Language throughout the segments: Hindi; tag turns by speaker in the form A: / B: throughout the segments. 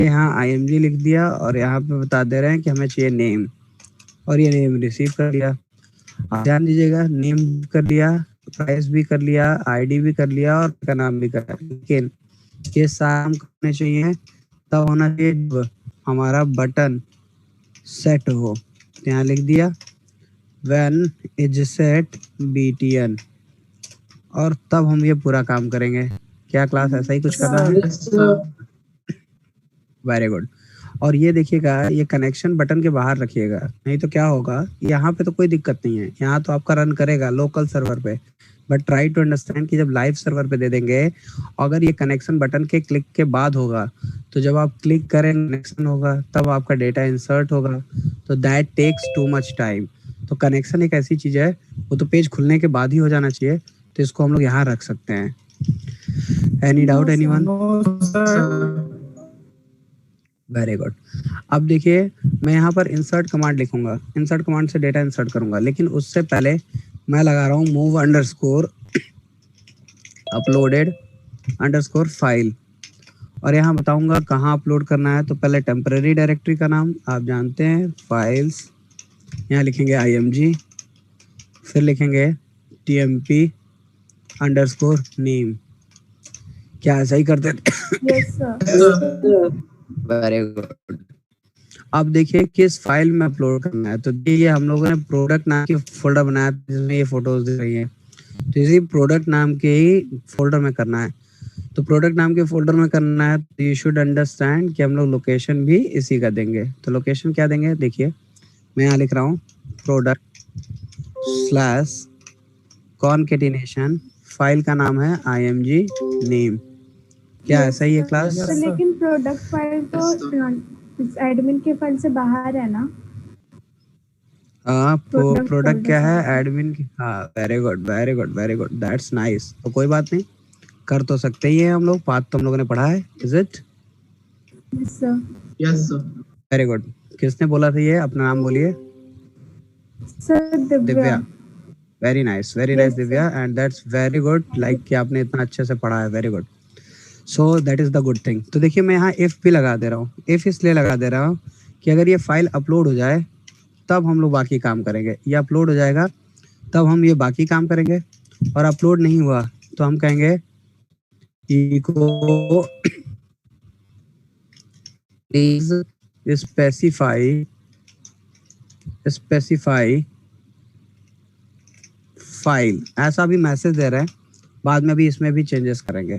A: यहाँ IMG लिख दिया और यहाँ पे बता दे रहे हैं कि हमें चाहिए नेम, और ये नेम रिसीव कर लिया। आप ध्यान दीजिएगा, नेम कर लिया, प्राइस भी कर लिया, ID भी कर लिया और का नाम भी कर लिया, लेकिन ये सारे करने चाहिए तब होना चाहिए जब हमारा बटन सेट हो। तो यहाँ लिख दिया when is set btn, और तब हम ये पूरा काम करेंगे। क्या क्लास ऐसा ही कुछ करना है? Very good. और ये देखिएगा, ये कनेक्शन बटन के बाहर रखिएगा, नहीं तो क्या होगा, यहाँ पे तो कोई दिक्कत नहीं है, यहाँ तो आपका रन करेगा लोकल सर्वर पे, बट ट्राई टू अंडरस्टैंड कि जब लाइव सर्वर पे दे देंगे, अगर ये कनेक्शन बटन के क्लिक के बाद होगा, तो जब आप क्लिक करें कनेक्शन होगा, तब आपका डेटा इंसर्ट होगा, तो that takes too much time. तो कनेक्शन एक ऐसी चीज है, वो तो पेज खुलने के बाद ही हो जाना चाहिए, तो इसको हम लोग यहाँ रख सकते हैं। Any doubt anyone? Very good. अब देखिए, मैं यहाँ पर इंसर्ट कमांड लिखूंगा, इंसर्ट कमांड से डेटा इंसर्ट करूंगा, लेकिन उससे पहले मैं लगा रहा हूँ move underscore uploaded underscore file, और यहाँ बताऊंगा कहाँ अपलोड करना है। तो पहले टेम्पररी डायरेक्टरी का नाम आप जानते हैं, फाइल्स, यहाँ लिखेंगे IMG, फिर लिखेंगे TMP अंडरस्कोर नेम। क्या ऐसा ही करते थे?
B: Yes sir.
A: Very good. अब देखिए किस फाइल में अपलोड करना है। तो ये हम लोगों ने प्रोडक्ट नाम की फोल्डर बनाया जिसमें ये फोटोज दिख रही है, तो इसी प्रोडक्ट नाम के ही फोल्डर में करना है। तो प्रोडक्ट नाम के फोल्डर में करना है, तो यू शुड अंडरस्टैंड कि हम लोग लोकेशन भी इसी का देंगे। तो लोकेशन क्या देंगे, देखिए मैं यहाँ लिख रहा हूँ प्रोडक्ट स्लैश कॉनकेटिनेशन, फाइल का नाम है IMG नेम। क्या ऐसा ही है क्लास?
B: लेकिन प्रोडक्ट फाइल तो एडमिन के फाइल से बाहर है ना?
A: प्रोडक्ट क्या है, एडमिन की। हाँ, very good very good very good, that's nice. तो कोई बात नहीं, कर तो सकते ही हैं हम लोग, बात तो हम लोगों ने पढ़ा है। Is it?
B: Yes sir.
A: Very good. किसने बोला था ये? अपना नाम बोलिए।
B: Sir Divya.
A: Very nice Divya, and that's very good, like कि आपने इतना अच्छे से पढ़ा है। Very good, so that is the good thing. तो देखिए मैं यहाँ इफ भी लगा दे रहा हूँ, इफ इसलिए लगा दे रहा हूँ कि अगर ये फाइल अपलोड हो जाए तब हम लोग बाकी काम करेंगे, ये अपलोड हो जाएगा तब हम ये बाकी काम करेंगे, और अपलोड नहीं हुआ तो हम कहेंगे इको प्लीज स्पेसिफाई फाइल, ऐसा भी मैसेज दे रहे हैं, बाद में भी इसमें भी चेंजेस करेंगे।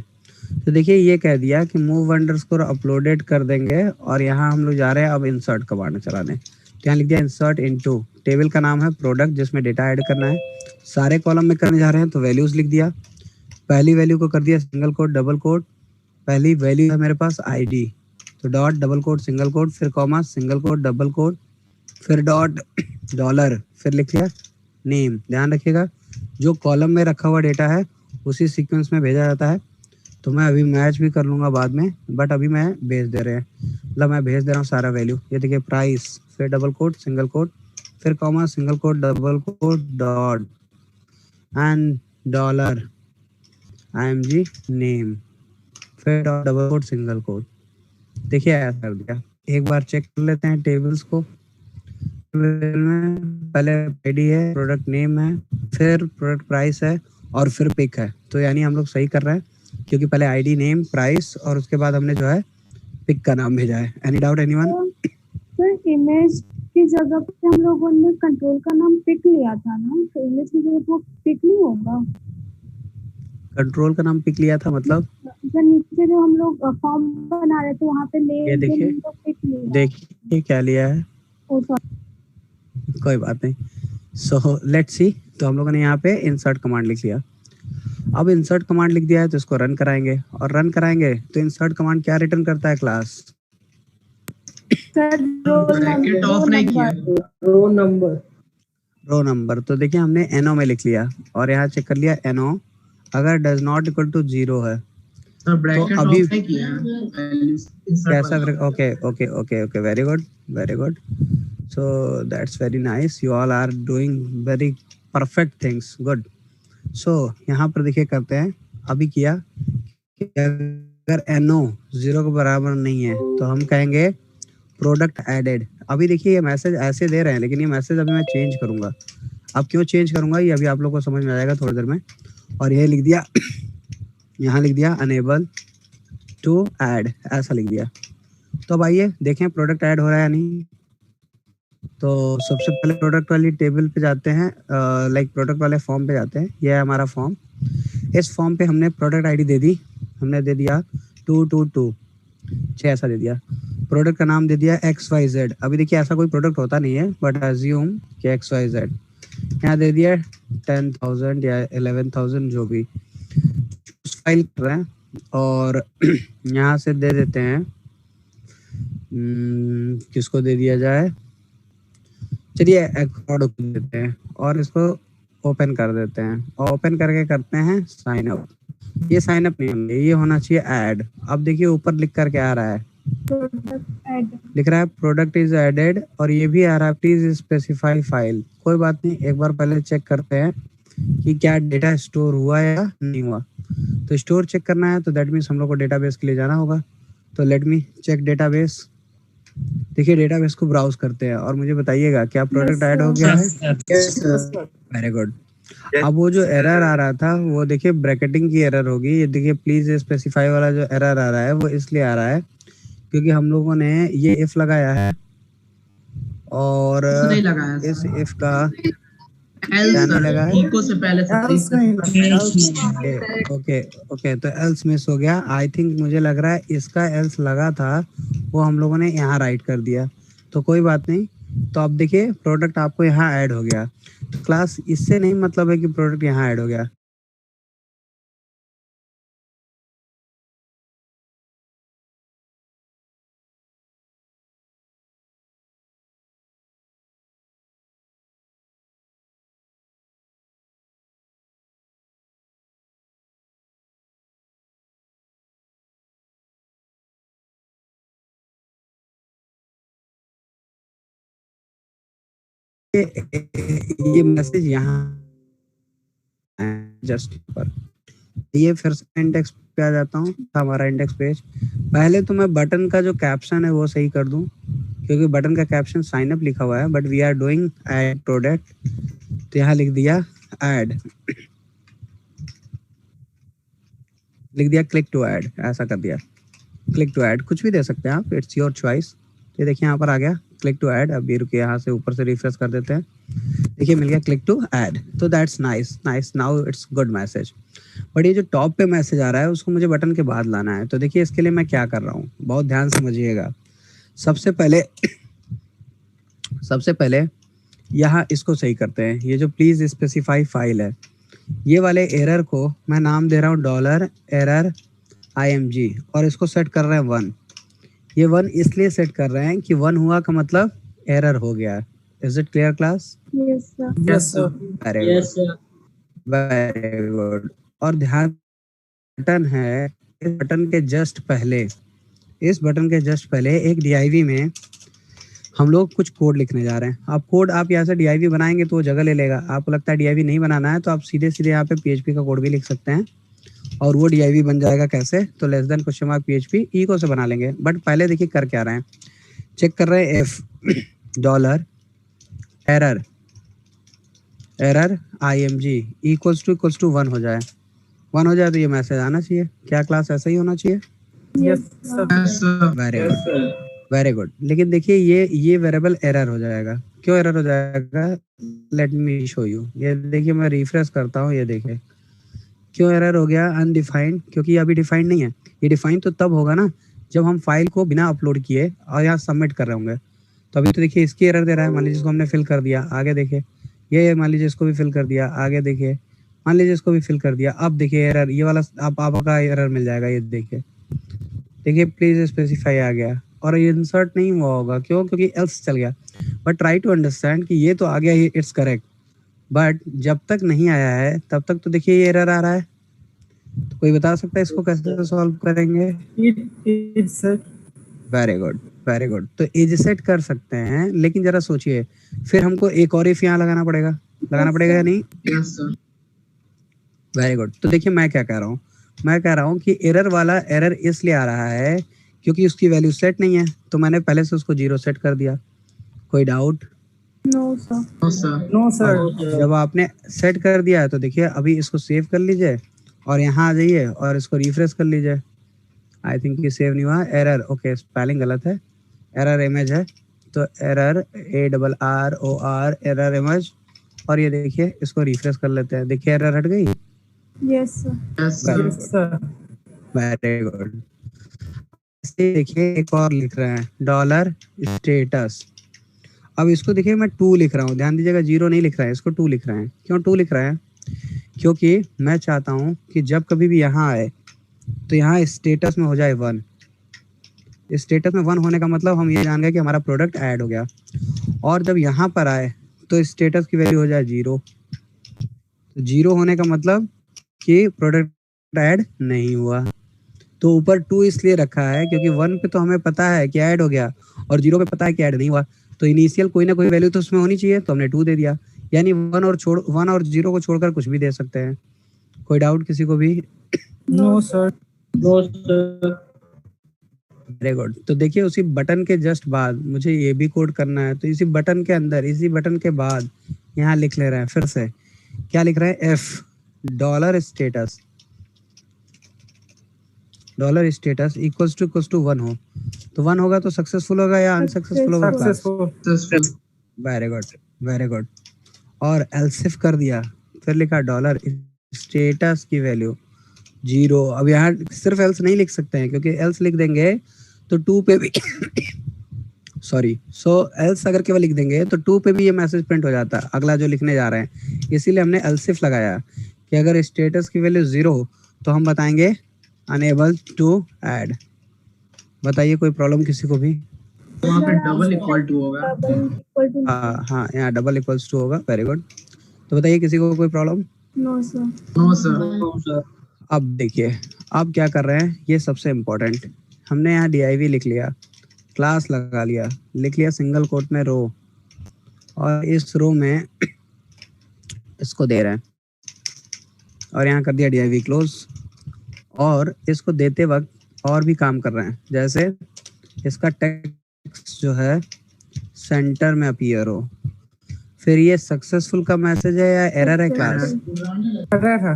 A: तो देखिए ये कह दिया कि मूव अंडरस्कोर अपलोडेड कर देंगे, और यहाँ हम लोग जा रहे हैं अब इंसर्ट कमांड चलाने। तो यहाँ लिख दिया इंसर्ट इनटू, टेबल का नाम है प्रोडक्ट जिसमें डेटा ऐड करना है, सारे कॉलम में करने जा रहे हैं, तो वैल्यूज लिख दिया। पहली वैल्यू को कर दिया सिंगल कोट डबल कोट, पहली वैल्यू है मेरे पास ID, तो dot double quote single quote, फिर comma single quote double quote, फिर डॉट डॉलर, फिर लिख लिया नेम। ध्यान रखिएगा जो कॉलम में रखा हुआ डेटा है उसी सीक्वेंस में भेजा जाता है। तो मैं अभी मैच भी कर लूंगा बाद में, बट अभी मैं भेज दे रहे हैं, मतलब मैं भेज दे रहा हूँ सारा वैल्यू। ये देखिए प्राइस, फिर डबल कोट सिंगल कोट, फिर comma single quote double quote dot and dollar IMG name, फिर dot double quote single quote. देखिए ऐसा कर दिया। एक बार चेक कर लेते हैं टेबल्स को। में पहले ID है, प्रोडक्ट नेम है, फिर प्रोडक्ट प्राइस है, और फिर पिक है। तो यानी हम लोग सही कर रहे हैं, क्योंकि पहले ID नेम प्राइस और उसके बाद हमने जो है पिक का नाम भेजा है। Any doubt anyone?
B: Sir image की जगह पे हम लोगों ने कंट्रोल का नाम पिक लिया था ना, तो इमेज की जगह वो पिक नहीं होगा?
A: कंट्रोल का नाम पिक लिया था मतलब?
B: सर नीचे जो हम लोग फॉर्म बना रहे थे वहाँ पे
A: ये देखिए,
B: पिक लिया।
A: देखिए क्या लिया है। कोई बात नहीं, सो लेट्स सी। तो हम लोगों ने यहाँ पे इंसर्ट कमांड लिख लिया। अब इंसर्ट कमांड लिख दिया है तो इसको रन कराएंगे, और रन कराएंगे तो इंसर्ट कमांड क्या रिटर्न करता है क्लास?
B: ब्रैकेट ऑफ नहीं किया,
A: रो नंबर। तो देखिए हमने NO में लिख लिया, और यहाँ चेक कर लिया NO अगर डज नॉट इक्वल टू 0 है
C: तो अभी नहीं किया
A: कैसा? Okay okay okay okay, very good very good, so that's very nice, you all are doing very perfect things, good. So यहाँ पर देखिए करते हैं, अभी किया अगर NO 0 के बराबर नहीं है तो हम कहेंगे प्रोडक्ट एडेड। अभी देखिए ये मैसेज ऐसे दे रहे हैं, लेकिन ये मैसेज अभी मैं चेंज करूंगा। अब क्यों चेंज करूंगा ये अभी आप लोग को समझ में आ जाएगा थोड़ी देर में। और ये लिख दिया यहाँ लिख दिया अनेबल टू ऐड, ऐसा लिख दिया। तो अब आइए देखें प्रोडक्ट ऐड हो रहा है या नहीं। तो सबसे पहले प्रोडक्ट वाली टेबल पे जाते हैं, लाइक प्रोडक्ट वाले फॉर्म पे जाते हैं। ये है हमारा फॉर्म। इस फॉर्म पे हमने प्रोडक्ट आईडी दे दी, हमने दे दिया 222 6 ऐसा दे दिया। प्रोडक्ट का नाम दे दिया XYZ। अभी देखिए ऐसा कोई प्रोडक्ट होता नहीं है, बट अज्यूम कि XYZ। यहाँ दे दिया 10,000 या 11,000 जो भी फाइल कर रहे हैं। और यहाँ से दे देते हैं किसको दे दिया जाए, चलिए अकॉर्ड देते हैं और इसको ओपन कर देते हैं। और ओपन करके करते हैं साइन अप। ये साइन अप नहीं होंगे, ये होना चाहिए ऐड। अब देखिए ऊपर लिख कर क्या आ रहा है, लिख रहा है प्रोडक्ट इज एडेड। और ये भी आ रहा है प्लीज स्पेसिफाई फाइल। कोई बात नहीं, एक बार पहले चेक करते हैं कि क्या डेटा स्टोर हुआ या नहीं हुआ। तो स्टोर चेक करना है तो दैट मीन्स हम लोग को डेटाबेस के लिए जाना होगा। तो लेट मी चेक डेटाबेस। देखिए डेटाबेस को ब्राउज करते हैं और मुझे बताइएगा क्या प्रोडक्ट ऐड हो गया है। Very good. अब वो जो एरर आ रहा था वो देखिए ब्रैकेटिंग की एरर होगी। ये देखिए प्लीज स्पेसिफाई वाला जो एरर आ रहा है वो इसलिए आ रहा है क्योंकि हम लोगों ने ये इफ लगाया है और इस इफ का क्या नहीं लगा है,
C: इको से पहले
A: ओके ओके। तो एल्स मिस हो गया आई थिंक। मुझे लग रहा है इसका एल्स लगा था वो हम लोगों ने यहाँ राइट कर दिया। तो कोई बात नहीं। तो अब देखिए प्रोडक्ट आपको यहाँ ऐड हो गया। तो क्लास इससे नहीं मतलब है कि प्रोडक्ट यहाँ ऐड हो गया। ये मैसेज यहाँ जस्ट पर। ये फिर से इंडेक्स पे आ जाता हूँ, हमारा इंडेक्स पेज। पहले तो मैं बटन का जो कैप्शन है वो सही कर दूं क्योंकि बटन का कैप्शन साइन अप लिखा हुआ है but we are doing add product. तो यहाँ लिख दिया ऐड, लिख दिया क्लिक टू ऐड, ऐसा कर दिया क्लिक टू ऐड। कुछ भी दे सकते हैं आप, इट्स योर चॉइस। ये देखिए यहाँ पर आ गया क्लिक टू ऐड। अब ये रुकिए यहाँ से ऊपर से रिफ्रेश कर देते हैं। देखिए मिल गया क्लिक टू ऐड। तो that's nice nice, now it's good message. But ये जो टॉप पे मैसेज आ रहा है उसको मुझे बटन के बाद लाना है। तो देखिए इसके लिए मैं क्या कर रहा हूँ, बहुत ध्यान समझिएगा। सबसे पहले यहाँ इसको सही करते हैं। ये जो प्लीज स्पेसिफाई फाइल है, ये वाले एरर को मैं नाम दे रहा हूँ $error img और इसको सेट कर रहे हैं 1। ये 1 इसलिए सेट कर रहे हैं कि 1 हुआ का मतलब एरर हो गया। Is it clear class?
C: Yes sir.
A: Very good. और ध्यान बटन है, इस बटन के जस्ट पहले एक div में हम लोग कुछ कोड लिखने जा रहे हैं। आप कोड आप यहाँ से div बनाएंगे तो वो जगह ले लेगा। आपको लगता है div नहीं बनाना है तो आप सीधे यहाँ पे PHP का कोड भी लिख सकते हैं और वो div बन जाएगा। कैसे? तो less than question mark PHP eco से बना लेंगे। बट पहले देखिए कर क्या रहे हैं, चेक कर रहे हैं if $error img equals to 1 हो जाए। 1 हो जाए तो ये मैसेज आना चाहिए। क्या क्लास ऐसा ही होना चाहिए? Very good. लेकिन देखिए ये वेरिएबल एरर हो जाएगा। क्यों एरर हो जाएगा? Let me show you. ये देखिए मैं रिफ्रेश करता हूँ, ये देखिए क्यों एरर हो गया। अनडिफाइंड, क्योंकि अभी डिफाइंड नहीं है। ये डिफाइंड तो तब होगा ना जब हम फाइल को बिना अपलोड किए और यहाँ सबमिट कर रहे होंगे। तो अभी तो देखिए इसकी एरर दे रहा है। मान लीजिए इसको हमने फिल कर दिया, आगे देखिए ये मान लीजिए इसको भी फिल कर दिया, आगे देखिए मान लीजिए इसको भी फिल कर दिया। अब देखिए एरर, ये वाला आपका एरर मिल जाएगा। ये देखिए प्लीज स्पेसिफाई आ गया और ये इंसर्ट नहीं हुआ होगा। क्यों? क्योंकि एल्स चल गया। बट ट्राई टू अंडरस्टैंड कि ये तो आ गया, ये इट्स करेक्ट। बट जब तक नहीं आया है तब तक तो देखिए ये एरर आ रहा है। तो कोई बता सकता है इसको कैसे सॉल्व करेंगे? Very good. तो एज सेट कर सकते हैं, लेकिन जरा सोचिए फिर हमको एक और इफ यहाँ लगाना पड़ेगा या नहीं?
C: Yes sir.
A: Very good. तो देखिए मैं क्या कह रहा हूँ, मैं कह रहा हूँ कि एरर वाला एरर इसलिए आ रहा है क्योंकि उसकी वैल्यू सेट नहीं है, तो मैंने पहले से उसको 0 सेट कर दिया। कोई doubt?
B: No sir.
C: No sir.
D: No sir.
A: जब आपने सेट कर दिया तो देखिए अभी इसको सेव कर लीजिए और यहाँ आ जाइए और इसको रिफ्रेश कर लीजिए। आई थिंक ये सेव नहीं हुआ, एरर, ओके स्पेलिंग गलत है, एरर इमेज है, तो एरर ARROR एरर इमेज। और ये देखिए इसको रिफ्रेश कर लेते हैं, देखिए एरर हट गई।
B: Yes sir.
C: Yes
A: very
C: sir.
A: Good, very good. देखिए एक और लिख रहे हैं डॉलर स्टेटस। अब इसको देखिए मैं 2 लिख रहा हूँ, ध्यान दीजिएगा 0 नहीं लिख रहा है, इसको 2 लिख रहे हैं। क्यों 2 लिख रहे हैं? क्योंकि मैं चाहता हूँ कि जब कभी भी यहाँ आए तो यहाँ स्टेटस में हो जाए 1। स्टेटस में 1 होने का मतलब हम ये जान गए कि हमारा प्रोडक्ट ऐड हो गया, और जब यहाँ पर आए तो स्टेटस की वैल्यू हो जाए 0। 0 होने का मतलब कि प्रोडक्ट ऐड नहीं हुआ। तो ऊपर 2 इसलिए रखा है क्योंकि 1 पे तो हमें पता है कि ऐड हो गया और 0 पे पता है कि ऐड नहीं हुआ, तो इनिशियल कोई ना कोई वैल्यू तो उसमें होनी चाहिए, तो हमने 2 दे दिया। यानी 1 और 0 को छोड़कर कुछ भी दे सकते हैं। कोई डाउट किसी को भी?
D: No sir. No sir.
A: Very good. तो देखिए उसी बटन के जस्ट बाद मुझे ये भी कोड करना है, तो इसी बटन के अंदर, इसी बटन के बाद यहाँ लिख ले रहे हैं फिर से। क्या लिख रहे हैं? If dollar status, dollar status equals to 1 हो, तो 1 होगा तो सक्सेसफुल होगा या अनसक्सेसफुल होगा?
D: Successful.
A: Very good, very good. और एल्स इफ कर दिया, फिर लिखा डॉलर स्टेटस की वैल्यू 0। अब यहाँ सिर्फ एल्स नहीं लिख सकते हैं क्योंकि एल्स लिख देंगे तो 2 पे भी सॉरी, सो एल्स अगर केवल लिख देंगे तो 2 पे भी ये मैसेज प्रिंट हो जाता है अगला जो लिखने जा रहे हैं। इसीलिए हमने एल्स इफ लगाया कि अगर स्टेटस की वैल्यू 0 तो हम बताएंगे अनेबल टू ऐड। बताइए कोई प्रॉब्लम किसी को भी?
C: वहाँ पे डबल इक्वल टू होगा।
A: हाँ हाँ, यहाँ डबल इक्वल्स टू होगा। Very good. तो बताइए किसी को कोई problem?
B: No sir.
C: No sir.
A: अब देखिए अब क्या कर रहे हैं, ये सबसे इम्पोर्टेंट। हमने यहाँ div लिख लिया, क्लास लगा लिया, लिख लिया सिंगल कोट में रो, और इस रो में इसको दे रहे हैं और यहाँ कर दिया div क्लोज। और इसको देते वक्त और भी काम कर रहे हैं, जैसे इसका टेक्स्ट जो है सेंटर में अपीयर हो। फिर ये सक्सेसफुल का मैसेज है या एरर है क्लास?
D: एरर है।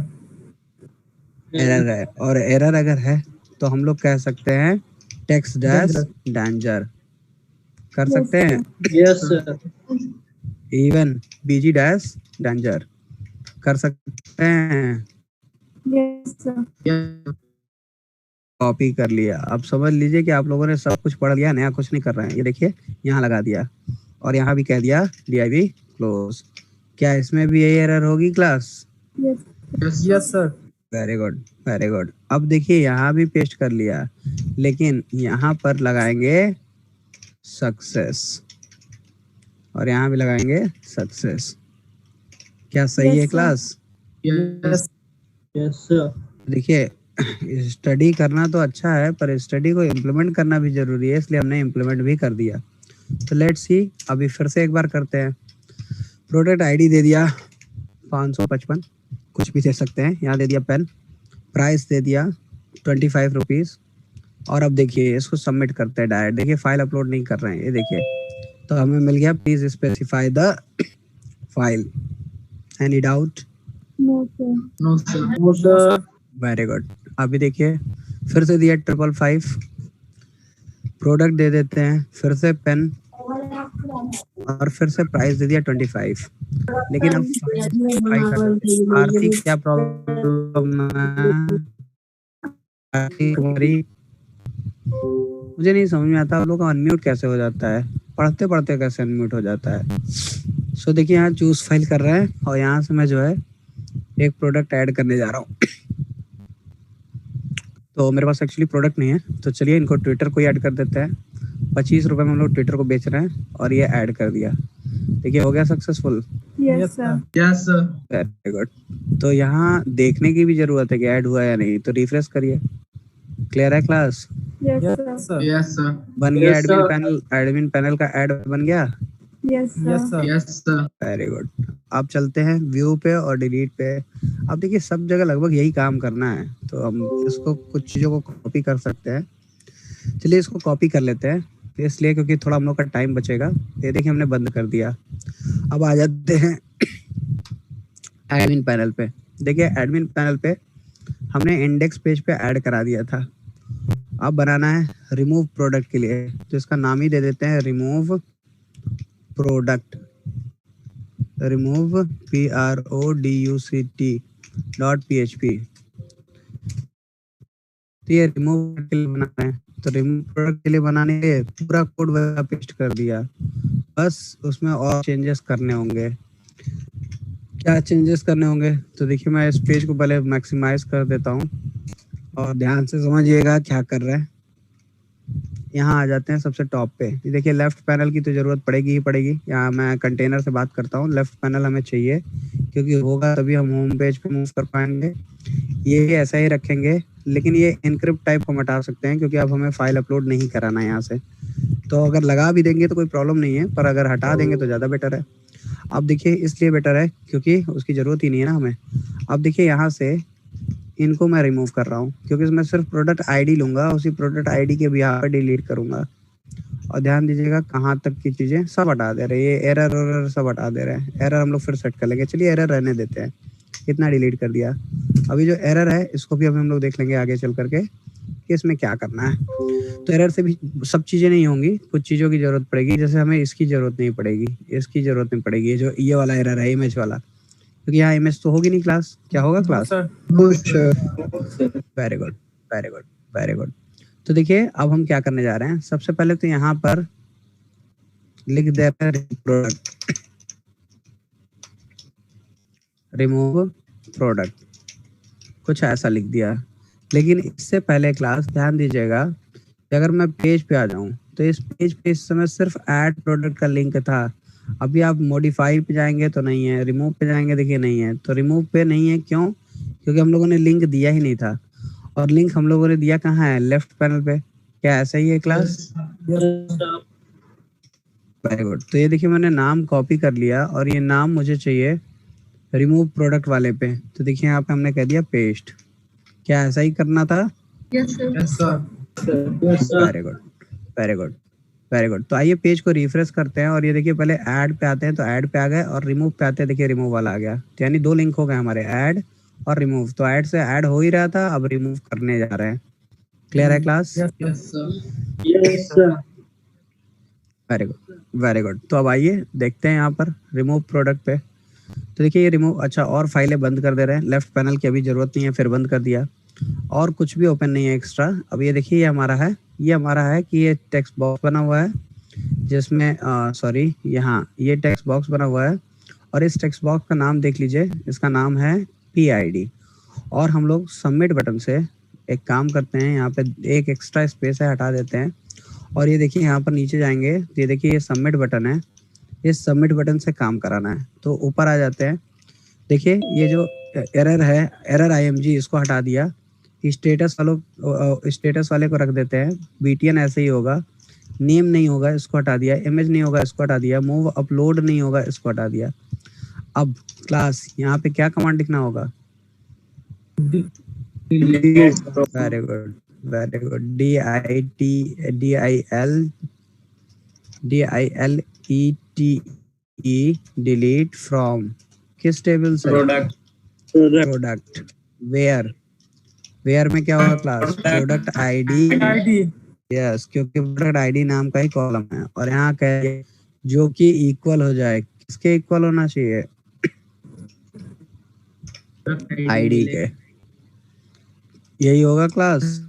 A: एरर है, और एरर अगर है तो हम लोग कह सकते हैं टेक्स्ट डैश डेंजर कर सकते हैं।
D: Yes sir.
A: इवन बीजी डैश डेंजर कर सकते हैं।
B: Yes sir.
A: कॉपी कर लिया। अब समझ लीजिए कि आप लोगों ने सब कुछ पढ़ लिया, नया कुछ नहीं कर रहे हैं। ये देखिए यहाँ लगा दिया और यहाँ भी कह दिया div क्लोज। क्या इसमें भी यही एरर होगी class?
D: Yes sir.
A: Very good, very good. अब देखिए यहाँ भी पेस्ट कर लिया, लेकिन यहाँ पर लगाएंगे सक्सेस और यहाँ भी लगाएंगे सक्सेस। क्या सही है क्लास?
D: Yes sir.
A: देखिए स्टडी करना तो अच्छा है, पर स्टडी को इम्प्लीमेंट करना भी जरूरी है, इसलिए हमने इम्प्लीमेंट भी कर दिया। तो लेट्स सी, अभी फिर से एक बार करते हैं। प्रोडक्ट आईडी दे दिया 555, कुछ भी दे सकते हैं, यहाँ दे दिया पेन। प्राइस दे दिया 25 रुपीज़। और अब देखिए इसको सबमिट करते हैं डायरेक्ट। देखिए फाइल अपलोड नहीं कर रहे हैं, ये देखिए, तो हमें मिल गया please specify the file. Any doubt?
B: No sir.
C: No sir.
D: No sir.
A: Very good. अभी देखिए फिर से दिया 555, प्रोडक्ट दे देते हैं, फिर से पेन, और फिर से प्राइस दे दिया 25। लेकिन अब आरती क्या प्रॉब्लम है? आरती तुम्हारी मुझे नहीं समझ में आता, आप लोग का अनम्यूट कैसे हो जाता है, पढ़ते पढ़ते कैसे अनम्यूट हो जाता है। सो देखिए यहाँ चूज फाइल कर रहे हैं और यहाँ से मैं जो है एक प्रोडक्ट ऐड करने जा रहा हूँ। तो मेरे पास एक्चुअली प्रोडक्ट नहीं है, तो चलिए इनको ट्विटर को ही ऐड कर देते हैं। 25 रुपए में हम लोग ट्विटर को बेच रहे हैं और ये ऐड कर दिया। देखिए हो गया successful.
B: Yes sir.
C: Yes sir.
A: Very good. तो यहाँ देखने की भी जरूरत है कि ऐड हुआ या नहीं, तो रिफ्रेश करिए। क्लियर है class?
B: Yes sir.
C: Yes sir.
A: बन गया एडमिन पैनल, एडमिन पैनल का ऐड बन गया।
B: Yes sir.
C: Yes sir.
A: Very good. अब चलते हैं व्यू पे और डिलीट पे। अब देखिए सब जगह लगभग यही काम करना है, तो हम इसको कुछ चीज़ों को कॉपी कर सकते हैं। चलिए इसको कॉपी कर लेते हैं, इसलिए क्योंकि थोड़ा हम लोग का टाइम बचेगा। ये देखिए हमने बंद कर दिया। अब आ जाते हैं एडमिन पैनल पे। देखिए एडमिन पैनल पे हमने इंडेक्स पेज पे ऐड करा दिया था। अब बनाना है रिमूव प्रोडक्ट के लिए, तो इसका नाम ही दे देते हैं रिमूव प्रोडक्ट। Remove PRODUCT.PHP। तो ये रिमूव के लिए बनाना है, तो रिमूव प्रोडक्ट के लिए बनाने के लिए पूरा कोड वगैरह पेस्ट कर दिया। बस उसमें और चेंजेस करने होंगे। क्या चेंजेस करने होंगे, तो देखिए मैं इस पेज को पहले मैक्सिमाइज कर देता हूँ और ध्यान से समझिएगा क्या कर रहे हैं। यहाँ आ जाते हैं सबसे टॉप पे। ये देखिए लेफ्ट पैनल की तो ज़रूरत पड़ेगी ही पड़ेगी। यहाँ मैं कंटेनर से बात करता हूँ, लेफ्ट पैनल हमें चाहिए क्योंकि होगा तभी हम होम पेज पे मूव कर पाएंगे। ये ऐसा ही रखेंगे, लेकिन ये इनक्रिप्ट टाइप को हटा सकते हैं क्योंकि अब हमें फाइल अपलोड नहीं कराना है यहाँ से। तो अगर लगा भी देंगे तो कोई प्रॉब्लम नहीं है, पर अगर हटा देंगे तो ज़्यादा बेटर है। अब देखिए इसलिए बेटर है क्योंकि उसकी ज़रूरत ही नहीं है ना हमें। अब देखिए यहाँ से इनको मैं रिमूव कर रहा हूँ क्योंकि इसमें सिर्फ प्रोडक्ट आईडी लूंगा, उसी प्रोडक्ट आईडी के भी यहाँ पर डिलीट करूंगा। और ध्यान दीजिएगा कहाँ तक की चीज़ें सब हटा दे रहे हैं। ये एरर सब हटा दे रहे हैं। एरर हम लोग फिर सेट कर लेंगे। चलिए एरर रहने देते हैं, इतना डिलीट कर दिया। अभी जो एरर है इसको भी अभी हम लोग देख लेंगे आगे चल करके कि इसमें क्या करना है। तो एरर से भी सब चीज़ें नहीं होंगी, कुछ चीज़ों की ज़रूरत पड़ेगी। जैसे हमें इसकी ज़रूरत नहीं पड़ेगी, इसकी ज़रूरत नहीं पड़ेगी। ये जो ये वाला एरर है इमेज वाला, क्योंकि यहाँ इमेज तो होगी नहीं क्लास। क्या होगा class? Very good, very good, very good. तो देखिए अब हम क्या करने जा रहे हैं। सबसे पहले तो यहाँ पर लिख दे रहे हैं प्रोडक्ट, रिमूव प्रोडक्ट, कुछ ऐसा लिख दिया। लेकिन इससे पहले क्लास ध्यान दीजिएगा कि अगर मैं पेज पे आ जाऊं तो इस पेज पे इस समय सिर्फ ऐड प्रोडक्ट का लिंक था। अभी आप मॉडिफाई पे जाएंगे तो नहीं है, रिमूव पे जाएंगे देखिए नहीं है। तो रिमूव पे नहीं है क्यों? क्योंकि हम लोगों ने लिंक दिया ही नहीं था, और लिंक हम लोगों ने दिया कहाँ है? लेफ्ट पैनल पे। क्या ऐसा ही है क्लास? Very good. तो ये देखिए मैंने नाम कॉपी कर लिया और ये नाम मुझे चाहिए रिमूव प्रोडक्ट वाले पे। तो देखिए यहाँ पे हमने कह दिया पेस्ट। क्या ऐसा ही करना था?
C: Yes sir.
A: Very good, very good, very good. तो आइए पेज को रिफ्रेश करते हैं और ये देखिए पहले ऐड पे आते हैं, तो ऐड पे आ गए, और रिमूव पे आते हैं, देखिए रिमूव वाला आ गया। तो यानी दो लिंक हो गए हमारे, ऐड और रिमूव। तो ऐड से ऐड हो ही रहा था, अब रिमूव करने जा रहे हैं। क्लियर है class?
C: Yes sir.
A: Very good, very good. तो अब आइए देखते हैं यहाँ पर रिमूव प्रोडक्ट पे। तो देखिए ये रिमूव, अच्छा और फाइलें बंद कर दे रहे हैं। लेफ्ट पैनल की अभी जरूरत नहीं है, फिर बंद कर दिया। और कुछ भी ओपन नहीं है एक्स्ट्रा। अब ये देखिए ये हमारा है, ये हमारा है कि ये टेक्स्ट बॉक्स बना हुआ है जिसमें सॉरी यहाँ ये टेक्स्ट बॉक्स बना हुआ है, और इस टेक्स्ट बॉक्स का नाम देख लीजिए, इसका नाम है PID। और हम लोग सबमिट बटन से एक काम करते हैं, यहाँ पे एक एक्स्ट्रा स्पेस है, हटा देते हैं। और ये देखिए यहाँ पर नीचे जाएंगे तो ये देखिए ये सबमिट बटन है, इस सबमिट बटन से काम कराना है। तो ऊपर आ जाते हैं। देखिए ये जो एरर है, एरर IMG, इसको हटा दिया। स्टेटस वाले को रख देते हैं, BTN ऐसे ही होगा। नेम नहीं होगा, इसको हटा दिया। इमेज नहीं होगा, इसको हटा दिया। मूव अपलोड नहीं होगा, इसको हटा दिया। अब क्लास यहाँ पे क्या कमांड लिखना होगा? Very good, very good. DILETE delete from किस टेबल से? प्रोडक्ट। वेयर में क्या होगा क्लास? Product ID। यस, क्योंकि प्रोडक्ट ID नाम का ही कॉलम है। और यहाँ कहे जो कि इक्वल हो जाए, किसके इक्वल होना चाहिए? ID के। यही होगा क्लास?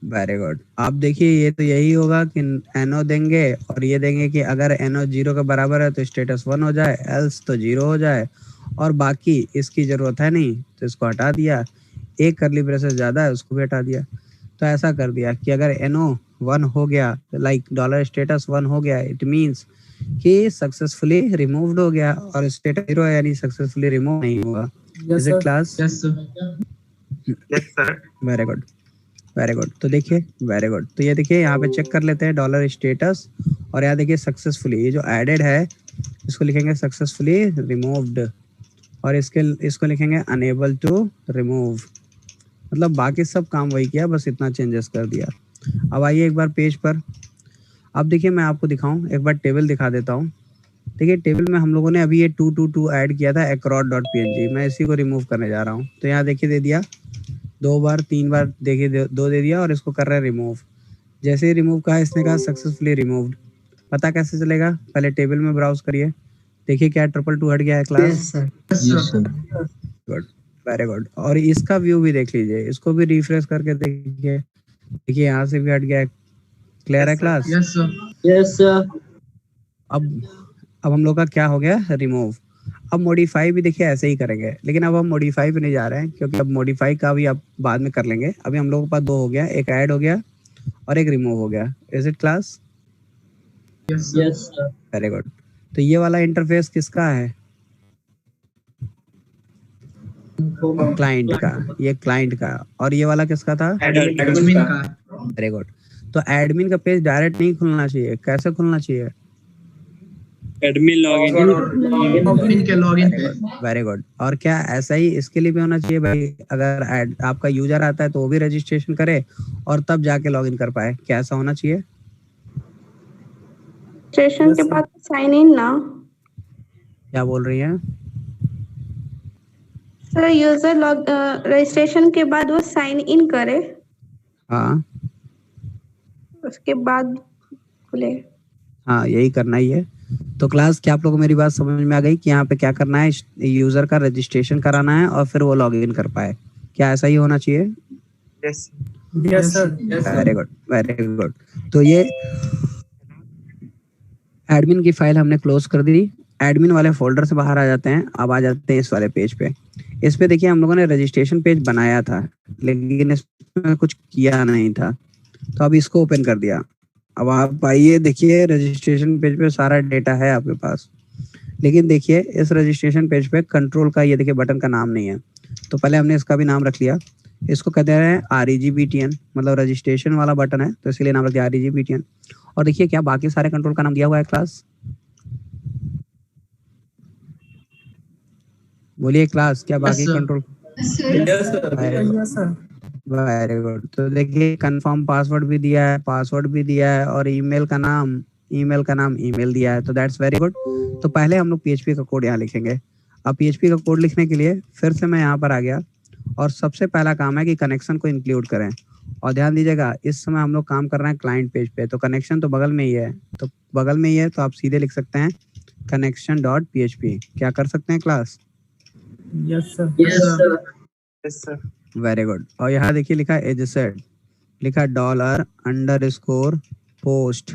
A: Very good. आप देखिए ये तो यही होगा कि NO देंगे और ये देंगे कि अगर NO 0 के बराबर है तो स्टेटस 1 हो जाए, एल्स तो 0 हो जाए। और बाकी इसकी जरूरत है नहीं तो इसको हटा दिया। एक करली ब्रेसेस ज्यादा है, उसको भी हटा दिया। तो ऐसा कर दिया कि अगर NO 1 हो गया, लाइक $status 1 हो गया, इट मीन्स कि सक्सेसफुली रिमूव्ड हो गया, और स्टेटस 0 है यानी सक्सेसफुली रिमूव नहीं हुआ। Is it class?
C: Yes sir.
A: Very good, very good. तो देखिए वेरी गुड। तो ये देखिए यहाँ पे चेक कर लेते हैं डॉलर स्टेटस, और यहाँ देखिए सक्सेसफुली, ये जो एडेड है इसको लिखेंगे सक्सेसफुली रिमूव्ड, और इसको लिखेंगे अनेबल टू रिमूव। मतलब बाकी सब काम वही किया, बस इतना चेंजेस कर दिया। अब आइए एक बार पेज पर। अब देखिए मैं आपको दिखाऊं, एक बार टेबल दिखा देता हूं। देखिए टेबल में हम लोगों ने अभी ये 222 ऐड किया था acrot.png, मैं इसी को रिमूव करने जा रहा हूं। तो यहाँ देखिए दे दिया 2 बार 3 बार, देखिए 2 दे दिया, और इसको कर रहा है रिमूव। जैसे ही रिमूव कहा इसने कहा सक्सेसफुली रिमूव्ड। पता कैसे चलेगा? पहले टेबल में ब्राउज करिए, देखिए क्या 222 हट गया है क्लास। Good, very good. और इसका व्यू भी देख लीजिए, इसको भी रिफ्रेश करके देखिए, देखिए यहाँ से भी हट गया है। क्लियर है class?
C: Yes sir.
D: Yes, sir.
A: अब हम लोग का क्या हो गया? रिमूव। अब मॉडिफाई भी देखिए ऐसे ही करेंगे, लेकिन अब हम मॉडिफाई पे नहीं जा रहे हैं, क्योंकि अब मॉडिफाई का भी अब बाद में कर लेंगे। अभी हम लोगों के पास 2 हो गया, एक ऐड हो गया और एक रिमूव हो गया। Is it class?
C: Yes
D: Yes, sir.
A: Very good. तो ये वाला इंटरफेस किसका है? क्लाइंट का, ये क्लाइंट का। और ये वाला किसका था?
C: एडमिन का।
A: Very good. तो एडमिन का पेज डायरेक्ट नहीं खुलना चाहिए, कैसे खुलना चाहिए?
E: एडमिन लॉगिन
C: एडमिन के लॉगिन पे।
A: Very good. और क्या ऐसा ही इसके लिए भी होना चाहिए भाई? अगर आपका यूजर आता है तो वो भी रजिस्ट्रेशन करे और तब जाके लॉगिन कर पाए, क्या ऐसा होना चाहिए?
B: रजिस्ट्रेशन के बाद साइन इन ना
A: क्या बोल रही हैं?
B: सर, यूजर लॉग रजिस्ट्रेशन के बाद वो साइन इन करे,
A: हाँ
B: उसके बाद खुले।
A: हाँ, यही करना ही है। तो क्लास, क्या आप लोगों को मेरी बात समझ में आ गई कि यहाँ पे क्या करना है? यूजर का रजिस्ट्रेशन कराना है और फिर वो लॉगिन कर पाए, क्या ऐसा ही होना चाहिए?
C: Yes
D: Yes, sir.
A: Very good, very good. तो ये एडमिन की फाइल हमने क्लोज कर दी। एडमिन वाले फोल्डर से बाहर आ जाते हैं। अब आ जाते हैं इस वाले पेज पे। इस पे देखिए हम लोगों ने रजिस्ट्रेशन पेज बनाया था, लेकिन इसमें कुछ किया नहीं था, तो अब इसको ओपन कर दिया। अब आप आइए, देखिए रजिस्ट्रेशन पेज पे सारा डेटा है आपके पास, लेकिन देखिए इस रजिस्ट्रेशन पेज पे कंट्रोल का ये देखिए बटन का नाम नहीं है। तो पहले हमने इसका भी नाम रख लिया, इसको कहते हैं REGBTN, मतलब रजिस्ट्रेशन वाला बटन है, तो इसलिए नाम रख दिया REGBTN। और देखिए क्या बाकी सारे कंट्रोल का नाम दिया हुआ है क्लास? बोलिए क्लास, क्या बाकी
C: sir.
A: Control?
D: Yes, sir. Yes, sir.
A: Very good. तो देखिए कंफर्म पासवर्ड भी दिया है, पासवर्ड भी दिया है, और ईमेल का नाम ईमेल दिया है, तो दैट्स वेरी गुड। तो पहले हम लोग PHP का कोड यहाँ लिखेंगे। अब PHP का कोड लिखने के लिए फिर से मैं यहाँ पर आ गया, और सबसे पहला काम है कि कनेक्शन को इंक्लूड करें। और ध्यान दीजिएगा, इस समय हम लोग काम कर रहे हैं क्लाइंट पेज पे, तो कनेक्शन तो बगल में ही है, तो आप सीधे लिख सकते हैं connection.php। क्या कर सकते हैं class?
D: Yes, sir.
C: Yes sir. Yes sir.
A: Very good. और यहाँ देखिए लिखा है एजसेट, लिखा $_post।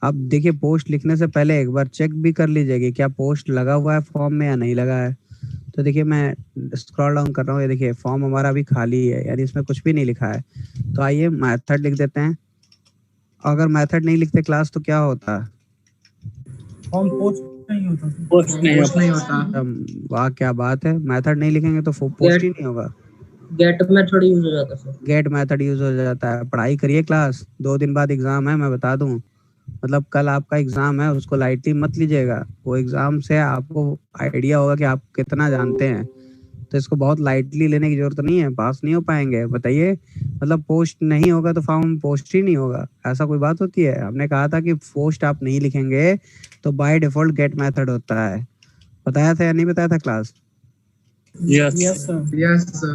A: अब देखिए पोस्ट लिखने से पहले एक बार चेक भी कर लीजिए कि क्या पोस्ट लगा हुआ है फॉर्म में या नहीं लगा है। तो देखिए मैं स्क्रॉल डाउन कर रहा हूँ, ये देखिए फॉर्म हमारा अभी खाली है, यानी इसमें कुछ भी नहीं लिखा है। तो आइए मेथड लिख देते हैं। अगर मेथड नहीं लिखते क्लास तो क्या होता?
D: Form post नहीं होता sir.
E: पोस्ट नहीं
C: कुछ नहीं होता।
A: वाह क्या बात है, मेथड नहीं लिखेंगे तो पोस्ट ही नहीं होगा।
D: Get method यूज हो जाता सर.
A: गेट मेथड यूज हो जाता है। पढ़ाई करिए क्लास, 2 दिन बाद एग्जाम है, मैं बता दूं। मतलब कल आपका एग्जाम है, उसको लाइटली मत लीजिएगा। वो एग्जाम से आपको आइडिया होगा कि आप कितना जानते हैं, तो इसको बहुत लाइटली लेने की जरूरत नहीं है, पास नहीं हो पाएंगे। बताइए, मतलब पोस्ट नहीं होगा तो फॉर्म पोस्ट ही नहीं होगा, ऐसा कोई बात होती है? हमने कहा था कि पोस्ट आप नहीं लिखेंगे तो बाय डिफॉल्ट गेट मेथड होता है। बताया था या नहीं बताया था class?
E: Yes
D: Yes, sir.
C: Yes sir.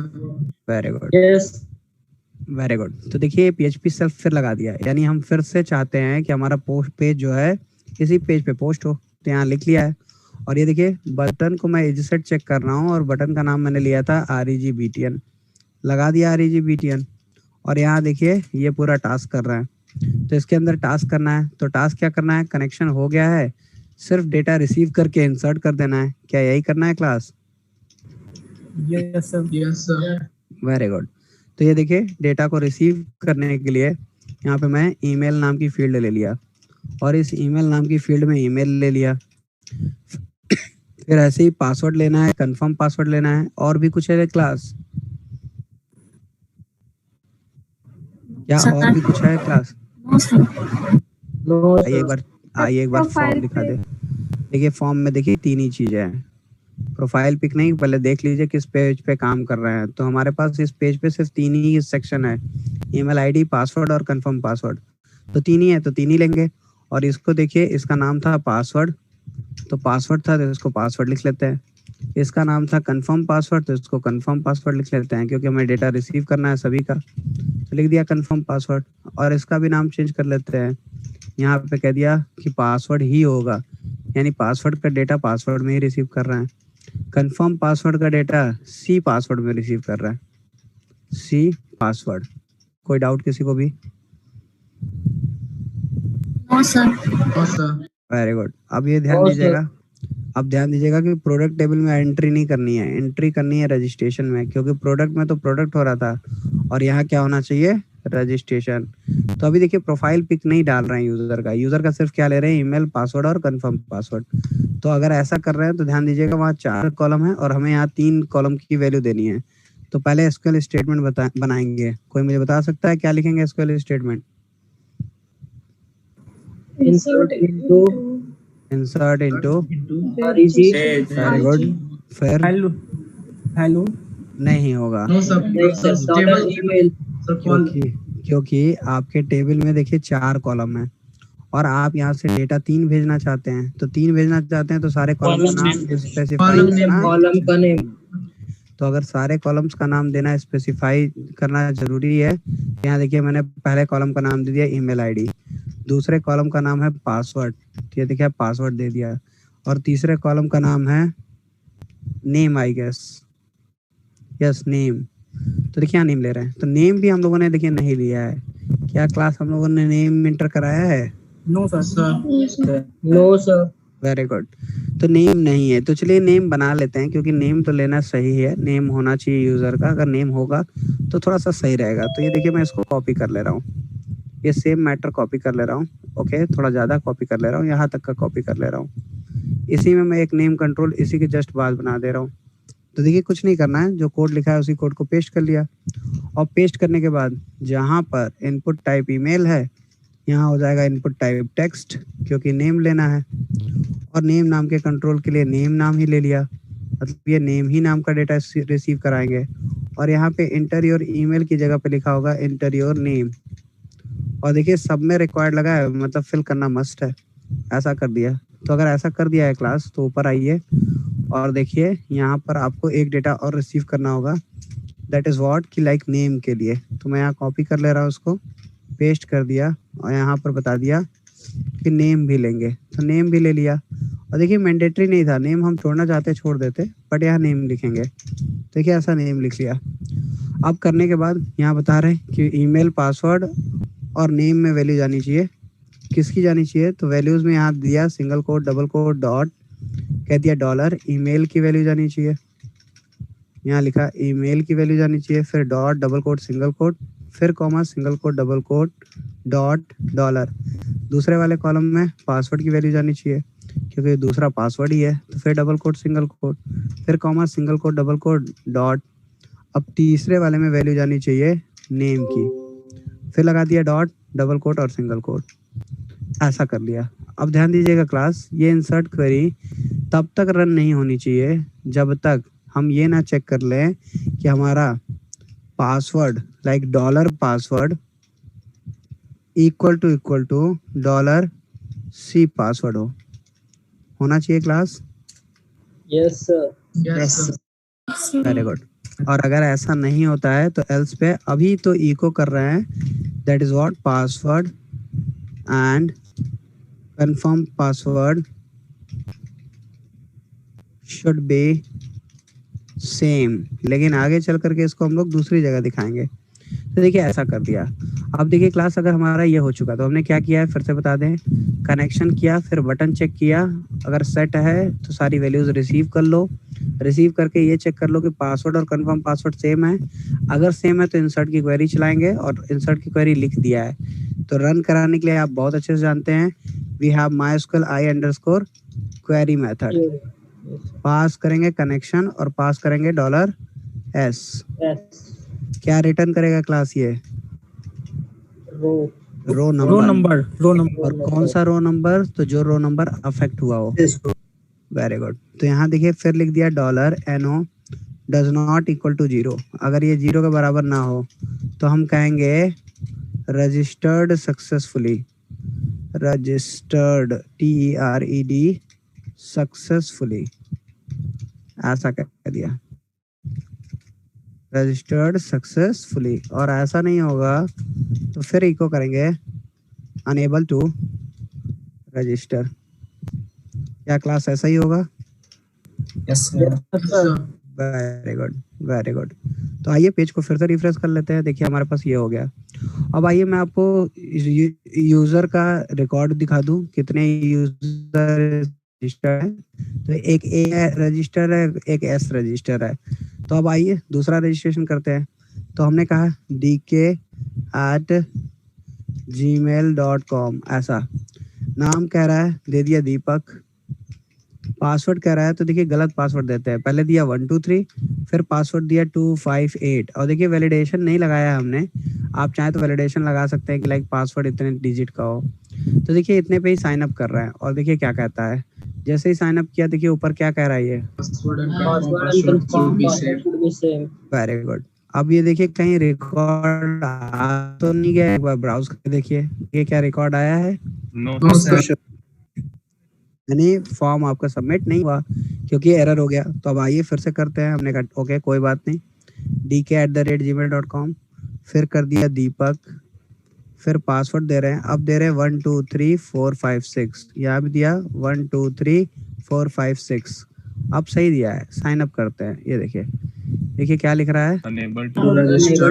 A: Very good,
D: Yes.
A: Very good. तो देखिए PHP सेल्फ फिर लगा दिया, यानी हम फिर से चाहते हैं कि हमारा पोस्ट पेज जो है इसी पेज पे पोस्ट हो, तो यहाँ लिख लिया है। और ये देखिए बटन को मैं एजसेट चेक कर रहा हूँ, और बटन का नाम मैंने लिया था REGBTN, लगा दिया REGBTN। और यहाँ देखिए ये पूरा टास्क कर रहा है, तो इसके अंदर टास्क करना है। तो टास्क क्या करना है? कनेक्शन हो गया है, सिर्फ डेटा रिसीव करके इंसर्ट कर देना है। क्या यही करना है class?
D: Yes, sir.
C: Yes sir.
A: Very good. तो ये देखिए डेटा को रिसीव करने के लिए यहाँ पे मैं ईमेल नाम की फील्ड ले लिया, और इस ईमेल नाम की फील्ड में ईमेल ले लिया। फिर ऐसे ही पासवर्ड लेना है, कंफर्म पासवर्ड लेना है, और भी कुछ है क्लास? क्या और भी कुछ है क्लास?
D: No,
A: आइए एक
D: sir.
A: बार आइए एक बार फॉर्म
B: प्रोफाइल
A: दिखा
B: पे
A: दे। देखिए फॉर्म में देखिए तीन ही चीजें हैं। प्रोफाइल पिक नहीं, पहले देख लीजिए किस पेज पे काम कर रहे हैं। तो हमारे पास इस पेज पे सिर्फ तीन ही सेक्शन है, ईमेल आईडी, पासवर्ड और कंफर्म पासवर्ड। तो तीन ही है तो तीन ही लेंगे। और इसको देखिए, इसका नाम था पासवर्ड, तो पासवर्ड था तो इसको पासवर्ड लिख लेते हैं। इसका नाम था कंफर्म पासवर्ड, तो इसको कंफर्म पासवर्ड लिख लेते हैं, क्योंकि हमें डेटा रिसीव करना है सभी का, तो लिख दिया कंफर्म पासवर्ड। और इसका भी नाम चेंज कर लेते हैं, यहाँ पे कह दिया कि पासवर्ड ही होगा, यानी पासवर्ड का डेटा पासवर्ड में ही रिसीव कर रहे हैं। कंफर्म पासवर्ड का डेटा सी पासवर्ड में रिसीव कर रहा है, सी पासवर्ड। कोई डाउट किसी को भी?
C: हाँ सर।
A: Very good. अब ये ध्यान दीजिएगा, अब ध्यान दीजिएगा कि प्रोडक्ट टेबल में एंट्री नहीं करनी है, एंट्री करनी है रजिस्ट्रेशन में, क्योंकि प्रोडक्ट में तो प्रोडक्ट हो रहा था और यहाँ क्या होना चाहिए, रजिस्ट्रेशन। तो अभी देखिए प्रोफाइल पिक नहीं डाल रहे हैं यूजर का सिर्फ क्या ले रहे हैं, ईमेल, पासवर्ड और कंफर्म पासवर्ड। तो अगर ऐसा कर रहे हैं तो ध्यान दीजिएगा, वहाँ 4 कॉलम है और हमें यहाँ 3 कॉलम की वैल्यू देनी है। तो पहले एसक्यूएल स्टेटमेंट बनाएंगे। कोई मुझे बता सकता है क्या लिखेंगे SQL statement? Insert into very good. फिर
D: हेलो
A: नहीं होगा,
C: नो सर ईमेल
A: क्योंकि आपके टेबल में देखिए 4 कॉलम है और आप यहाँ से डेटा 3 भेजना चाहते हैं। तो 3 भेजना चाहते हैं तो सारे कॉलम का नाम स्पेसिफाई करना,
D: कॉलम का नेम।
A: तो अगर सारे कॉलम्स का नाम देना स्पेसिफाई करना जरूरी है। यहाँ देखिए मैंने पहले कॉलम का नाम दे दिया ईमेल आईडी, दूसरे कॉलम का नाम है पासवर्ड, तो ये देखिए पासवर्ड दे दिया, और तीसरे कॉलम का नाम है name, I guess, yes name. तो देखिए यहाँ नेम ले रहे हैं, तो नेम भी हम लोगों ने देखिए नहीं लिया है। क्या क्लास हम लोगों ने नेम इंटर कराया है?
D: No sir.
C: No sir.
A: Very good. तो नेम नहीं है, तो चलिए नेम बना लेते हैं, क्योंकि नेम तो लेना सही है, नेम होना चाहिए यूजर का। अगर नेम होगा तो थोड़ा सा सही रहेगा। तो ये देखिए मैं इसको कॉपी कर ले रहा हूँ, ये सेम मैटर कॉपी कर ले रहा हूँ। ओके, थोड़ा ज़्यादा कॉपी कर ले रहा हूँ, यहाँ तक का कॉपी कर ले रहा हूँ। इसी में मैं एक नेम कंट्रोल इसी के जस्ट बाद बना दे रहा हूँ। तो देखिए कुछ नहीं करना है, जो कोड लिखा है उसी कोड को पेस्ट कर लिया, और पेस्ट करने के बाद जहाँ पर इनपुट टाइप ईमेल है, यहाँ हो जाएगा इनपुट टाइप टेक्स्ट, क्योंकि नेम लेना है। और नेम नाम के कंट्रोल के लिए नेम नाम ही ले लिया, मतलब ये नेम ही नाम का डेटा रिसीव कराएंगे। और यहाँ पे इंटर योर ईमेल की जगह पे लिखा होगा इंटर योर नेम, और देखिए सब में रिक्वायर्ड लगा है, मतलब फिल करना मस्ट है। ऐसा कर दिया। तो अगर ऐसा कर दिया है क्लास, तो ऊपर आइए और देखिए यहाँ पर आपको एक डेटा और रिसीव करना होगा, दैट इज व्हाट कि लाइक नेम के लिए। तो मैं यहाँ कॉपी कर ले रहा हूँ, उसको पेस्ट कर दिया और यहाँ पर बता दिया कि नेम भी लेंगे, तो नेम भी ले लिया। और देखिए मैंडेटरी नहीं था, नेम हम छोड़ना चाहते छोड़ देते, बट यहाँ नेम लिखेंगे। देखिए ऐसा नेम लिख लिया। अब करने के बाद यहाँ बता रहे हैं कि ईमेल, पासवर्ड और नेम में वैल्यू जानी चाहिए। किसकी जानी चाहिए? तो वैल्यूज में यहाँ दिया single quote, double quote, dot, कह दिया डॉलर। ईमेल की वैल्यू जानी चाहिए, यहाँ लिखा ईमेल की वैल्यू जानी चाहिए, फिर dot, double quote, single quote, फिर comma, single quote, double quote, dot, dollar. दूसरे वाले कॉलम में पासवर्ड की वैल्यू जानी चाहिए, क्योंकि दूसरा पासवर्ड ही है, तो फिर डबल कोट, सिंगल कोट, फिर comma, single quote, double quote, dot. अब तीसरे वाले में वैल्यू जानी चाहिए नेम की, फिर लगा दिया डॉट, डबल कोट और सिंगल कोट। ऐसा कर लिया। अब ध्यान दीजिएगा क्लास, ये इंसर्ट क्वेरी तब तक रन नहीं होनी चाहिए जब तक हम ये ना चेक कर लें कि हमारा password like dollar password equal to dollar C password होना चाहिए class.
D: Yes sir.
A: Very good. और अगर ऐसा नहीं होता है तो एल्स पे अभी तो इको कर रहे हैं, that is what password and confirm password should be same, लेकिन आगे चल करके इसको हम लोग दूसरी जगह दिखाएंगे। तो देखिए ऐसा कर दिया। अब देखिए क्लास, अगर हमारा ये हो चुका तो हमने क्या किया है, फिर से बता दें। कनेक्शन किया, फिर बटन चेक किया, अगर सेट है तो सारी वैल्यूज रिसीव कर लो। रिसीव करके ये चेक कर लो कि पासवर्ड और कंफर्म पासवर्ड सेम है। अगर सेम है तो इंसर्ट की क्वेरी चलाएंगे, और इंसर्ट की क्वेरी लिख दिया है तो रन कराने के लिए आप बहुत अच्छे से जानते हैं, we have MySQL i_ query method. Pass करेंगे कनेक्शन और पास करेंगे $S। क्या रिटर्न करेगा क्लास? ये
D: रो
A: रो
D: रो
A: नंबर।
D: नंबर
A: और कौन सा रो नंबर? तो जो रो नंबर अफेक्ट हुआ हो। Very good. तो यहाँ देखिए फिर लिख दिया dollar NO does not equal to 0। अगर ये 0 के बराबर ना हो तो हम कहेंगे registered successfully. Registered TERED successfully, ऐसा कह दिया रजिस्टर्ड सक्सेसफुली। और ऐसा नहीं होगा तो फिर इको करेंगे अनेबल टू रजिस्टर। क्या क्लास ऐसा ही होगा?
C: Yes sir.
A: Very good, very good. तो आइए पेज को फिर से रिफ्रेश कर लेते हैं। देखिए हमारे पास ये हो गया। अब आइए मैं आपको यूजर का रिकॉर्ड दिखा दूं, कितने यूजर रजिस्टर है। तो एक A रजिस्टर है, एक S रजिस्टर है। तो अब आइए दूसरा रजिस्ट्रेशन करते हैं। तो हमने कहा dk@gmail.com, ऐसा नाम कह रहा है, दे दिया दीपक। पासवर्ड कह रहा है तो देखिए गलत पासवर्ड देते हैं। पहले दिया 1 2 3, फिर पासवर्ड दिया 258। और देखिए वैलिडेशन नहीं लगाया हमने। आप चाहे तो वैलिडेशन लगा सकते हैं कि लाइक पासवर्ड इतने डिजिट का हो। तो देखिए इतने पे ही साइन अप कर रहा है। और देखिए क्या कहता है, जैसे ही साइन अप किया देखिए ऊपर क्या कह रहा है ये, वेरी गुड। अब ये देखिए कहीं रिकॉर्ड आ तो नहीं गया, एक बार ब्राउज करके देखिए ये क्या रिकॉर्ड आया है।
E: No sir.
A: यानी फॉर्म आपका सबमिट नहीं हुआ क्योंकि एरर हो गया। तो अब आइए फिर से करते हैं। हमने कहा ओके कोई बात नहीं, dk@gmail.com, फिर कर दिया दीपक, फिर पासवर्ड दे रहे हैं। अब दे रहे हैं 1 2 3 4 5 6, यहाँ भी दिया 1 2 3 4 5 6। अब सही दिया है। साइन अप करते हैं। ये देखिए, देखिए क्या लिख रहा है,
E: अनेबल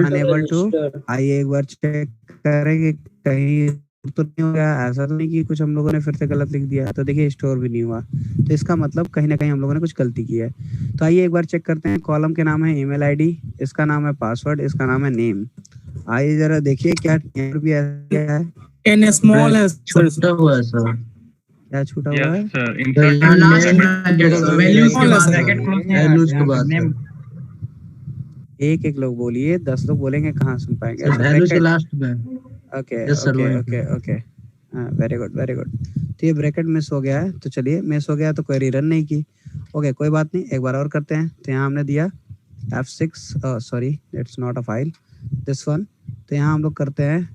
A: अनेबल टू। आइए एक बार चेक करेंगे कहीं तो नहीं हो गया। ऐसा तो नहीं कि कुछ हम लोगों ने फिर से गलत लिख दिया। तो देखिए स्टोर भी नहीं हुआ, तो इसका मतलब कहीं ना कहीं हम लोगों ने कुछ गलती की है। तो आइए एक बार चेक करते हैं। कॉलम के नाम है ईमेल आईडी, इसका नाम है पासवर्ड, इसका नाम है नेम। आइए जरा देखिए क्या भी है।
D: एन स्मॉल है
C: छूटा हुआ है सर।
A: क्या छूटा हुआ है?
E: सर।
C: वैल्यूज के बाद
A: एक एक लोग बोलिए, 10 लोग बोलेंगे कहाँ सुन पाएंगे।
C: वैल्यूज के लास्ट में।
A: ओके
C: Yes, sir,
A: ओके
C: वही
A: ओके ओके, हाँ वेरी गुड वेरी गुड। तो ये ब्रैकेट मिस हो गया है। तो चलिए मिस हो गया तो क्वेरी रन नहीं की, ओके कोई बात नहीं, एक बार और करते हैं। तो यहाँ हमने दिया F6, sorry it's not a file, this one. तो यहाँ हम लोग करते हैं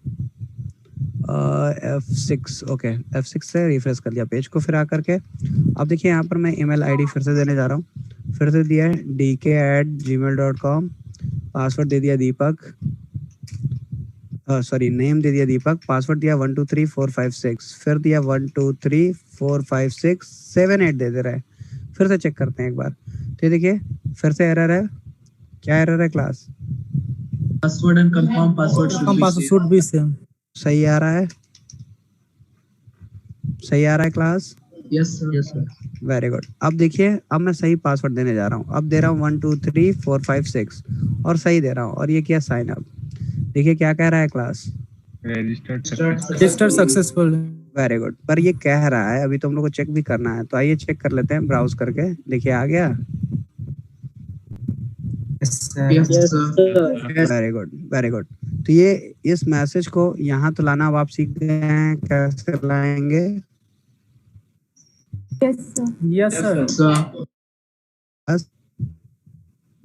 A: F6, ओके F6 से रिफ्रेश कर दिया पेज को फिर आकर के। अब देखिए यहाँ पर मैं ईमेल आईडी फिर से देने जा रहा हूँ। फिर से दिया है dk@gmail.com, पासवर्ड दे दिया दीपक, सॉरी नेम दे दिया दीपक, पासवर्ड दिया 1 2 3 4 5 6, फिर दिया 1 2 3 4 5 6 7 8 दे रहा है। फिर से चेक करते हैं एक बार। तो ये देखिए फिर से एरर है। क्या एरर है class?
C: Password and confirm password
D: should be same.
A: सही आ रहा है? सही आ रहा है class?
C: Yes sir.
A: Very good. अब देखिए अब मैं सही पासवर्ड देने जा रहा हूँ। अब दे रहा हूँ 1 2 3 4 5 6 और सही दे रहा हूँ। और ये क्या साइन अप, देखिए क्या कह रहा है class,
D: register successful.
A: Very good. पर ये कह रहा है, अभी तो हम लोग को चेक भी करना है। तो आइए चेक कर लेते हैं ब्राउज करके। देखिए आ गया, वेरी गुड वेरी गुड। तो ये इस मैसेज को यहाँ तो लाना अब आप सीख गए हैं, कैसे लाएंगे?
B: Yes sir.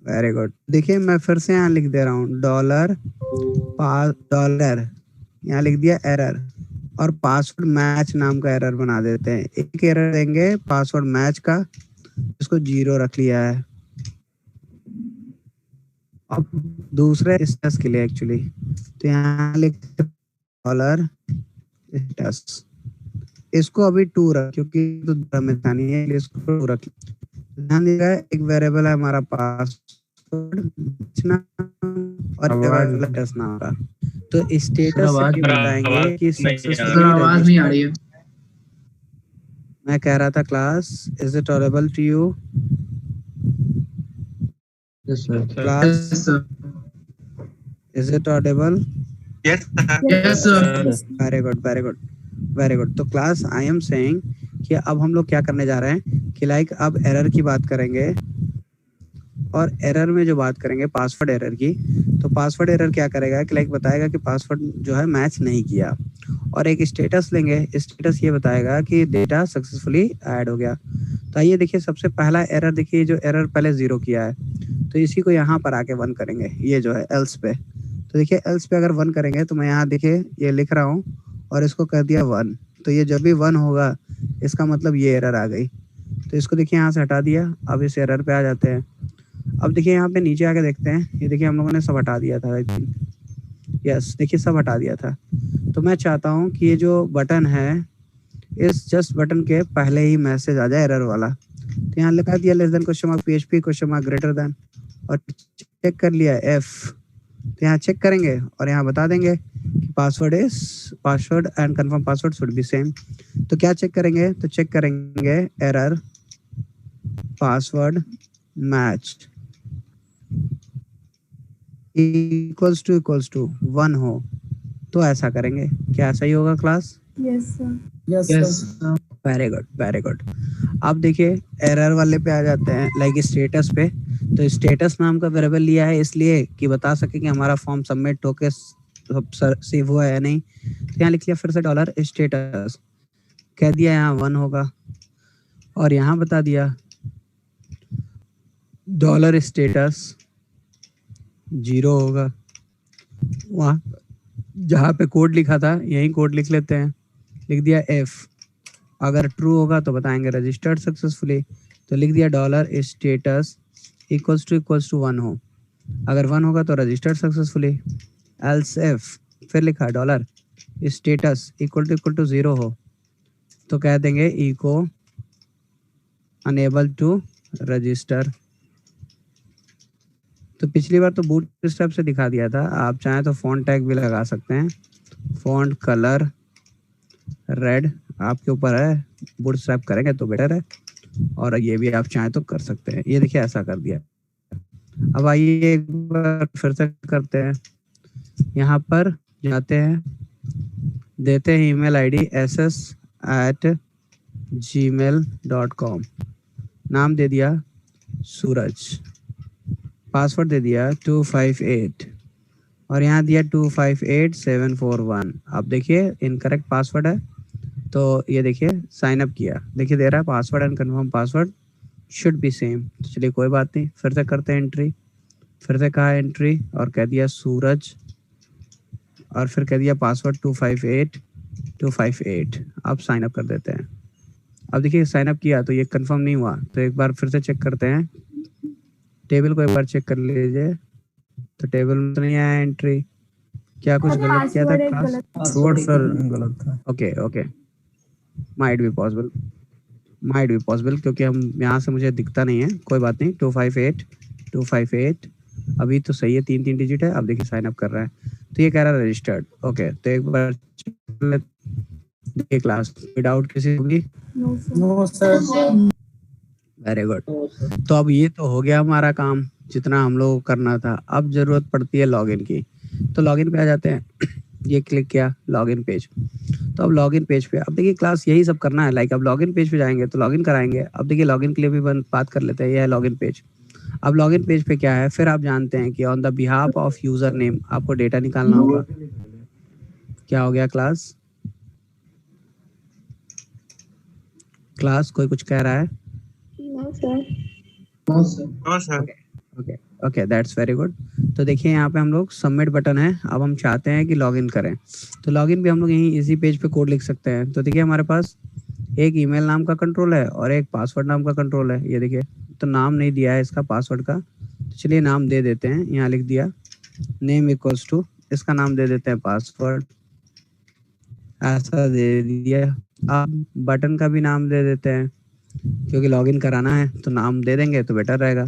A: Very good. देखिए मैं फिर से यहाँ लिख दे रहा हूँ डॉलर, यहाँ लिख दिया एरर, और पासवर्ड मैच नाम का एरर बना देते हैं। एक एरर देंगे पासवर्ड मैच का, इसको 0 रख लिया है। अब दूसरे स्टेटस के लिए एक्चुअली तो यहाँ लिख डॉलर स्टेटस, इसको अभी 2 रख, क्योंकि तो में था नहीं है, इसको 2 रख। ध्यान दीजिएगा एक वेरिएबल है हमारा पासवर्ड और स्टेटस नाम का। तो स्टेटस से बताएंगे कि सक्सेसफुल।
C: आवाज नहीं आ रही है।
A: मैं कह रहा था class, is it audible to you?
C: Yes sir.
A: Class is it audible?
E: Yes
C: sir.
A: Very good very good very good. तो क्लास आई एम सेइंग कि अब हम लोग क्या करने जा रहे हैं कि लाइक अब एरर की बात करेंगे। और एरर में जो बात करेंगे पासवर्ड एरर की, तो पासवर्ड एरर क्या करेगा कि लाइक बताएगा कि पासवर्ड जो है मैच नहीं किया। और एक स्टेटस लेंगे। स्टेटस ये बताएगा कि डेटा सक्सेसफुली ऐड हो गया। तो आइए देखिए, सबसे पहला एरर देखिए, जो एरर पहले 0 किया है, तो इसी को यहाँ पर आके 1 करेंगे, ये जो है एल्स पे। तो देखिए एल्स पे अगर 1 करेंगे तो मैं यहाँ देखिए ये लिख रहा हूँ और इसको कर दिया 1, तो ये जब भी 1 होगा इसका मतलब ये एरर आ गई। तो इसको देखिए यहाँ से हटा दिया। अब इस एरर पे आ जाते हैं। अब देखिए यहाँ पे नीचे आके देखते हैं, ये देखिए हम लोगों ने सब हटा दिया था आई थिंक, यस देखिए सब हटा दिया था। तो मैं चाहता हूँ कि ये जो बटन है, इस जस्ट बटन के पहले ही मैसेज आ जाए एरर वाला। तो यहाँ लिखा दिया less than question mark PHP question mark greater than, और चेक कर लिया F। तो यहाँ चेक करेंगे और यहाँ बता देंगे कि password and confirm password should be same. तो क्या चेक करेंगे, तो चेक करेंगे error password match equals to 1 हो, तो ऐसा करेंगे। क्या ऐसा ही होगा class?
B: Yes sir.
D: Yes,
C: Yes,
D: sir.
C: sir.
A: Very good very good. अब देखिए एरर वाले पे आ जाते हैं, लाइक स्टेटस पे। तो स्टेटस नाम का वेरिएबल लिया है इसलिए कि बता सके कि हमारा फॉर्म सबमिट होके सेव हुआ है या नहीं। तो यहाँ लिख लिया फिर से डॉलर स्टेटस, कह दिया यहाँ 1 होगा, और यहाँ बता दिया डॉलर स्टेटस 0 होगा। वहाँ जहाँ पे कोड लिखा था यही कोड लिख लेते हैं, लिख दिया F। अगर ट्रू होगा तो बताएंगे रजिस्टर्ड सक्सेसफुली, तो लिख दिया डॉलर स्टेटस इक्वल्स टू 1 हो। अगर 1 होगा तो रजिस्टर्ड सक्सेसफुली। एल्स F फिर लिखा डॉलर स्टेटस इक्वल टू 0 हो, तो कह देंगे इको अनेबल टू रजिस्टर। तो पिछली बार तो बूटस्ट्रैप से दिखा दिया था, आप चाहें तो फॉन्ट टैग भी लगा सकते हैं। फॉन्ट कलर रेड आपके ऊपर है, बूटस्ट्रैप करेंगे तो बेटर है, और ये भी आप चाहें तो कर सकते हैं। ये देखिए ऐसा कर दिया। अब आइए एक बार फिर से करते हैं, यहाँ पर जाते हैं, देते हैं ईमेल आईडी ss@gmail.com, नाम दे दिया सूरज, पासवर्ड दे दिया 258, और यहाँ दिया 258741। अब देखिए इनकरेक्ट पासवर्ड है, तो ये देखिए साइन अप किया, देखिए दे रहा है password and confirm password should be same. तो चलिए कोई बात नहीं, फिर से करते हैं एंट्री। फिर से कहा एंट्री और कह दिया सूरज, और फिर कह दिया पासवर्ड 258258। अब साइन अप कर देते हैं। अब देखिए साइन अप किया तो ये कंफर्म नहीं हुआ, तो एक बार फिर से चेक करते हैं, टेबल को एक बार चेक कर लीजिए। तो टेबल में तो नहीं आया एंट्री, क्या कुछ गलत किया था क्लास?
D: Password सर गलत था।
A: ओके माइट बी पॉसिबल, क्योंकि हम यहाँ से मुझे दिखता नहीं है, कोई बात नहीं। 258 अभी तो सही है, 3 डिजिट है। अब देखिए साइन अप कर रहा है, तो ये कह रहा है रजिस्टर्ड। ओके, तो एक बार देखिए क्लास विदाउट किसी को भी।
D: No sir.
A: Very good. तो अब ये तो हो गया हमारा काम, जितना हम लोग को करना था। अब जरूरत पड़ती है लॉगिन की, तो लॉगिन पे आ जाते हैं। ये क्लिक किया लॉगिन पेज, तो अब लॉगिन पेज पे अब देखिए क्लास यही सब करना है। लाइक अब लॉगिन पेज पे जाएंगे तो लॉगिन कराएंगे। अब देखिए लॉगिन के लिए भी बात कर लेते हैं, ये है लॉगिन पेज। अब लॉगिन पेज पे क्या है, फिर आप जानते हैं कि on the behalf of user name आपको डेटा निकालना होगा। क्या हो गया क्लास? कोई कुछ कह रहा है?
B: No sir.
C: No, sir.
E: No, sir.
A: Okay that's very good. तो देखिए यहाँ पे हम लोग सबमिट बटन है, अब हम चाहते हैं कि लॉगिन करें। तो लॉगिन भी हम लोग यहीं इसी पेज पे कोड लिख सकते हैं। तो देखिए हमारे पास एक ईमेल नाम का कंट्रोल है और एक पासवर्ड नाम का कंट्रोल है। ये देखिए, तो नाम नहीं दिया है इसका पासवर्ड का, तो चलिए नाम दे देते हैं। यहाँ लिख दिया नेम इक्वल्स टू, इसका नाम दे देते हैं पासवर्ड, ऐसा दे दिया। अब बटन का भी नाम दे देते हैं, क्योंकि लॉगिन कराना है तो नाम दे देंगे तो बेटर रहेगा।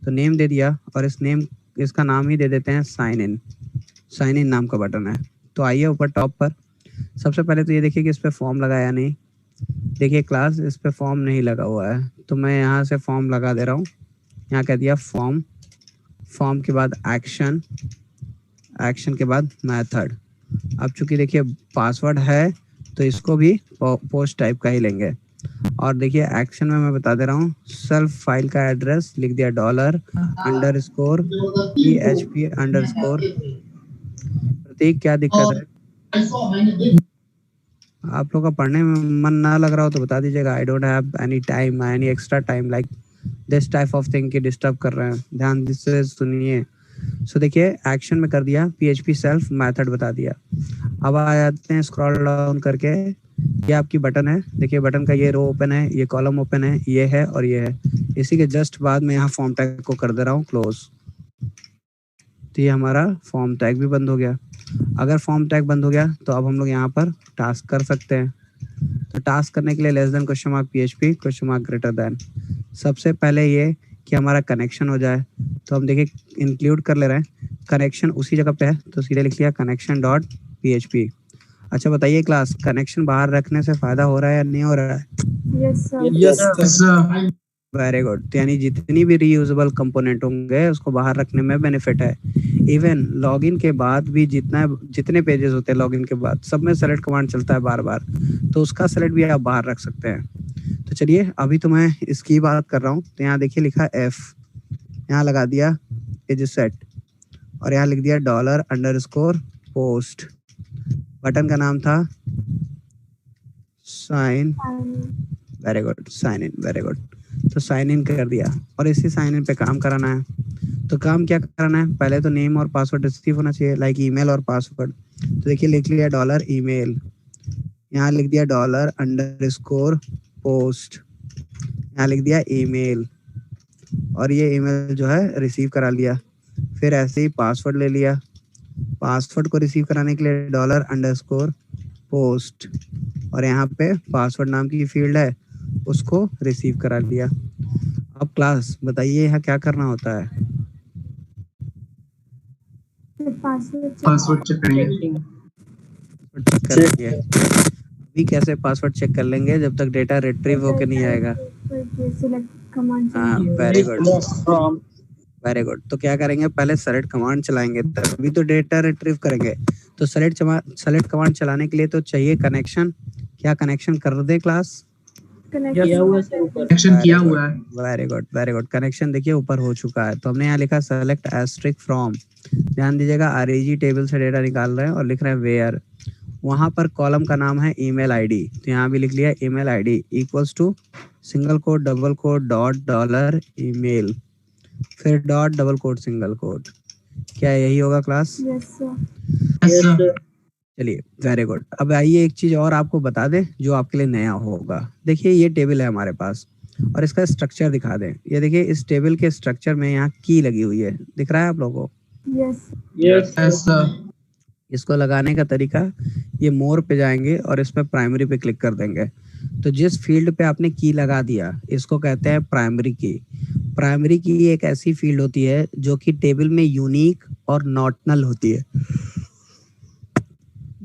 A: तो नेम दे दिया, और इसका नाम ही दे देते हैं साइन इन नाम का बटन है। तो आइए ऊपर टॉप पर, सबसे पहले तो ये देखिए कि इस पे फॉर्म लगाया नहीं। देखिए क्लास इस पे फॉर्म नहीं लगा हुआ है, तो मैं यहाँ से फॉर्म लगा दे रहा हूँ। यहाँ कह दिया फॉर्म के बाद एक्शन के बाद मेथड। अब चूंकि देखिए पासवर्ड है तो इसको भी पोस्ट टाइप का ही लेंगे। और देखिए एक्शन में मैं बता दे रहा हूँ, सेल्फ फाइल का एड्रेस लिख दिया $_PHP_। प्रतीक क्या दिक्कत है? आप लोग का पढ़ने में मन ना लग रहा हो तो बता दीजिएगा। I don't have any time, any extra time like this type of thing की डिस्टर्ब कर रहे हैं। ध्यान से सुनिए। सो देखिए, एक्शन में कर दिया, PHP सेल्फ मेथड बता दिया। अब आ जाते हैं स्क्रॉल डाउन करके, ये आपकी बटन है। देखिए बटन का ये रो ओपन है, ये कॉलम ओपन है, ये है और ये है। इसी के जस्ट बाद में यहाँ फॉर्म टैग को कर दे रहा हूँ क्लोज। तो ये हमारा फॉर्म टैग भी बंद हो गया। अगर फॉर्म टैग बंद हो गया तो अब हम लोग यहाँ पर टास्क कर सकते हैं। तो टास्क करने के लिए less than question mark PHP question mark greater than. सबसे पहले ये कि हमारा कनेक्शन हो जाए, तो हम देखिए इंक्लूड कर ले रहे हैं। कनेक्शन उसी जगह पे है तो सीधे लिख लिया कनेक्शन डॉट PHP। अच्छा बताइए क्लास, कनेक्शन बाहर रखने से फायदा हो रहा है या नहीं हो रहा है?
B: Yes sir.
D: Yes
C: Yes, sir.
A: Very good. तो यानी जितनी भी रीयूजेबल कंपोनेंट होंगे उसको बाहर रखने में बेनिफिट है। इवन लॉगिन के बाद भी जितने पेजेस होते हैं लॉगिन के बाद सब में सेलेक्ट कमांड चलता है बार बार, तो उसका सेलेक्ट भी आप बाहर रख सकते हैं। तो चलिए अभी तो मैं इसकी बात कर रहा हूँ। तो यहाँ देखिए लिखा F, यहाँ लगा दिया इज सेट और यहाँ लिख दिया $_post। बटन का नाम था sign, very good, sign in, very good. तो साइन इन कर दिया और इसी साइन इन पे काम कराना है। तो काम क्या कराना है, पहले तो नेम और पासवर्ड रिसीव होना चाहिए, लाइक ईमेल और पासवर्ड। तो देखिए लिख लिया $email, यहाँ लिख दिया $_post, यहाँ लिख दिया ईमेल और ये ईमेल जो है रिसीव करा लिया। फिर ऐसे ही पासवर्ड ले लिया, पासवर्ड को रिसीव कराने के लिए $_post और यहाँ पे पासवर्ड नाम की फील्ड है उसको रिसीव करा लिया। अब क्लास बताइए यहाँ क्या करना होता है?
C: Password check करेंगे.
A: चेक कर लेंगे। अभी कैसे पासवर्ड चेक कर लेंगे जब तक डेटा रिट्रीव होके नहीं आएगा? हाँ, वेरी गुड, वेरी गुड। तो क्या करेंगे, पहले सेलेक्ट कमांड चलाएंगे तभी तो डेटा रिट्रीव करेंगे। तो सेलेक्ट कमांड चलाने के लिए तो चाहिए कनेक्शन। क्या कनेक्शन कर दे क्लास?
C: Action किया हुआ है.
A: Very good, very good. Connection देखिए ऊपर हो चुका है। तो हमने यहाँ लिखा सेलेक्ट एस्ट्रिक फ्रॉम। ध्यान दीजिएगा, REG टेबल से डेटा निकाल रहे हैं और लिख रहे हैं वेयर। वहां पर कॉलम का नाम है ईमेल आईडी, तो यहाँ भी लिख लिया email ID equals to single quote double quote dot $email, फिर dot double quote single quote. क्या यही होगा क्लास?
C: Yes, sir.
A: चलिए वेरी गुड। अब आइए एक चीज और आपको बता दें जो आपके लिए नया होगा। देखिए ये टेबल है हमारे पास और इसका स्ट्रक्चर दिखा दें। ये देखिए इस टेबल के स्ट्रक्चर में यहाँ की लगी हुई है, दिख रहा है आप लोगों को?
C: Yes, sir.
A: इसको लगाने का तरीका, ये मोर पे जाएंगे और इस पे प्राइमरी पे क्लिक कर देंगे। तो जिस फील्ड पे आपने की लगा दिया इसको कहते हैं प्राइमरी की। प्राइमरी की एक ऐसी फील्ड होती है जो कि टेबल में यूनिक और नॉट नल होती है।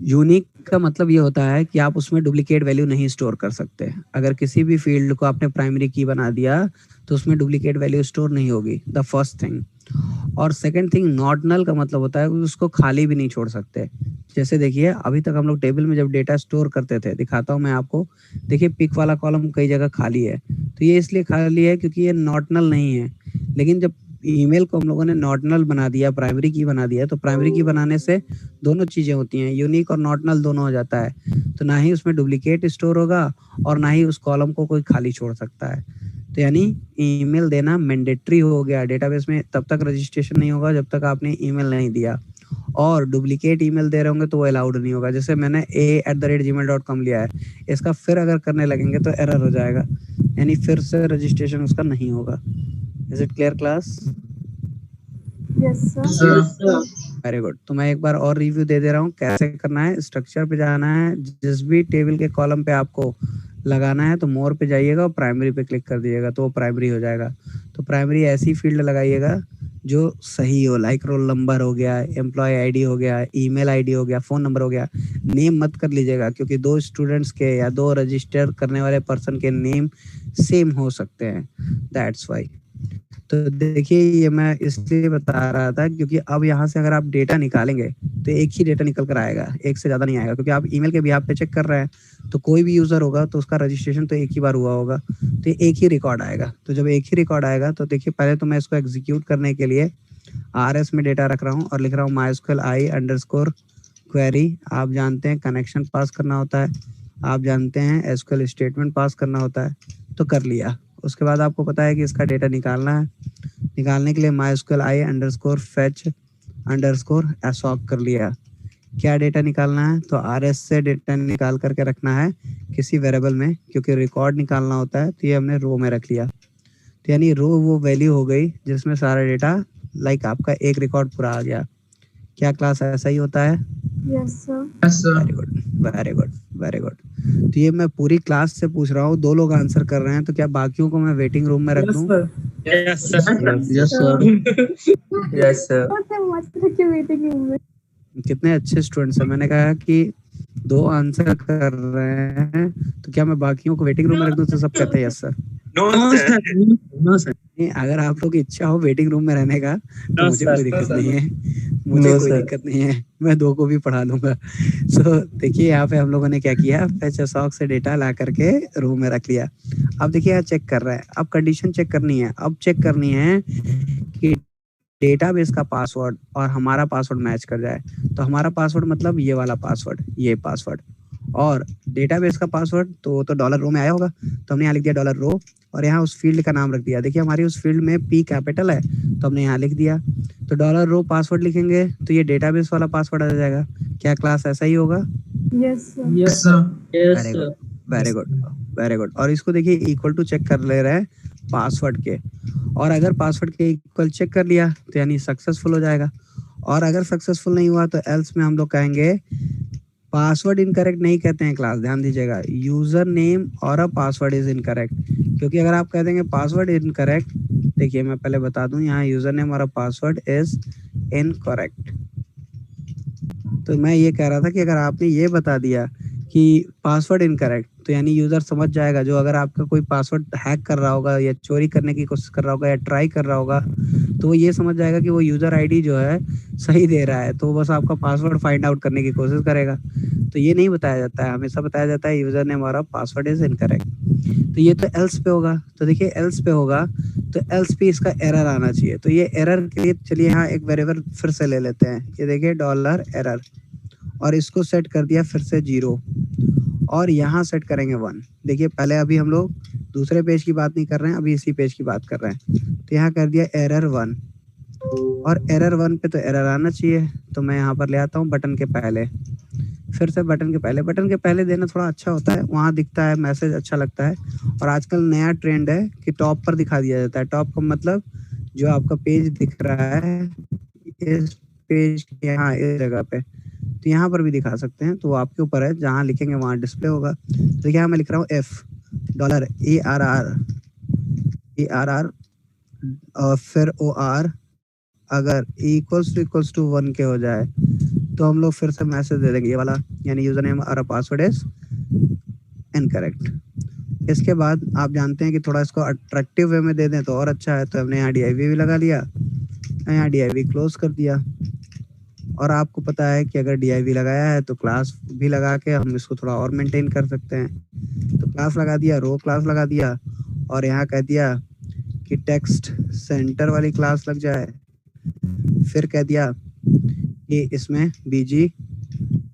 A: यूनिक का मतलब ये होता है कि आप उसमें डुप्लीकेट वैल्यू नहीं स्टोर कर सकते। अगर किसी भी फील्ड को आपने प्राइमरी की बना दिया तो उसमें डुप्लीकेट वैल्यू स्टोर नहीं होगी, द फर्स्ट थिंग। और सेकंड थिंग, नॉट नल का मतलब होता है कि उसको खाली भी नहीं छोड़ सकते। जैसे देखिए अभी तक हम लोग टेबल में जब डेटा स्टोर करते थे, दिखाता हूँ मैं आपको। देखिए पिक वाला कॉलम कई जगह खाली है, तो ये इसलिए खाली है क्योंकि ये नॉट नल नहीं है। लेकिन जब ईमेल को हम लोगों ने नॉट नल बना दिया, प्राइमरी की बना दिया, तो प्राइमरी की बनाने से दोनों चीजें होती हैं, यूनिक और नॉट नल दोनों हो जाता है। तो ना ही उसमें डुप्लीकेट स्टोर होगा और ना ही उस कॉलम को कोई खाली छोड़ सकता है। तो यानी ईमेल देना मैंडेटरी हो गया डेटाबेस में। तब तक रजिस्ट्रेशन नहीं होगा जब तक आपने ईमेल नहीं दिया, और डुप्लीकेट ईमेल दे रहे होंगे तो वो अलाउड नहीं होगा। जैसे मैंने a@gmail.com लिया है, इसका फिर अगर करने लगेंगे तो एरर हो जाएगा, यानी फिर से रजिस्ट्रेशन उसका नहीं होगा। Is it clear class?
C: Sir.
A: Very good. तो मैं एक बार और रिव्यू दे रहा हूँ कैसे करना है। स्ट्रक्चर पे जाना है, जिस भी टेबल के कॉलम पे आपको लगाना है तो मोर पे जाइएगा और प्राइमरी पे क्लिक कर दीजिएगा तो वो प्राइमरी हो जाएगा। तो प्राइमरी ऐसी फील्ड लगाइएगा जो सही हो, लाइक रोल नंबर हो गया, एम्प्लॉय आईडी हो गया, ईमेल आईडी हो गया, फोन नंबर हो गया। नेम मत कर लीजिएगा क्योंकि दो स्टूडेंट्स के या दो रजिस्टर करने वाले पर्सन के नेम सेम हो सकते हैं, दैट्स वाई। तो देखिए ये मैं इसलिए बता रहा था क्योंकि अब यहाँ से अगर आप डेटा निकालेंगे तो एक ही डेटा निकल कर आएगा, एक से ज्यादा नहीं आएगा। क्योंकि आप ईमेल के बिहाफ पे चेक कर रहे हैं तो कोई भी यूजर होगा तो उसका रजिस्ट्रेशन तो एक ही बार हुआ होगा, तो एक ही रिकॉर्ड आएगा। तो जब एक ही रिकॉर्ड आएगा तो देखिए पहले तो मैं इसको एग्जीक्यूट करने के लिए RS में डेटा रख रहा हूँ और लिख रहा हूँ MySQL i_query। आप जानते हैं कनेक्शन पास करना होता है आप जानते हैं एसक्यूएल स्टेटमेंट पास करना होता है, तो कर लिया। उसके बाद आपको पता है कि इसका डेटा निकालना है। निकालने के लिए MySQL i_fetch_assoc कर लिया। क्या डेटा निकालना है? तो RS से डेटा निकाल करके रखना है किसी वेरिएबल में, क्योंकि रिकॉर्ड निकालना होता है, तो ये हमने रो में रख लिया। तो यानी रो वो वैल्यू हो गई जिसमें सारा डेटा लाइक आपका एक रिकॉर्ड पूरा आ गया। क्या क्लास ऐसा ही होता है?
B: Yes sir.
C: Yes, sir.
A: Very good, very good, very good. तो ये मैं पूरी क्लास से पूछ रहा हूँ, 2 लोग आंसर कर रहे हैं, तो क्या बाकियों को मैं वेटिंग रूम में रख दूं?
C: Yes, sir.
E: Yes, sir.
C: Yes, sir.
B: मत रखिए वेटिंग रूम में।
A: कितने अच्छे स्टूडेंट्स हैं। मैंने कहा कि 2 आंसर कर रहे हैं, तो क्या मैं बाकियों को वेटिंग रूम में रख दूं? तो सब कहते हैं yes sir.
E: No, sir.
C: No, sir.
A: नहीं, अगर आप लोग की इच्छा हो वेटिंग रूम में रहने का, तो
C: No,
A: मुझे
C: sir.
A: कोई दिक्कत
C: No,
A: नहीं है। मुझे
C: No,
A: कोई
C: sir.
A: दिक्कत नहीं है, मैं 2 को भी पढ़ा दूंगा। सो देखिए यहाँ पे हम लोगों ने क्या किया, fetch assoc से डेटा ला करके रूम में रख लिया। अब देखिए यहाँ चेक कर रहा है। अब कंडीशन चेक करनी है। अब चेक करनी है कि डेटाबेस का पासवर्ड और हमारा पासवर्ड मैच कर जाए। तो हमारा पासवर्ड मतलब ये वाला पासवर्ड, ये पासवर्ड, और डेटाबेस का पासवर्ड तो डॉलर रो में आया होगा, तो हमने यहाँ लिख दिया डॉलर रो, और यहाँ उस फील्ड का नाम रख दिया। देखिए हमारी उस फील्ड में P कैपिटल है, तो हमने यहाँ लिख दिया। तो डॉलर रो पासवर्ड लिखेंगे तो ये डेटाबेस वाला पासवर्ड आ जाएगा। क्या क्लास ऐसा ही होगा?
B: Yes sir.
C: Yes, sir. Yes,
A: very
C: sir.
A: Good, very good, very good. और इसको देखिए इक्वल टू चेक कर ले रहे हैं पासवर्ड के, और अगर पासवर्ड के इक्वल चेक कर लिया तो यानी सक्सेसफुल हो जाएगा। और अगर सक्सेसफुल नहीं हुआ तो एल्स में हम लोग कहेंगे, पासवर्ड इनकरेक्ट नहीं कहते हैं क्लास, ध्यान दीजिएगा, यूजर नेम और अ पासवर्ड इज इनकरेक्ट। क्योंकि अगर आप कह देंगे पासवर्ड इनकरेक्ट, देखिए मैं पहले बता दूं, यहाँ यूजर नेम और अ पासवर्ड इज इनकरेक्ट। तो मैं ये कह रहा था कि अगर आपने ये बता दिया कि पासवर्ड इनकरेक्ट, तो यानी यूजर समझ जाएगा, जो अगर आपका कोई पासवर्ड हैक कर रहा होगा या चोरी करने की कोशिश कर रहा होगा या ट्राई कर रहा होगा, तो वो ये समझ जाएगा कि वो यूजर आईडी जो है सही दे रहा है, तो वो बस आपका पासवर्ड फाइंड आउट करने की कोशिश करेगा। तो ये नहीं बताया जाता है, हमेशा बताया जाता है यूजर नेम और पासवर्ड इज इनकरेक्ट। तो ये तो एल्स पे होगा। तो देखिए एल्स पे होगा, तो एल्स पे इसका एरर आना चाहिए। तो ये एरर के लिए चलिए यहाँ एक वेरिएबल फिर से ले लेते हैं। ये देखिए डॉलर एरर, और इसको सेट कर दिया फिर से 0, और यहाँ सेट करेंगे 1। देखिए पहले अभी हम लोग दूसरे पेज की बात नहीं कर रहे हैं, अभी इसी पेज की बात कर रहे हैं। तो यहाँ कर दिया एरर 1, और एरर 1 पे तो एरर आना चाहिए। तो मैं यहाँ पर ले आता हूँ बटन के पहले, फिर से बटन के पहले देना थोड़ा अच्छा होता है, वहाँ दिखता है मैसेज, अच्छा लगता है। और आजकल नया ट्रेंड है कि टॉप पर दिखा दिया जाता है। टॉप का मतलब जो आपका पेज दिख रहा है, इस पेज के यहाँ इस जगह पे, तो यहाँ पर भी दिखा सकते हैं, तो वो आपके ऊपर है, जहाँ लिखेंगे वहाँ डिस्प्ले होगा। तो क्या मैं लिख रहा हूँ F डॉलर ARR और फिर OR, अगर इक्वल्स टू 1 के हो जाए तो हम लोग फिर से मैसेज दे देंगे ये वाला, यानी यूजर नेम और पासवर्ड इज इनकरेक्ट। इसके बाद आप जानते हैं कि थोड़ा इसको अट्रैक्टिव वे में दे दें तो और अच्छा है, तो हमने यहाँ div भी लगा लिया, यहाँ div क्लोज कर दिया। और आपको पता है कि अगर div लगाया है तो क्लास भी लगा के हम इसको थोड़ा और मेंटेन कर सकते हैं। तो क्लास लगा दिया, रो क्लास लगा दिया, और यहाँ कह दिया कि टेक्स्ट सेंटर वाली क्लास लग जाए। फिर कह दिया कि इसमें BG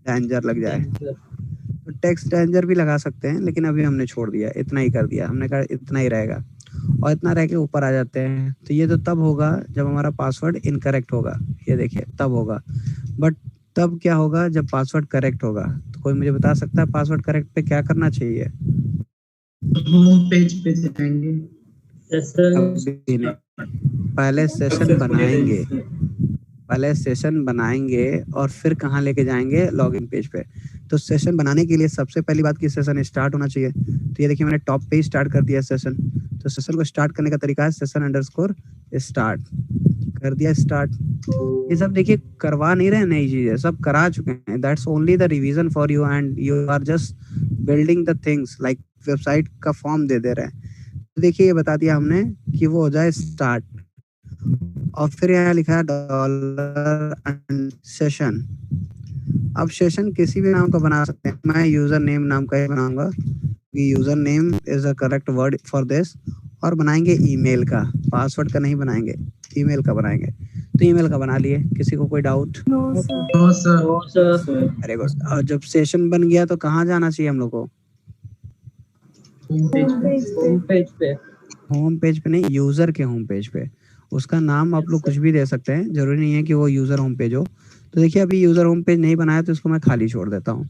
A: डेंजर लग जाए। तो टेक्स्ट डेंजर भी लगा सकते हैं, लेकिन अभी हमने छोड़ दिया, इतना ही कर दिया। हमने कहा इतना ही रहेगा, और इतना रह के ऊपर आ जाते हैं। तो ये तो तब होगा जब हमारा पासवर्ड इनकरेक्ट होगा, ये देखिए तब होगा। बट तब क्या होगा जब पासवर्ड करेक्ट होगा? तो कोई मुझे बता सकता है पासवर्ड करेक्ट पे क्या करना चाहिए?
C: होम पेज पे जाएंगे।
A: अभी नहीं, पहले सेशन बनाएंगे और फिर कहाँ लेके जाएंगे? लॉगिन पेज पे। तो सेशन बनाने के लिए सबसे पहली बात कि सेशन स्टार्ट होना चाहिए। तो ये देखिए मैंने टॉप पे ही स्टार्ट कर दिया सेशन। तो सेशन को स्टार्ट करने का तरीका है सेशन अंडरस्कोर स्टार्ट, कर दिया स्टार्ट। ये सब देखिए करवा नहीं रहे नई चीजें, सब करा चुके हैं। That's only the revision for you, and you are just building the things, like website का फॉर्म दे रहे हैं। तो देखिए ये बता दिया हमने कि वो हो जाए स्टार्ट, और फिर यहाँ लिखा है डॉलर सेशन। अब सेशन किसी भी नाम का बना सकते हैं, मैं यूजर नेम नाम का ही बनाऊंगा कि user name is a correct word for this, और बनाएंगे ईमेल का, पासवर्ड का नहीं बनाएंगे, ईमेल का बनाएंगे। तो ईमेल का बना लिए। किसी को कोई doubt?
B: No sir.
C: No sir.
E: No sir.
A: Very good. और जब सेशन बन गया तो कहाँ जाना चाहिए हम लोग को?
C: होम पेज
B: होम पेज पे।
E: होम पेज पे।
A: होम पेज पे नहीं, यूजर के होम पेज पे। उसका नाम आप लोग कुछ भी दे सकते हैं, जरूरी नहीं है कि वो यूजर होम पेज हो। तो देखिए अभी यूजर होम पेज नहीं बनाया तो इसको मैं खाली छोड़ देता हूँ।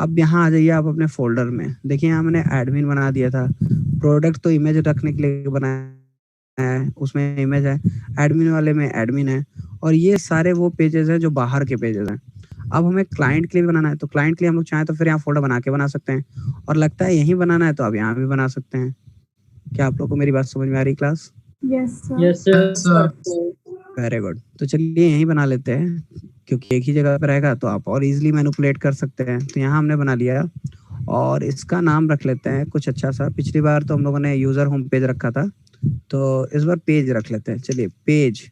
A: अब यहाँ आ जाइए आप अपने फोल्डर में। देखिए यहाँ मैंने एडमिन बना दिया था। प्रोडक्ट तो इमेज रखने के लिए बनाया है, उसमें इमेज है। एडमिन वाले में एडमिन है। और ये सारे वो पेजेस हैं जो बाहर के पेजेस हैं। अब हमें क्लाइंट के लिए बनाना है, तो क्लाइंट के लिए हम लोग चाहें तो फिर यहाँ फोल्डर बना के बना सकते हैं। और लगता है यहीं बनाना है तो आप यहाँ भी बना सकते हैं। क्या आप लोग को मेरी बात समझ में आ रही class?
B: Yes sir.
E: Yes sir.
A: Very good. तो चलिए यहीं बना लेते हैं, क्योंकि एक ही जगह पे रहेगा तो आप और इजीली मैनिपुलेट कर सकते हैं। तो यहाँ हमने बना लिया और इसका नाम रख लेते हैं कुछ अच्छा सा। पिछली बार तो हम लोगों ने यूजर होम पेज रखा था, तो इस बार पेज रख लेते हैं। चलिए पेज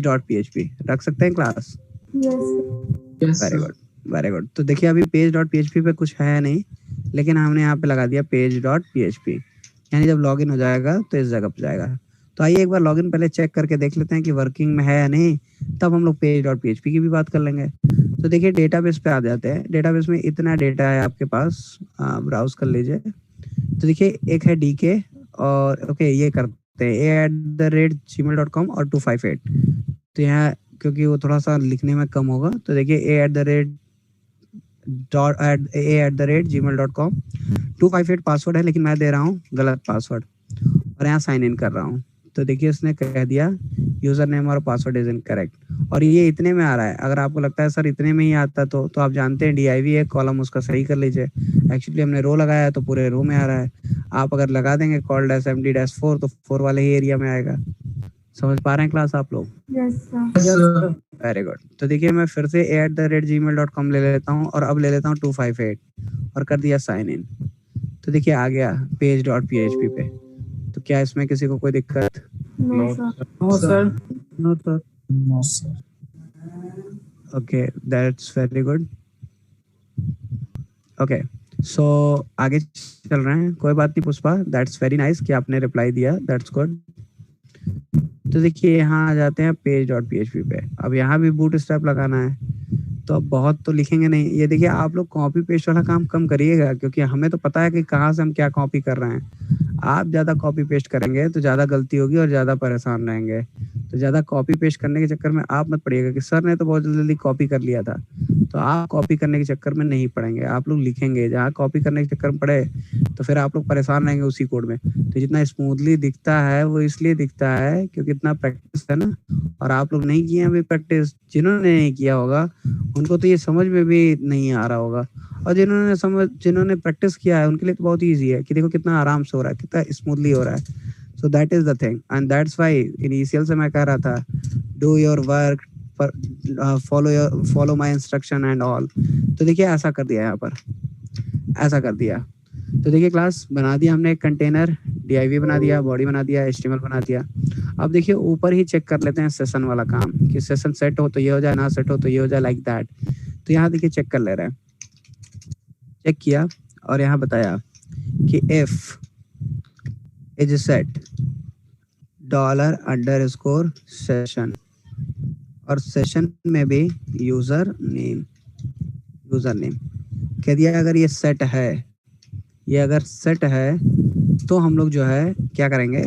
A: डॉट php रख सकते हैं class?
B: Yes
C: yes
A: very
C: sir.
A: Good, very good. तो देखिए अभी पेज डॉट php पे कुछ है नहीं, लेकिन हमने यहाँ पे लगा दिया पेज डॉट php। यानी जब लॉगिन हो जाएगा तो इस जगह पे जाएगा। तो आइए एक बार लॉगिन पहले चेक करके देख लेते हैं कि वर्किंग में है या नहीं, तब हम लोग पेज डॉट php की भी बात कर लेंगे। तो देखिए डेटाबेस पे आ जाते हैं। डेटाबेस में इतना डेटा है आपके पास, ब्राउज कर लीजिए। तो देखिए एक है डीके और ओके ये करते हैं a@gmail.com और 258। तो यहाँ क्योंकि वो थोड़ा सा लिखने में कम होगा, तो देखिए a@gmail.com 258 पासवर्ड है, लेकिन मैं दे रहा हूँ गलत पासवर्ड और यहाँ साइन इन कर रहा हूँ। तो देखिए उसने कह दिया यूजर नेम और पासवर्ड इज इनकरेक्ट, और ये इतने में आ रहा है। अगर आपको लगता है सर इतने में ही आता तो आप जानते हैं div है कॉलम, उसका सही कर लीजिए। एक्चुअली हमने रो लगाया है तो पूरे रो में आ रहा है। आप अगर लगा देंगे call-md-4 तो 4 वाले ही एरिया में आएगा। समझ पा रहे हैं क्लास आप लोग?
B: Yes sir.
C: Yes sir.
A: Very good. तो देखिए मैं फिर से a@gmail.com ले लेता हूँ और अब ले लेता हूँ 258 और कर दिया साइन इन। तो देखिए आ गया पेज डॉट php पे। तो क्या इसमें किसी को कोई दिक्कत?
B: No sir.
D: No sir.
A: No sir.
D: No sir.
A: Okay that's very good. Okay so आगे चल रहे हैं। कोई बात नहीं पुष्पा, दैट्स वेरी नाइस कि आपने रिप्लाई दिया, दैट्स गुड। तो देखिए यहाँ आ जाते हैं पेज डॉट php पे। अब यहाँ भी बूट स्ट्रैप लगाना है, तो अब बहुत तो लिखेंगे नहीं। ये देखिए आप लोग कॉपी पेस्ट वाला काम कम करिएगा, क्योंकि हमें तो पता है कि कहाँ से हम क्या कॉपी कर रहे हैं। आप ज़्यादा कॉपी पेस्ट करेंगे तो ज़्यादा गलती होगी और ज़्यादा परेशान रहेंगे। तो ज़्यादा कॉपी पेस्ट करने के चक्कर में आप मत पड़िएगा कि सर ने तो बहुत जल्दी कॉपी कर लिया था। तो आप कॉपी करने के चक्कर में नहीं पड़ेंगे, आप लोग लिखेंगे। जहाँ कॉपी करने के चक्कर में पड़े तो फिर आप लोग परेशान रहेंगे उसी कोड में। तो जितना स्मूथली दिखता है वो इसलिए दिखता है क्योंकि इतना प्रैक्टिस है ना। और आप लोग नहीं किए अभी प्रैक्टिस, जिन्होंने नहीं किया होगा उनको तो ये समझ में भी नहीं आ रहा होगा, और जिन्होंने प्रैक्टिस किया है उनके लिए तो बहुत ईजी है कि देखो कितना आराम से हो रहा है, कितना स्मूथली हो रहा है। So that is the thing and that's why initial से मैं कह रहा था do your work, follow my instruction and all. तो देखिए ऐसा कर दिया, यहाँ पर ऐसा कर दिया। तो देखिए क्लास बना दिया हमने एक कंटेनर, div बना दिया, बॉडी बना दिया, html बना दिया। अब देखिए ऊपर ही चेक कर लेते हैं सेशन वाला काम कि सेशन सेट हो तो ये हो जाए, ना सेट हो तो ये हो जाए, लाइक दैट। तो यहाँ देखिए चेक कर ले रहे हैं। चेक किया और यहाँ बताया कि इफ इज सेट $_session और सेशन में भी यूजर नेम कह दिया। अगर ये सेट है, ये अगर सेट है तो हम लोग जो है क्या करेंगे,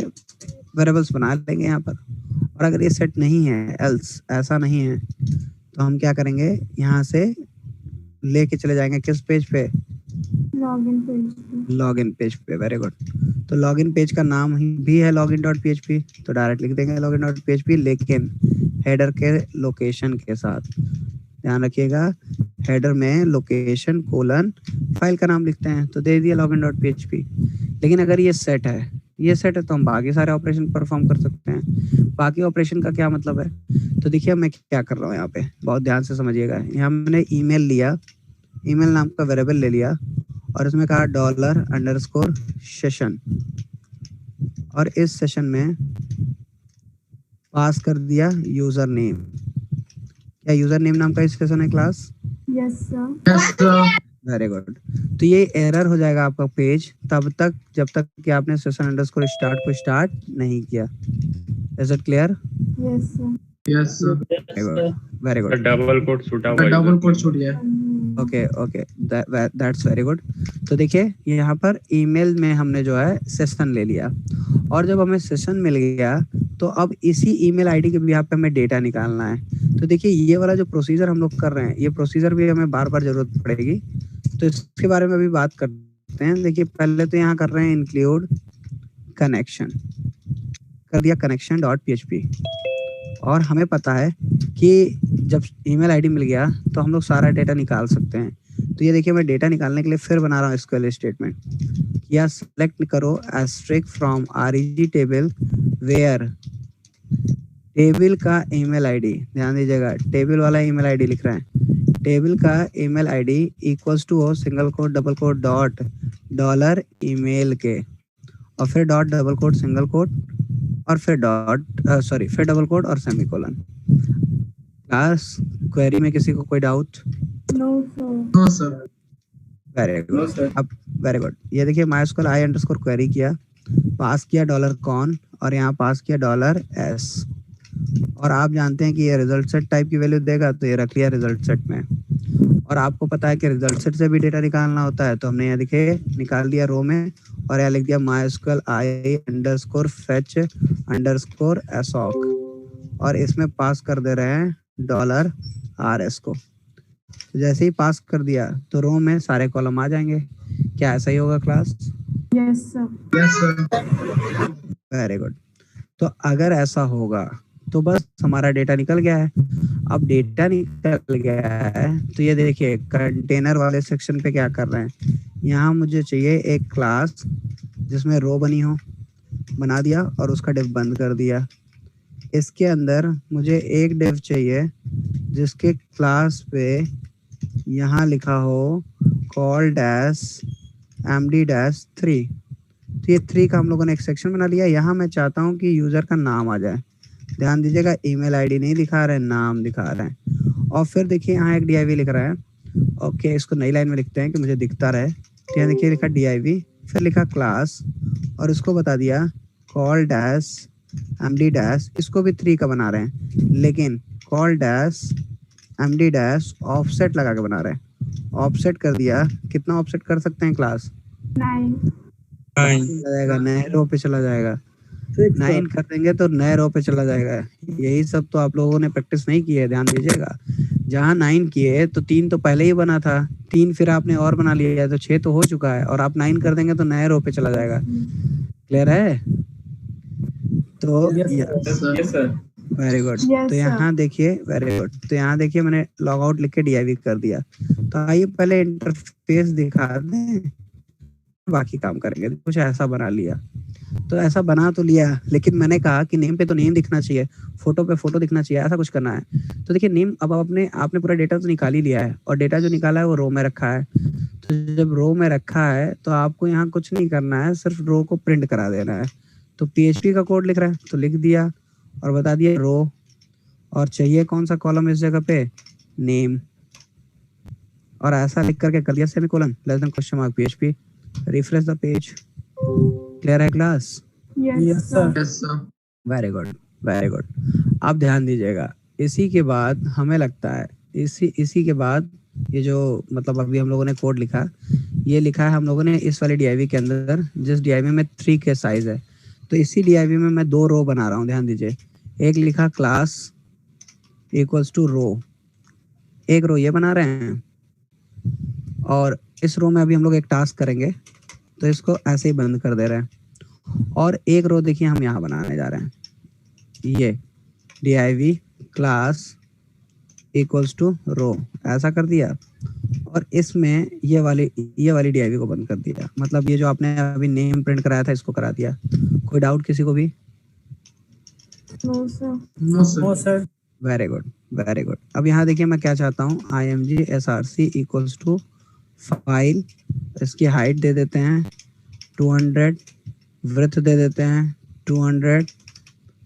A: वेरिएबल्स बना लेंगे यहाँ पर। और अगर ये सेट नहीं है, एल्स ऐसा नहीं है, तो हम क्या करेंगे, यहाँ से लेके चले जाएंगे किस पेज पे,
B: लॉगिन पेज पे।
A: लॉगिन पेज पे। Very good. तो लॉगिन पेज का नाम ही भी है लॉगिन डॉट php, तो डायरेक्ट लिख देंगे लॉगिन डॉट php, लेकिन हेडर के लोकेशन के साथ। ध्यान रखिएगा हेडर में लोकेशन कोलन फाइल का नाम लिखते हैं, तो दे दिया लॉगिन डॉट php। लेकिन अगर ये सेट है, ये सेट है तो हम बाकी सारे ऑपरेशन परफॉर्म कर सकते हैं। बाकी ऑपरेशन का क्या मतलब है, तो देखिए मैं क्या कर रहा हूँ यहाँ पे, बहुत ध्यान से समझिएगा। यहाँ मैंने ईमेल लिया, ईमेल नाम का वेरिएबल ले लिया और इसमें कहा $_session, और इस सेशन में पास कर दिया यूजर नेम। क्या यूजर नेम नाम का सेशन है class?
B: Yes sir.
C: Yes sir.
A: Very good. तो ये एरर हो जाएगा आपका पेज तब तक जब तक कि आपने सेशन अंडरस्कोर स्टार्ट को स्टार्ट नहीं किया। Is it clear?
B: Yes sir.
C: Yes sir.
A: Very good.
F: Double quote छूटा हुआ
C: डबल कोट छूट गया।
A: Okay okay, that's very good. तो देखिए यहाँ पर ईमेल में हमने जो है सेशन ले लिया, और जब हमें सेशन मिल गया तो अब इसी ईमेल आईडी के बिहाफ पे हमें डेटा निकालना है। तो देखिए ये वाला जो प्रोसीजर हम लोग कर रहे हैं, ये प्रोसीजर भी हमें बार बार जरूरत पड़ेगी, तो इसके बारे में भी बात करते हैं। देखिए पहले तो यहाँ कर रहे हैं इंक्लूड कनेक्शन, कर दिया कनेक्शन डॉट php, और हमें पता है कि जब ईमेल आईडी मिल गया तो हम लोग सारा डेटा निकाल सकते हैं। तो ये देखिए मैं डेटा निकालने के लिए फिर बना रहा हूँ एसक्यूएल स्टेटमेंट। या सेलेक्ट करो asterisk from REG table where table का ईमेल आईडी, ध्यान दीजिएगा टेबल वाला ईमेल आईडी लिख रहे हैं, टेबल का ईमेल आईडी इक्वल्स टू हो single quote double quote dot dollar email के, और फिर dot double quote single quote, और फिर फिर डबल कोट और सेमीकोलन। क्लास क्वेरी में किसी को कोई doubt?
B: No sir.
C: No sir.
A: Very good. अब वेरी गुड, ये देखिए MySQL I अंडरस्कोर क्वेरी किया, पास किया $कॉन, और यहाँ पास किया $s, और आप जानते हैं कि ये रिजल्ट सेट टाइप की वैल्यू देगा, तो ये रख लिया रिजल्ट सेट में। और आपको पता है कि रिजल्ट सेट से भी डेटा निकालना होता है, तो हमने यहाँ देखिए निकाल दिया रो में, और यहाँ लिख दिया MySQL I underscore fetch underscore assoc, और इसमें पास कर दे रहे हैं $RS को। तो जैसे ही पास कर दिया तो रो में सारे कॉलम आ जाएंगे। क्या ऐसा ही होगा class?
B: Yes sir.
C: Yes sir.
A: Very good. तो अगर ऐसा होगा तो बस हमारा डेटा निकल गया है। अब डेटा निकल गया है तो ये देखिए कंटेनर वाले सेक्शन पे क्या कर रहे हैं, यहाँ मुझे चाहिए एक क्लास जिसमें रो बनी हो, बना दिया और उसका डिव बंद कर दिया। इसके अंदर मुझे एक डिव चाहिए जिसके क्लास पे यहाँ लिखा हो कॉल डैश md डैश 3। तो ये 3 का हम लोगों ने एक सेक्शन बना लिया। यहाँ मैं चाहता हूँ कि यूजर का नाम आ जाए, ध्यान दीजिएगा ईमेल आईडी नहीं दिखा रहे हैं, नाम दिखा रहे हैं। और फिर देखिए यहाँ एक div लिख रहा है, ओके इसको नई लाइन में लिखते हैं कि मुझे दिखता रहे। तो यहाँ देखिए लिखा div, फिर लिखा क्लास, और इसको बता दिया कॉल डैश md डैश, इसको भी 3 का बना रहे हैं, लेकिन call dash md dash offset लगा के बना रहे हैं। ऑफसेट कर दिया, कितना ऑफसेट कर सकते हैं क्लास?
B: 9।
A: जाएगा नए रो पे चला जाएगा, 9 कर देंगे तो नए रो पे चला जाएगा। यही सब तो आप लोगों ने प्रैक्टिस नहीं की है, ध्यान दीजिएगा। जहाँ 9 किए तो 3 तो पहले ही बना था, 3 फिर आपने और बना लिया है तो 6 तो हो चुका है, और आप 9 कर देंगे तो नए रो पे चला जाएगा। क्लियर है? तो
C: यस सर।
A: Very good. तो यहाँ देखिए वेरी गुड, तो यहाँ देखिए मैंने लॉग आउट लिख के div कर दिया। तो आइए पहले इंटरफेस दिखा दें, बाकी काम करेंगे। कुछ ऐसा बना लिया, तो ऐसा बना तो लिया, लेकिन मैंने कहा कि नेम पे तो नेम दिखना चाहिए, फोटो पे फोटो दिखना चाहिए, ऐसा कुछ करना है। तो देखिए नेम, अब आपने पूरा डेटा तो निकाल ही लिया है, और डेटा जो निकाला है वो रो में रखा है। तो जब रो में रखा है तो आपको यहाँ कुछ नहीं करना है, सिर्फ रो को प्रिंट करा देना है। तो PHP का कोड लिख रहा है तो लिख दिया और बता दिया रो, और चाहिए कौन सा कॉलम इस जगह पे? नेम, और ऐसा लिख करके कर दिया semicolon less than question mark PHP। Refresh the page. Clear है class?
B: Yes sir.
C: Yes sir.
A: Very good very good. अब ध्यान दीजिएगा, इसी के बाद हमें लगता है इसी के बाद ये जो मतलब अभी हम लोगों ने कोड लिखा, ये लिखा है हम लोगों ने इस वाले div के अंदर, जिस div में 3 के साइज है। तो इसी div में मैं 2 रो बना रहा हूँ, ध्यान दीजिए। एक लिखा क्लास इक्वल्स टू रो, एक रो ये बना रहे हैं, और इस रो में अभी हम लोग एक टास्क करेंगे तो इसको ऐसे ही बंद कर दे रहे हैं। और एक रो देखिए हम यहाँ बनाने जा रहे हैं, ये div क्लास इक्वल्स टू रो, ऐसा कर दिया, और इसमें ये वाली div को बंद कर दिया। मतलब ये जो आपने अभी नेम प्रिंट कराया था इसको करा दिया। कोई डाउट किसी को भी?
B: No sir.
C: No sir.
A: Very good very good. अब यहाँ देखिए मैं क्या चाहता हूँ, img src equals to file, इसकी हाइट दे देते हैं 200, विड्थ दे देते हैं 200,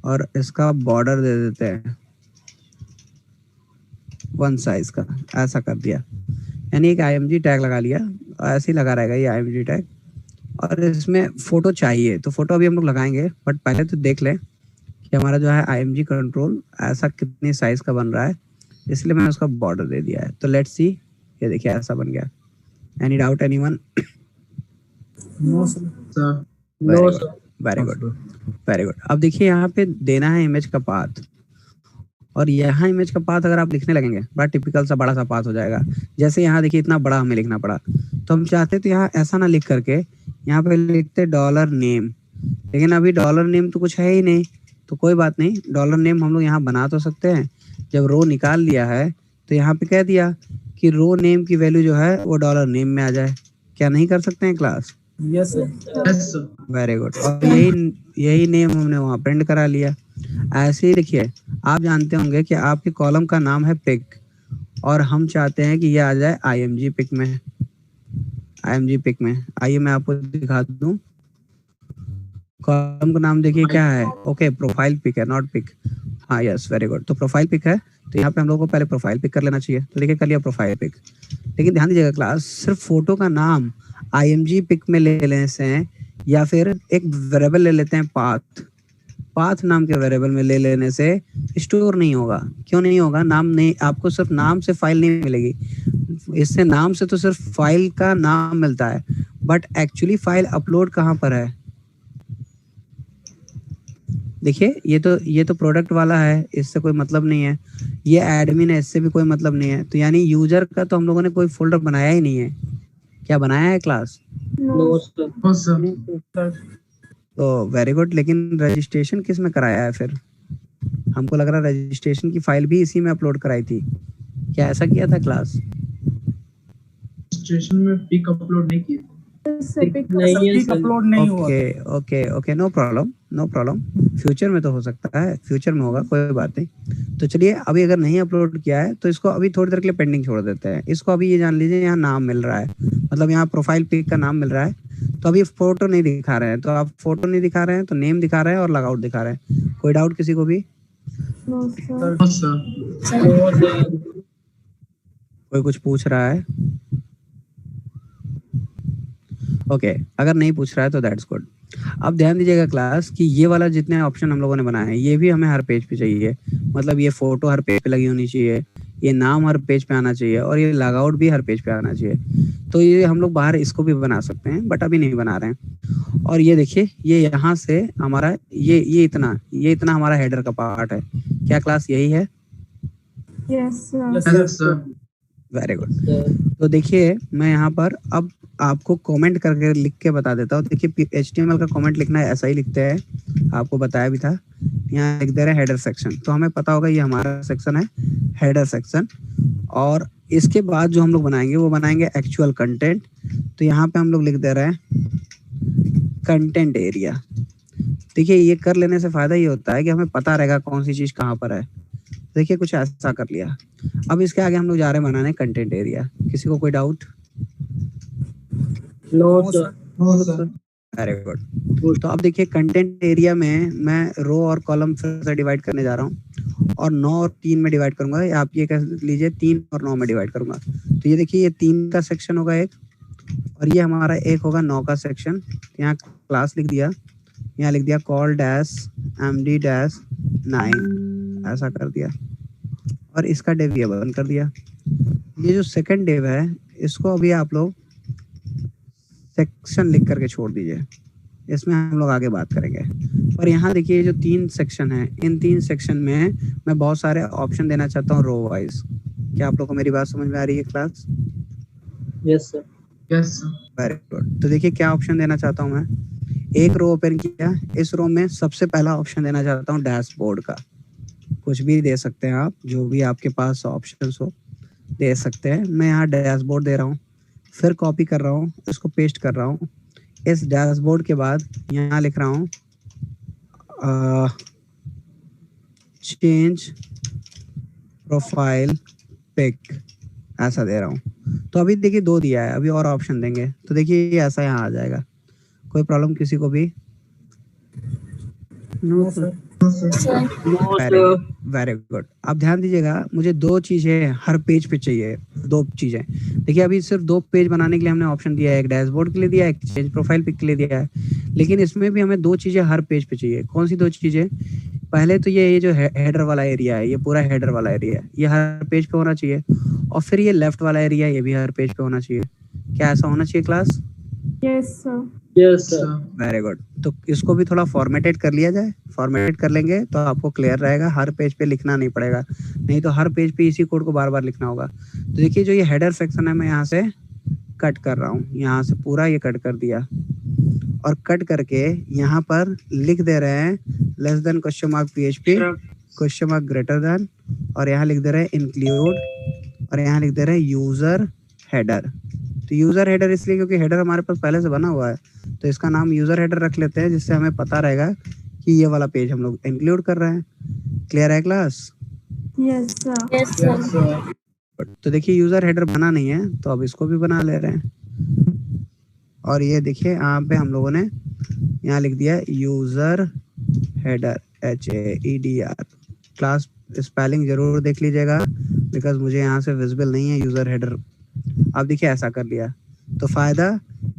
A: और इसका बॉर्डर दे देते हैं 1 साइज का, ऐसा कर दिया। यानी एक img टैग लगा लिया, ऐसे ही लगा रहेगा ये img टैग। और इसमें फोटो चाहिए तो फोटो अभी हम लोग लगाएंगे, बट पहले तो देख लें कि कि हमारा जो है IMG कंट्रोल ऐसा कितनी साइज का बन रहा है, इसलिए मैंने उसका बॉर्डर दे दिया है। तो लेट्स सी, ये देखिए ऐसा बन गया। Any doubt anyone?
D: No sir.
C: Sir
E: no sir.
A: Very good, very good. अब देखिए यहाँ पे देना है इमेज का पाथ, और यहाँ इमेज का पाथ अगर आप लिखने लगेंगे, बड़ा टिपिकल सा बड़ा सा पाथ हो जाएगा। जैसे यहाँ देखिए इतना बड़ा हमें लिखना पड़ा, तो हम चाहते तो यहाँ ऐसा ना लिख करके यहाँ पे लिखते $name, लेकिन अभी $name तो कुछ है ही नहीं, तो कोई बात नहीं, $name हम लोग यहाँ बना तो सकते हैं। जब रो निकाल लिया है तो यहाँ पे कह दिया कि रो नेम की वैल्यू जो है वो $name में आ जाए। क्या नहीं कर सकते हैं class?
D: Yes sir.
C: Yes sir.
A: Very good. और यही नेम हमने वहाँ प्रिंट करा लिया। ऐसे ही देखिए, आप जानते होंगे कि आपके कॉलम का नाम है पिक, और हम चाहते हैं कि ये आ जाए IMG पिक में। IMG पिक में आइए मैं आपको दिखा दूं। कॉलम का नाम देखिए क्या है, ओके प्रोफाइल पिक है, नॉट पिक। हाँ यस, वेरी गुड। तो प्रोफाइल पिक है, तो यहाँ पे हम लोग को पहले प्रोफाइल पिक कर लेना चाहिए। तो देखिए कर लिया प्रोफाइल पिक, लेकिन ध्यान दीजिएगा क्लास, सिर्फ फोटो का नाम IMG पिक में ले लेने से, या फिर एक वेरिएबल ले लेते हैं पाथ नाम के वेरिएबल में ले लेने से स्टोर नहीं होगा। क्यों नहीं होगा? नाम नहीं, आपको सिर्फ नाम से फाइल नहीं मिलेगी। इससे नाम से तो सिर्फ फाइल का नाम मिलता है, बट एक्चुअली फाइल अपलोड कहाँ पर है? देखिए ये तो प्रोडक्ट वाला है, इससे कोई मतलब नहीं है। ये एडमिन है, इससे भी कोई मतलब नहीं है। तो यानी यूजर का तो हम लोगों ने कोई फोल्डर बनाया ही नहीं है। क्या बनाया है class?
E: No sir.
C: No sir.
A: तो वेरी गुड। लेकिन रजिस्ट्रेशन किस में कराया है फिर? हमको लग रहा है रजिस्ट्रेशन की फाइल भी इसी में अपलोड कराई थी। क्या ऐसा किया था क्लास?
C: रजिस्ट्रेशन में पिक अपलोड नहीं की थी।
E: नहीं है सर।
D: अपलोड नहीं हुआ।
A: Okay okay okay, no problem no problem. Future में तो हो सकता है, फ्यूचर में होगा, कोई बात नहीं। तो चलिए, अभी अगर नहीं अपलोड किया है तो इसको अभी थोड़ी देर के लिए पेंडिंग छोड़ देते हैं। इसको अभी ये जान लीजिए, यहाँ नाम मिल रहा है, मतलब यहाँ प्रोफाइल पिक का नाम मिल रहा है। तो अभी फोटो नहीं दिखा रहे हैं, तो आप फोटो नहीं दिखा रहे हैं तो नेम दिखा रहे हैं और लॉगआउट दिखा रहे हैं। कोई डाउट किसी को भी?
C: No sir.
A: कोई कुछ पूछ रहा है? ओके, अगर नहीं पूछ रहा है तो दैट्स गुड। अब ध्यान दीजिएगा क्लास कि ये वाला जितने ऑप्शन हम लोगों ने बनाए हैं, ये भी हमें हर पेज पे चाहिए। मतलब ये फोटो हर पेज पे लगी होनी चाहिए, ये नाम हर पेज पे आना चाहिए, और ये लॉगआउट भी हर पेज पे आना चाहिए। तो ये हम लोग बाहर इसको भी बना सकते हैं, बट अभी नहीं बना रहे हैं। और ये देखिए, ये यहाँ से हमारा ये इतना हमारा हेडर का पार्ट है। क्या क्लास यही है?
B: Yes
C: yes sir.
A: Very good. तो देखिए, मैं यहाँ पर अब आपको कमेंट करके लिख के बता देता हूँ। देखिए, HTML का कमेंट लिखना है, ऐसा ही लिखते हैं, आपको बताया भी था। यहाँ लिख दे रहे हैं हेडर सेक्शन, तो हमें पता होगा ये हमारा सेक्शन है, हेडर सेक्शन। और इसके बाद जो हम लोग बनाएंगे वो बनाएंगे एक्चुअल कंटेंट। तो यहाँ पे हम लोग लिख दे रहे हैं कंटेंट एरिया। देखिए, ये कर लेने से फायदा ये होता है कि हमें पता रहेगा कौन सी चीज कहाँ पर है। देखिए, कुछ ऐसा कर लिया। अब इसके आगे हम लोग जा रहे हैं बनाने कंटेंट एरिया। किसी को कोई doubt?
E: No sir.
C: No sir.
A: Very good. तो अब देखिए, कंटेंट एरिया में मैं रो और कॉलम फिर से डिवाइड करने जा रहा हूँ, और 9 और 3 में डिवाइड करूंगा। आप ये कह लीजिए 3 और 9 में डिवाइड करूंगा। तो ये देखिए, ये 3 का सेक्शन होगा एक, और ये हमारा एक होगा 9 का सेक्शन। यहाँ क्लास लिख दिया, यहाँ लिख दिया call dash md dash 9, ऐसा कर दिया, और इसका डेव ये बंद कर दिया। ये जो सेकंड डेव है, इसको अभी आप लोग सेक्शन लिख करके छोड़ दीजिए, इसमें हम लोग आगे बात करेंगे। पर यहाँ देखिए, जो 3 सेक्शन है, इन 3 सेक्शन में मैं बहुत सारे ऑप्शन देना चाहता हूँ रो वाइज। क्या आप लोग को मेरी बात समझ में आ रही है class?
E: Yes sir.
C: Yes sir.
A: Very good. तो देखिए, क्या ऑप्शन देना चाहता हूँ मैं। एक रो ओपन किया, इस रो में सबसे पहला ऑप्शन देना चाहता हूँ डैशबोर्ड का। कुछ भी दे सकते हैं आप, जो भी आपके पास ऑप्शन हो दे सकते हैं। मैं यहाँ डैशबोर्ड दे रहा हूँ, फिर कॉपी कर रहा हूँ, इसको पेस्ट कर रहा हूँ। इस डैशबोर्ड के बाद यहाँ लिख रहा हूँ चेंज प्रोफाइल पिक, ऐसा दे रहा हूँ। तो अभी देखिए 2 दिया है, अभी और ऑप्शन देंगे तो देखिए ये ऐसा यहाँ आ जाएगा। कोई प्रॉब्लम किसी को भी?
D: No sir.
A: Very good. अब ध्यान दीजिएगा, मुझे 2 चीजें हर पेज पे चाहिए, 2 चीजें। देखिए, अभी सिर्फ 2 पेज बनाने के लिए हमने ऑप्शन दिया है, एक डैशबोर्ड के लिए दिया है, एक चेंज प्रोफाइल पिक के लिए दिया है। लेकिन इसमें भी हमें 2 चीजें हर पेज पे चाहिए। कौन सी 2 चीजें? पहले तो ये जो हेडर वाला एरिया है, ये पूरा हेडर वाला एरिया है, ये हर पेज पे होना चाहिए। और फिर ये लेफ्ट वाला एरिया, ये भी हर पेज पे होना चाहिए। क्या ऐसा होना चाहिए class?
B: Yes sir.
E: Yes, sir.
A: Very good. तो इसको भी थोड़ा फॉर्मेटेड कर लिया जाए। फॉर्मेटेड कर लेंगे तो आपको क्लियर रहेगा, हर पेज पे लिखना नहीं पड़ेगा, नहीं तो हर पेज पे इसी कोड को बार बार लिखना होगा। तो देखिए जो ये हेडर सेक्शन है, मैं यहाँ से कट कर रहा हूँ, यहाँ से पूरा ये कट कर दिया और कट करके यहाँ पर लिख दे रहे हैं less than question mark PHP question mark greater than, और यहाँ लिख दे रहे हैं इंक्लूड, और यहाँ लिख दे रहे हैं यूजर हेडर। तो यूजर हेडर इसलिए क्योंकि हेडर हमारे पास पहले से बना हुआ है, तो इसका नाम यूजर हेडर रख लेते हैं, जिससे हमें पता रहेगा कि ये वाला पेज हम लोग इंक्लूड कर रहे हैं। क्लियर है class?
B: Yes sir.
C: Yes, sir.
A: तो देखिए यूजर हेडर बना नहीं है, तो अब इसको भी बना ले रहे हैं। और ये देखिए यहाँ पे हम लोगों ने यहाँ लिख दिया user header HAEDR। Class spelling जरूर देख लीजिएगा, बिकॉज मुझे यहाँ से विजिबल नहीं है यूजर हेडर। अब देखिए ऐसा कर लिया तो फायदा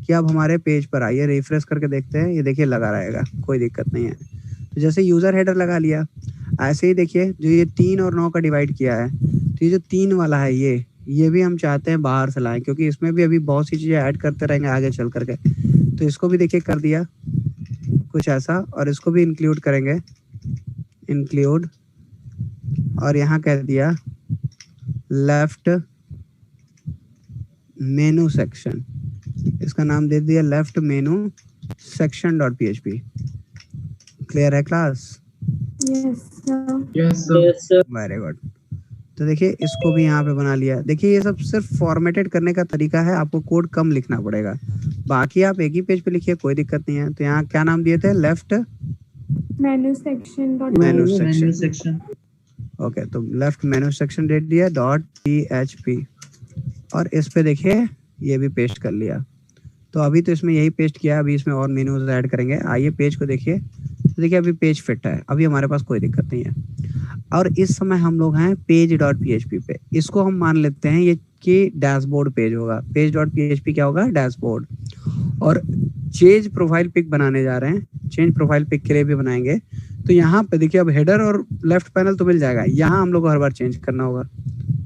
A: कि अब हमारे पेज पर आइए, रिफ्रेश करके देखते हैं, ये देखिए लगा रहेगा, कोई दिक्कत नहीं है। तो जैसे यूजर हेडर लगा लिया, ऐसे ही देखिए जो ये 3 और 9 का डिवाइड किया है, तो ये जो 3 वाला है ये भी हम चाहते हैं बाहर से लाएं, क्योंकि इसमें भी अभी बहुत सी चीजें ऐड करते रहेंगे आगे चल करके। तो इसको भी देखिए कर दिया कुछ ऐसा, और इसको भी इंक्लूड करेंगे, इंक्लूड, और यहाँ कह दिया लेफ्ट मेनू सेक्शन, इसका नाम दे दिया left menu section dot PHP। Clear है class?
B: Yes sir.
C: Yes, sir.
E: Yes, sir.
A: Very good. तो देखिए इसको भी यहाँ पे बना लिया। देखिए ये सब सिर्फ फॉर्मेटेड करने का तरीका है, आपको कोड कम लिखना पड़ेगा, बाकी आप एक ही पेज पे लिखिए, कोई दिक्कत नहीं है। तो यहाँ क्या नाम दिए थे? Left
B: menu section dot
A: menu
C: Menu
A: section.
C: section.
A: Okay, तो लेफ्ट मेनू सेक्शन दे दिया डॉट PHP, और इस पे देखिए ये भी पेस्ट कर लिया। तो अभी तो इसमें यही पेस्ट किया, अभी इसमें और मेनूज ऐड करेंगे। आइए पेज को देखिए, तो देखिए अभी पेज फिट है, अभी हमारे पास कोई दिक्कत नहीं है। और इस समय हम लोग हैं पेज डॉट PHP पे, इसको हम मान लेते हैं ये कि डैशबोर्ड पेज होगा। पेज डॉट PHP क्या होगा? डैशबोर्ड। और चेंज प्रोफाइल पिक बनाने जा रहे हैं, चेंज प्रोफाइल पिक के लिए भी बनाएंगे। तो यहाँ पे देखिए अब हेडर और लेफ्ट पैनल तो मिल जाएगा, यहाँ हम लोग को हर बार चेंज करना होगा।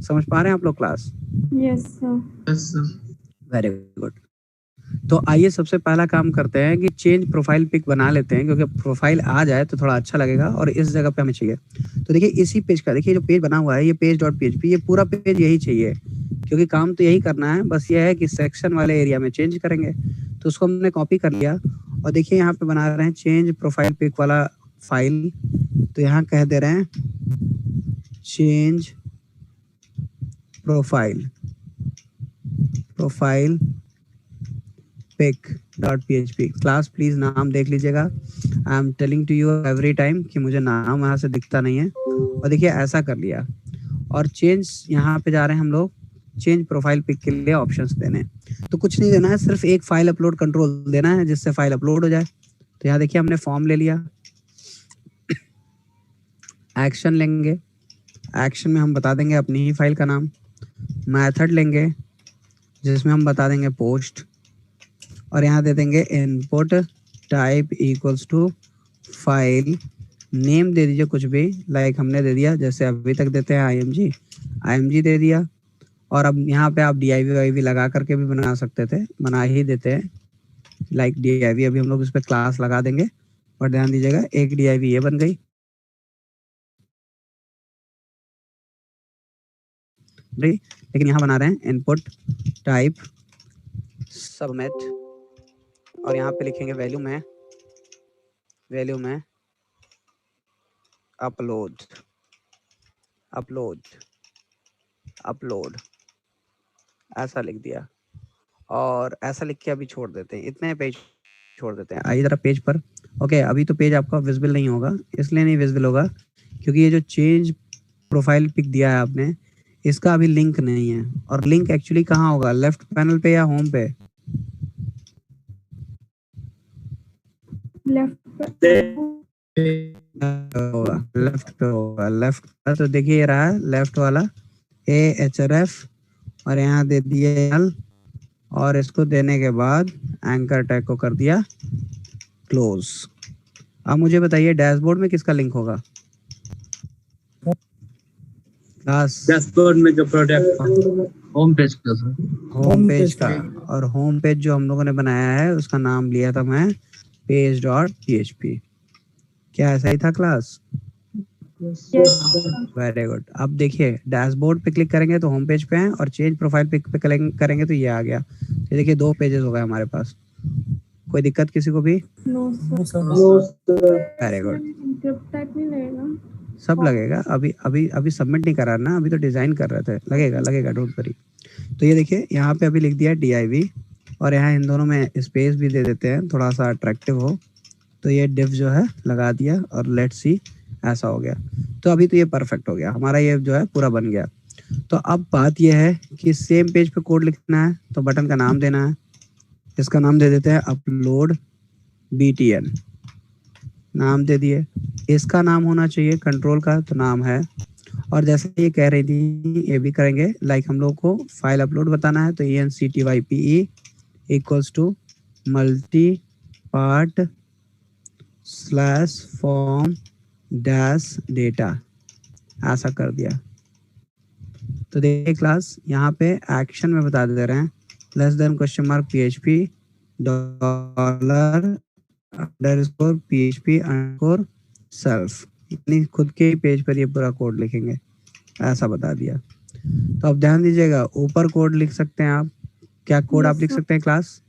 A: समझ पा रहे हैं आप लोग class?
B: Yes sir.
C: Yes, sir.
A: Very good. तो आइए सबसे पहला काम करते हैं कि चेंज प्रोफाइल पिक बना लेते हैं, क्योंकि प्रोफाइल आ जाए तो थोड़ा अच्छा लगेगा, और इस जगह पे हमें चाहिए। तो देखिए इसी पेज का, देखिए जो पेज बना हुआ है ये पेज डॉट PHP, ये पूरा पेज यही चाहिए, क्योंकि काम तो यही करना है, बस ये है कि सेक्शन वाले एरिया में चेंज करेंगे। तो उसको हमने कॉपी कर लिया, और देखिए यहाँ पे बना रहे हैं चेंज प्रोफाइल पिक वाला फाइल। तो यहाँ कह दे रहे हैं change profile pic.php। Class please नाम देख लीजिएगा, I am telling to you every time कि मुझे नाम यहाँ से दिखता नहीं है। और देखिए ऐसा कर लिया, और चेंज यहाँ पे जा रहे हैं हम लोग, चेंज प्रोफाइल पिक के लिए ऑप्शंस देने। तो कुछ नहीं देना है, सिर्फ एक फाइल अपलोड कंट्रोल देना है, जिससे फाइल अपलोड हो जाए। तो यहाँ देखिए हमने फॉर्म ले लिया, एक्शन लेंगे, एक्शन में हम बता देंगे अपनी ही फाइल का नाम, मेथड लेंगे जिसमें हम बता देंगे पोस्ट, और यहाँ दे देंगे input type equals to file name, दे दीजिए कुछ भी, लाइक हमने दे दिया जैसे अभी तक देते हैं img दे दिया। और अब यहाँ पे आप div लगा करके भी बना सकते थे, बना ही देते हैं, लाइक div अभी हम लोग इस पे क्लास लगा देंगे, और ध्यान दीजिएगा एक div ये बन गई, लेकिन यहाँ बना रहे हैं इनपुट टाइप सबमिट, और यहाँ पे लिखेंगे वैल्यू में अपलोड ऐसा लिख दिया, और ऐसा लिख के अभी छोड़ देते हैं, इतने पेज छोड़ देते हैं। आइए जरा पेज पर। ओके, अभी तो पेज आपका विजिबल नहीं होगा, इसलिए नहीं विजिबल होगा क्योंकि ये जो चेंज प्रोफाइल पिक दिया है आपने, इसका अभी लिंक नहीं है, और लिंक एक्चुअली कहाँ होगा? लेफ्ट पैनल पे या होम पे?
B: लेफ्ट
A: लेफ्ट पे होगा, लेफ्ट। तो देखिए ये रहा लेफ्ट वाला AHRF, और यहाँ दे दिए L, और इसको देने के बाद एंकर टैग को कर दिया क्लोज। अब मुझे बताइए डैशबोर्ड में किसका लिंक होगा? क्लास
E: डैशबोर्ड में जो प्रोडक्ट
C: होम पेज का सर।
A: होम पेज का,
C: page।
A: और होम पेज जो हम लोगों ने बनाया है उसका नाम लिया था मैं पेज डॉट php। क्या ऐसा ही था क्लास? Very good. अब देखिए डैशबोर्ड पे क्लिक करेंगे तो होम पेज पे हैं, और चेंज प्रोफाइल पे करेंगे तो ये आ गया। ये देखिए 2 पेजेस हो गए हमारे पास। कोई दिक्कत किसी को भी?
B: No
D: no sir.
E: No sir.
A: Very good.
B: Encrypt type नहीं लगेगा।
A: सब लगेगा। अभी अभी अभी सबमिट नहीं करा ना, अभी तो डिजाइन कर रहे थे। लगेगा लगेगा, डोंट वरी। तो ये देखिए यहाँ पे अभी लिख दिया div, और यहाँ इन दोनों में स्पेस भी दे देते हैं थोड़ा सा अट्रैक्टिव हो। तो ये div जो है लगा दिया, और लेट्स सी ऐसा हो गया। तो अभी तो ये परफेक्ट हो गया हमारा, ये जो है पूरा बन गया। तो अब बात ये है कि सेम पेज पे कोड लिखना है, तो बटन का नाम देना है। इसका नाम दे देते हैं अपलोड btn, नाम दे दिए। इसका नाम होना चाहिए कंट्रोल का, तो नाम है। और जैसे ये कह रही थी ये भी करेंगे, लाइक हम लोग को फाइल अपलोड बताना है, तो enctype equals to multipart slash form dash data, ऐसा कर दिया। तो देखिए क्लास यहाँ पे एक्शन में बता दे रहे हैं less than question mark php dollar underscore php underscore self, यानी खुद के ही पेज पर ये पूरा कोड लिखेंगे, ऐसा बता दिया। तो अब ध्यान दीजिएगा, ऊपर कोड लिख सकते हैं आप। क्या कोड आप लिख सकते हैं क्लास?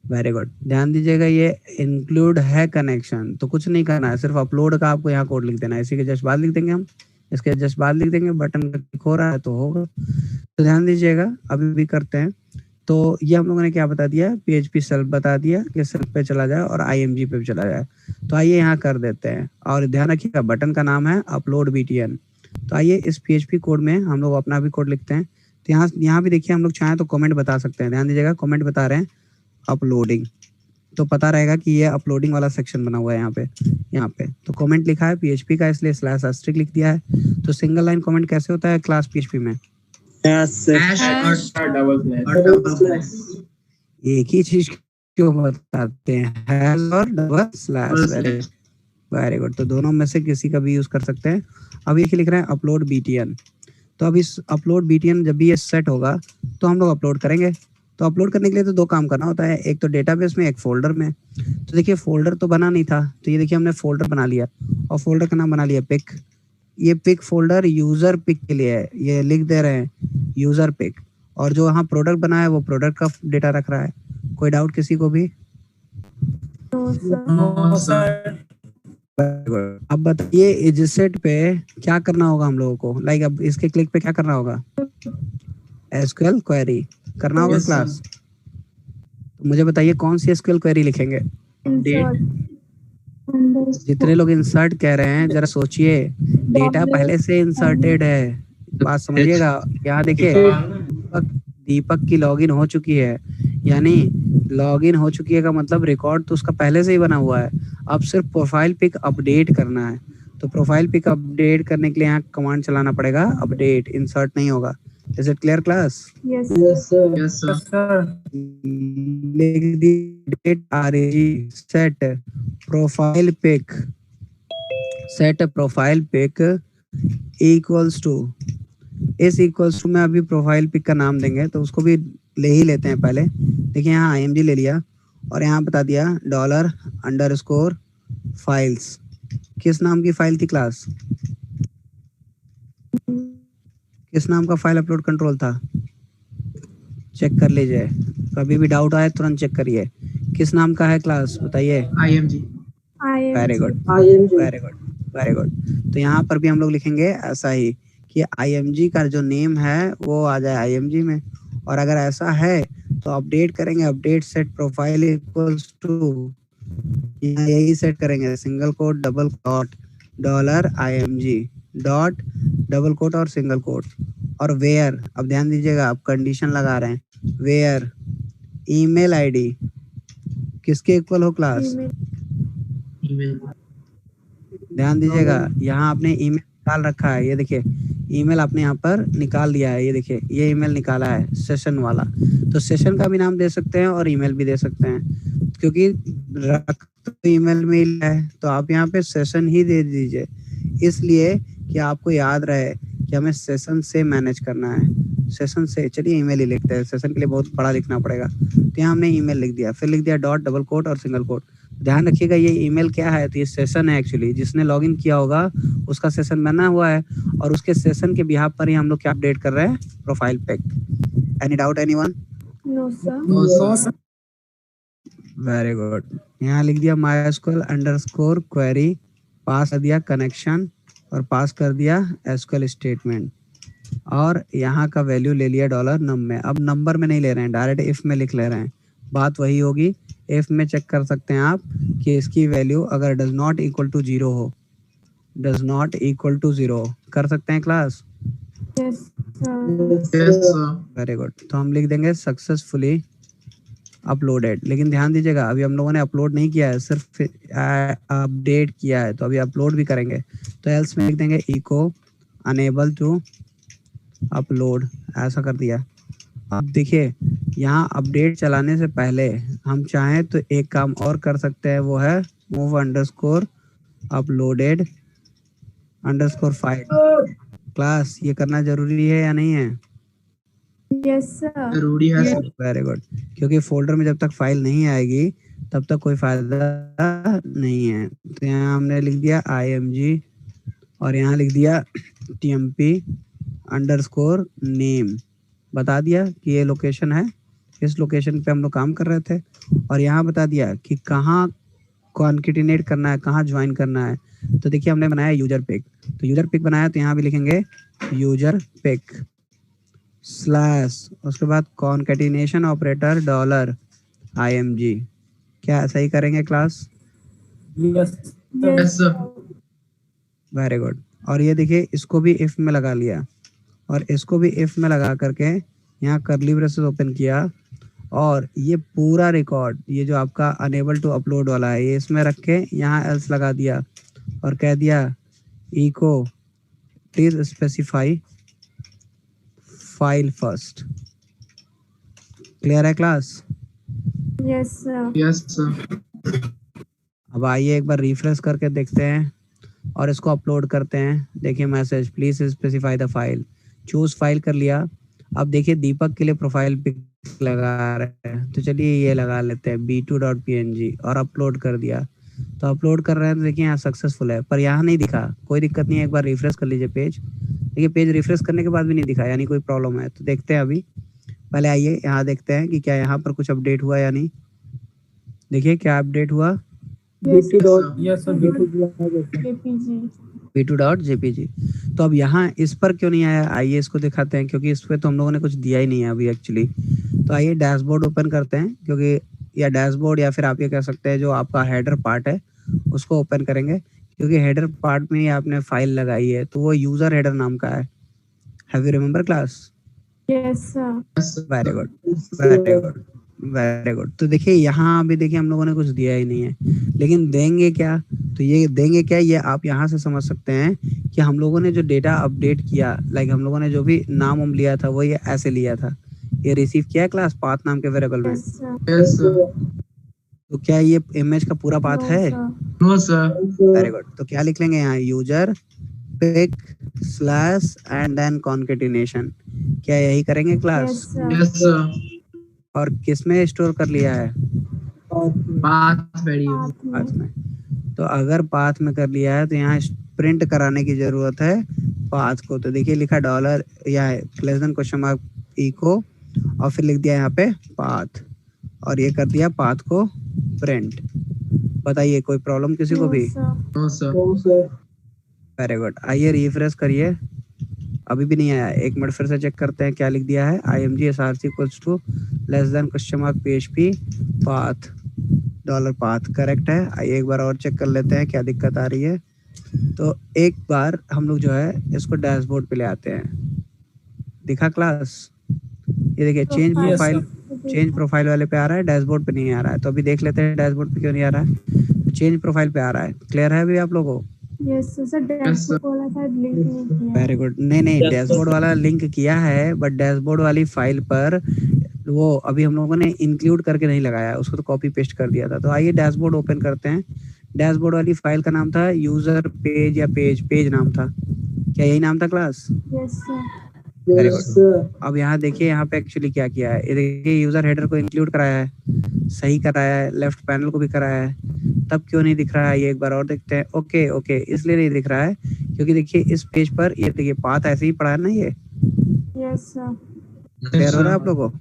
A: Very good. ध्यान दीजिएगा ये इंक्लूड है कनेक्शन, तो कुछ नहीं करना है, सिर्फ अपलोड का आपको यहाँ कोड लिख देना है। इसी के जस्ट बाद लिख देंगे हम, इसके जस्ट बाद लिख देंगे, बटन का क्लिक हो रहा है तो होगा। तो ध्यान दीजिएगा अभी भी करते हैं। तो ये हम लोगों ने क्या बता दिया, PHP सेल्फ बता दिया कि सेल्फ पे चला जाए और IMG पे भी चला जाए। तो आइए यहाँ कर देते हैं, और ध्यान रखिएगा बटन का नाम है अपलोड btn। तो आइए इस PHP कोड में हम लोग अपना भी कोड लिखते हैं। तो यहाँ भी देखिए हम लोग चाहें तो कमेंट बता सकते हैं। ध्यान दीजिएगा कमेंट बता रहे हैं अपलोडिंग, तो पता रहेगा कि ये अपलोडिंग वाला सेक्शन बना हुआ है यहाँ पे। तो कमेंट लिखा है PHP का, इसलिए स्लैश एस्ट्रिक लिख दिया है। तो सिंगल लाइन कमेंट कैसे होता है क्लास PHP में?
C: Hash और डबल स्लैश।
A: एक ही चीज क्यों बताते हैं, हैश और डबल स्लैश। Very good. तो दोनों में से किसी का भी यूज कर सकते हैं। अब ये लिख रहे हैं अपलोड btn। तो अब इस अपलोड btn जब भी ये सेट होगा तो हम लोग अपलोड करेंगे। तो अपलोड करने के लिए तो 2 काम करना होता है, एक तो डेटाबेस में, एक फोल्डर में। तो देखिए फोल्डर तो बना नहीं था, तो ये देखिए हमने फोल्डर बना लिया, और फोल्डर का नाम बना लिया पिक। ये पिक फोल्डर यूजर पिक के लिए है, ये लिख दे रहे हैं यूजर पिक। और जो वहाँ प्रोडक्ट बना है वो प्रोडक्ट का डेटा रख रहा है। कोई डाउट किसी को भी?
C: No sir.
A: अब बताइए एजसेट पे क्या करना होगा हम लोगों को, लाइक अब इसके क्लिक पे क्या करना होगा? SQL क्वेरी करना होगा
C: Yes, sir।
A: क्लास। तो मुझे बताइए कौन सी SQL क्वेरी लिखेंगे? जितने लोग इंसर्ट कह रहे हैं जरा सोचिए, डेटा पहले से इंसर्टेड है, बात समझिएगा। यहाँ देखिए दीपक की लॉगिन हो चुकी है, यानी लॉगिन हो चुकी है का मतलब रिकॉर्ड तो उसका पहले से ही बना हुआ है। अब सिर्फ प्रोफाइल पिक अपडेट करना है। तो प्रोफाइल पिक अपडेट करने के लिए यहाँ कमांड चलाना पड़ेगा, अपडेट, इंसर्ट नहीं होगा। Is it clear class?
B: Yes
C: yes sir.
A: लिख दी date RAG set profile pic, set profile pic equals to, इस इक्वल्स टू में अभी प्रोफाइल पिक का नाम देंगे, तो उसको भी ले ही लेते हैं पहले। देखिए यहाँ IMG ले लिया, और यहाँ बता दिया डॉलर अंडरस्कोर फाइल्स। किस नाम की फाइल थी क्लास? किस नाम का फाइल अपलोड कंट्रोल था? चेक कर लीजिए, कभी भी डाउट आए तुरंत चेक करिए। किस नाम का है क्लास बताइए?
C: IMG।
A: Very good, very good, very good. तो यहाँ पर भी हम लोग लिखेंगे ऐसा ही कि IMG का जो नेम है वो आ जाए IMG में, और अगर ऐसा है तो अपडेट करेंगे, update set profile equals to, यही सेट करेंगे single quote double quote dollar IMG dot double quote और सिंगल कोट, और वेयर। अब ध्यान दीजिएगा, अब कंडीशन लगा रहे हैं, वेयर ईमेल ID किसके इक्वल हो क्लास?
C: ईमेल।
A: ध्यान दीजिएगा, यहाँ आपने ईमेल निकाल रखा है, ये देखिए ईमेल आपने यहाँ पर निकाल दिया है, ये देखिए ये ईमेल निकाला है सेशन वाला। तो सेशन का भी नाम दे सकते हैं और ईमेल भी दे सकते हैं, क्योंकि रख तो ईमेल में ही है, तो आप यहाँ पे सेशन ही दे दीजिए, इसलिए कि आपको याद रहे कि हमें सेशन से मैनेज करना है। सेशन से चलिए ईमेल ही लिखते हैं, सेशन के लिए बहुत बड़ा लिखना पड़ेगा। तो यहाँ हमने ईमेल लिख दिया, फिर लिख दिया डॉट डबल कोट और सिंगल कोट। ध्यान रखिएगा ये ईमेल क्या है, तो ये सेशन है एक्चुअली, जिसने लॉगिन किया होगा उसका सेशन बना हुआ है और उसके सेशन के बिहाफ पर ही हम लोग क्या अपडेट कर रहे हैं, profile pic. Any doubt anyone?
B: No sir.
C: No, sir.
A: Very good. यहाँ लिख दिया MySQL अंडरस्कोर क्वेरी, पास कर दिया कनेक्शन और पास कर दिया SQL स्टेटमेंट, और यहाँ का वैल्यू ले लिया $num में। अब नंबर में नहीं ले रहे हैं, डायरेक्ट इफ में लिख ले रहे हैं। बात वही होगी, इफ में चेक कर सकते हैं आप कि इसकी वैल्यू अगर डज नॉट इक्वल टू 0 हो, डज नॉट इक्वल टू 0 कर सकते हैं class.
B: Yes sir.
C: Yes, sir.
A: Very good. तो हम लिख देंगे सक्सेसफुली अपलोडेड। लेकिन ध्यान दीजिएगा अभी हम लोगों ने अपलोड नहीं किया है, सिर्फ अपडेट किया है, तो अभी अपलोड भी करेंगे। तो एल्स में लिख देंगे इको अनेबल टू अपलोड, ऐसा कर दिया। अब देखिए यहाँ अपडेट चलाने से पहले हम चाहें तो एक काम और कर सकते हैं, वो है move underscore uploaded underscore file. Class ये करना जरूरी है या नहीं है?
B: Yes sir.
C: जरूरी है sir.
A: वेरी गुड, क्योंकि फोल्डर में जब तक फाइल नहीं आएगी तब तक कोई फायदा नहीं है। तो यहाँ हमने लिख दिया img और यहाँ लिख दिया tmp अंडरस्कोर नेम, बता दिया कि ये लोकेशन है, इस लोकेशन पे हम लोग काम कर रहे थे, और यहाँ बता दिया कि कहाँ कॉन्केटिनेट करना है, कहाँ ज्वाइन करना है। तो देखिए हमने बनाया यूजर पिक, तो यूजर पिक बनाया तो यहाँ भी लिखेंगे यूजर पिक स्लैश, उसके बाद कॉन्केटिनेशन ऑपरेटर $img। क्या सही करेंगे class?
D: Yes.
C: Yes, sir.
A: Very good. और ये देखिए इसको भी इफ में लगा लिया और इसको भी इफ में लगा करके यहाँ कर्ली ब्रेसेस ओपन किया, और ये पूरा रिकॉर्ड ये जो आपका अनेबल टू अपलोड वाला है ये इसमें रख के यहाँ एल्स लगा दिया और कह दिया echo please specify file first. Clear है class?
B: Yes sir.
C: Yes, sir.
A: अब आइए एक बार रिफ्रेश करके देखते हैं और इसको अपलोड करते हैं। देखिए message please specify the file, choose file कर लिया। अब देखिए दीपक के लिए प्रोफाइल पिक लगा रहे हैं, तो चलिए ये लगा लेते हैं b2.png और अपलोड कर दिया। तो अपलोड कर रहे हैं तो देखिए यहाँ सक्सेसफुल है, पर यहाँ नहीं दिखा, कोई दिक्कत नहीं है, एक बार रिफ्रेश कर लीजिए पेज। देखिए पेज रिफ्रेश करने के बाद भी नहीं दिखा, यानी कोई प्रॉब्लम है। तो देखते हैं अभी, पहले आइए यहाँ देखते हैं कि क्या यहाँ पर कुछ अपडेट हुआ या नहीं। देखिए क्या अपडेट हुआ,
B: yes
D: Yes, sir.
B: KPG.
A: b2.jpg। तो अब यहाँ इस पर क्यों नहीं आया, आइए इसको दिखाते हैं, क्योंकि इस पे तो हम लोगों ने कुछ दिया ही नहीं है अभी एक्चुअली। तो आइए डैशबोर्ड ओपन करते हैं, क्योंकि या डैशबोर्ड या फिर आप ये कह सकते हैं जो आपका हेडर पार्ट है उसको ओपन करेंगे, क्योंकि हेडर पार्ट में ही आपने फाइल लगाई है, तो वो यूजर हेडर नाम का है। Have you remember class?
B: Yes sir.
C: Yes, sir.
A: Very good, very good, very good. तो देखिए यहाँ भी देखिए हम लोगों ने कुछ दिया ही नहीं है, लेकिन देंगे क्या, तो ये देंगे क्या, ये आप यहाँ से समझ सकते हैं कि हम लोगों ने जो डेटा अपडेट किया, लाइक हम लोगों ने जो भी नाम उम लिया था वो ये ऐसे लिया था, ये रिसीव किया है क्लास पाथ नाम के वेरिएबल में।
B: Yes sir.
C: Yes, sir.
A: तो क्या ये इमेज का पूरा पाथ है?
C: No, sir.
A: Very good. तो क्या लिख लेंगे यहाँ, user pic slash and then concatenation. क्या यही करेंगे
B: yes
A: class?
B: Sir.
C: Yes, sir.
A: और किस में स्टोर कर लिया है?
C: Path value.
A: पाथ में। तो अगर पाथ में कर लिया है तो यहाँ प्रिंट कराने की जरूरत है पाथ को। तो देखिए लिखा डॉलर या less than question mark echo और फिर लिख दिया यहाँ पे पाथ और ये कर दिया पाथ को प्रिंट। बताइए कोई प्रॉब्लम किसी को भी?
C: No, sir.
A: Very good. आइए रिफ्रेश करिए, अभी भी नहीं आया, एक मिनट फिर से चेक करते हैं क्या लिख दिया है। img src equals to less than question mark php path dollar path correct है। आइए एक बार और चेक कर लेते हैं क्या दिक्कत आ रही है। तो एक बार हम लोग जो है इसको डैशबोर्ड पे ले आते हैं। दिखा क्लास? ये देखिए चेंज प्रोफाइल, चेंज प्रोफाइल वाले पे आ रहा है, डैशबोर्ड पे नहीं आ रहा है। तो अभी देख लेते हैं डैशबोर्ड पे क्यों नहीं आ रहा है। चेंज प्रोफाइल पे आ रहा है। क्लियर है अभी आप लोगों को?
B: Yes sir. डैशबोर्ड वाला शायद लिंक नहीं किया।
A: Very good. नहीं डैशबोर्ड वाला लिंक किया है, बट डैशबोर्ड वाली फाइल पर वो अभी हम लोगों ने इंक्लूड करके नहीं लगाया है, उसको तो कॉपी पेस्ट कर दिया था। तो आइए डैशबोर्ड ओपन करते हैं। डैशबोर्ड वाली फाइल का नाम था यूजर पेज या पेज नाम था। क्या यही नाम था class?
B: Yes sir.
A: Very good. अब यहाँ देखिए, यहाँ पे एक्चुअली क्या किया है, ये देखिए यूजर हेडर को इंक्लूड कराया है, सही कराया है, लेफ्ट पैनल को भी कराया है, तब क्यों नहीं दिख रहा है ये एक बार और देखते हैं। ओके ओके, इसलिए नहीं दिख रहा है क्योंकि देखिए इस पेज पर ये देखिए पाथ ऐसे ही पड़ा है ना, ये
B: यस सर।
A: क्लियर हो रहा है आप लोगों को?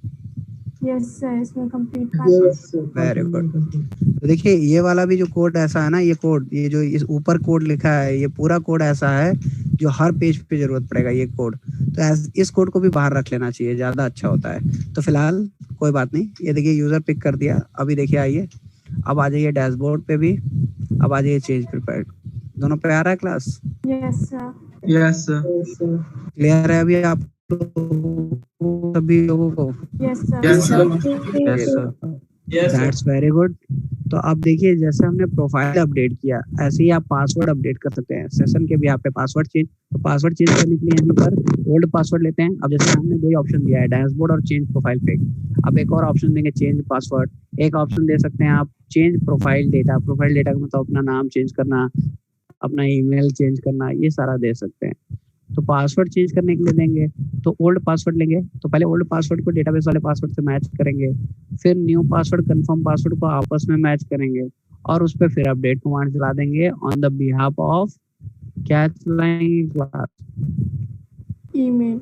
B: यस सर, इसमें कंप्लीट पाथ।
A: Very good. तो देखिए ये वाला भी जो कोड ऐसा है ना, ये कोड, ये जो इस ऊपर कोड लिखा है, ये पूरा कोड ऐसा है जो हर पेज पे जरूरत पड़ेगा ये कोड। तो इस कोड को भी बाहर रख लेना चाहिए, ज्यादा अच्छा होता है। तो फिलहाल कोई बात नहीं, ये देखिए यूजर पिक कर दिया। अभी देखिए आइए, अब आ जाइए डैशबोर्ड पे भी, अब आ जाइए चेंज प्रिपेयर्ड, दोनों पे आ रहा है class?
B: Yes sir.
C: Yes sir.
A: Clear है अभी आप सभी लोगों को?
B: Yes sir.
C: Yes sir.
A: Yes sir, that's very good. तो अब देखिए जैसे हमने प्रोफाइल अपडेट किया, ऐसे ही आप पासवर्ड अपडेट कर सकते हैं। सेशन के भी यहाँ पे पासवर्ड चेंज, तो पासवर्ड चेंज करने के लिए यहाँ पर ओल्ड पासवर्ड लेते हैं। अब जैसे हमने दो ही ऑप्शन दिया है, डैशबोर्ड और चेंज प्रोफाइल पिक। अब एक और ऑप्शन देंगे चेंज पासवर्ड। एक ऑप्शन दे सकते हैं आप change profile data. Profile data का मतलब अपना नाम चेंज करना, अपना ईमेल चेंज करना, ये सारा दे सकते हैं। तो पासवर्ड चेंज करने के लिए देंगे तो ओल्ड पासवर्ड लेंगे, तो पहले ओल्ड पासवर्ड को डेटाबेस वाले पासवर्ड से मैच करेंगे, फिर न्यू पासवर्ड कंफर्म पासवर्ड को आपस में मैच करेंगे और उस पर फिर अपडेट कमांड चला देंगे ऑन द बिहाफ ऑफ, क्या चलाएंगे class?
B: Email.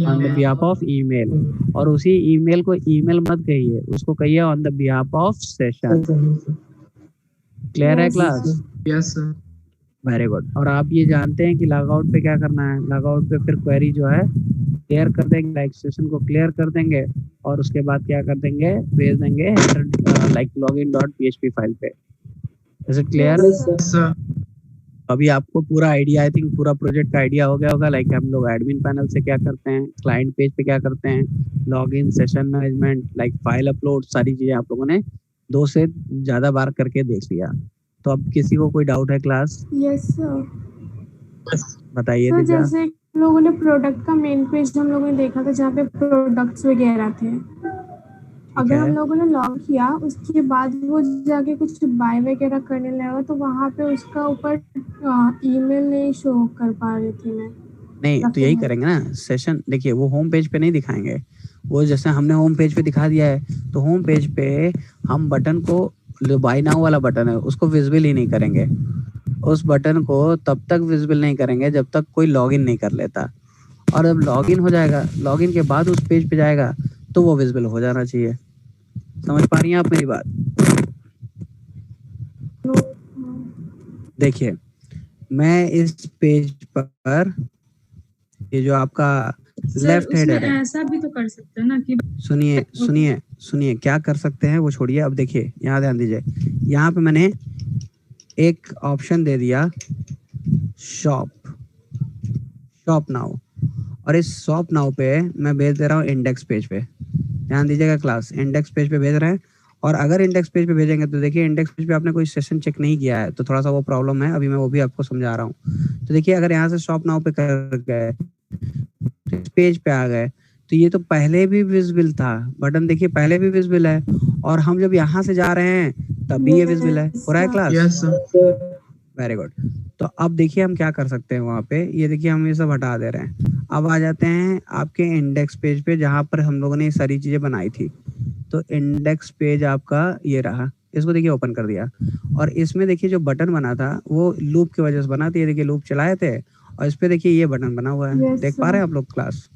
A: On the behalf of email. और उसी ईमेल को ईमेल मत कहिए, उसको कहिए on the behalf of session. Clear है class?
C: Yes sir.
A: Very good. और आप ये जानते हैं कि लॉगआउट पे क्या करना है? लॉगआउट पे फिर क्वेरी जो है क्लियर कर देंगे, लाइक सेशन को क्लियर कर देंगे और उसके बाद क्या कर देंगे, भेज देंगे लाइक login.php फाइल पे। Is it clear?
C: सर।
A: अभी आपको पूरा आइडिया, आई थिंक पूरा प्रोजेक्ट का आइडिया हो गया होगा, लाइक हम लोग एडमिन पैनल से क्या करते हैं, क्लाइंट पेज पे क्या करते हैं, login, session management, like file upload, सारी चीजें आप लोगों ने 2 से ज्यादा बार करके देख लिया। तो अब किसी को कोई डाउट है क्लास?
B: Yes sir.
A: बताइए
B: तो
A: दिव्या।
B: जैसे हम लोगों ने प्रोडक्ट का मेन पेज हम लोगों ने देखा था जहाँ पे प्रोडक्ट्स वगैरह थे। अगर हम लोगों ने लॉग किया उसके बाद वो जाके कुछ बाय वगैरह करने लगा तो वहाँ पे उसका ऊपर ईमेल नहीं शो कर पा रही थी मैं।
A: नहीं तो यही करेंगे ना सेशन। देखिए वो होम पेज पे नहीं दिखाएंगे, वो जैसे हमने होम पेज पे दिखा दिया है तो होम पेज पे हम बटन को, जो बाय नाउ वाला बटन है उसको विजिबल ही नहीं करेंगे। उस बटन को तब तक विजिबल नहीं करेंगे जब तक कोई लॉगिन नहीं कर लेता, और जब लॉगिन हो जाएगा, लॉगिन के बाद उस पेज पे जाएगा तो वो विजिबल हो जाना चाहिए। समझ पा रही हैं आप मेरी बात? देखिए मैं इस पेज पर, ये जो आपका लेफ्ट हेडर है,
F: ऐसा भी तो कर सकते हैं ना कि
A: सुनिए सुनिए सुनिए, क्या कर सकते हैं वो छोड़िए। अब देखिए यहाँ ध्यान दीजिए, यहाँ पे मैंने एक ऑप्शन दे दिया शॉप नाउ, और इस शॉप नाउ पे मैं भेज दे रहा हूँ इंडेक्स पेज पे। ध्यान दीजिएगा क्लास, इंडेक्स पेज पे भेज रहे हैं। और अगर इंडेक्स पेज पे भेजेंगे तो देखिए इंडेक्स पेज पे आपने कोई सेशन चेक नहीं किया है तो थोड़ा सा वो प्रॉब्लम है, अभी मैं वो भी आपको समझा रहा हूँ। तो देखिए अगर यहाँ से शॉप नाउ पे कर गए, इस पेज पे आ गए, तो ये तो पहले भी विजिबल था बटन, देखिए पहले भी विजिबल है, और हम जब यहाँ से जा रहे हैं तब भी ये विजिबल है। हो रहा है class?
C: Yes sir.
A: Very good. तो अब देखिए हम क्या कर सकते हैं वहाँ पे, ये देखिए हम ये सब हटा दे रहे हैं। अब आ जाते हैं आपके इंडेक्स पेज पे जहाँ पर हम लोगों ने ये सारी चीजें बनाई थी। तो इंडेक्स पेज आपका ये रहा, इसको देखिए ओपन कर दिया, और इसमें देखिए जो बटन बना था वो लूप की वजह से बना था। ये देखिए लूप चलाए थे और इस पे देखिए ये बटन बना हुआ है।
B: Yes,
A: देख पा रहे हैं आप लोग क्लास?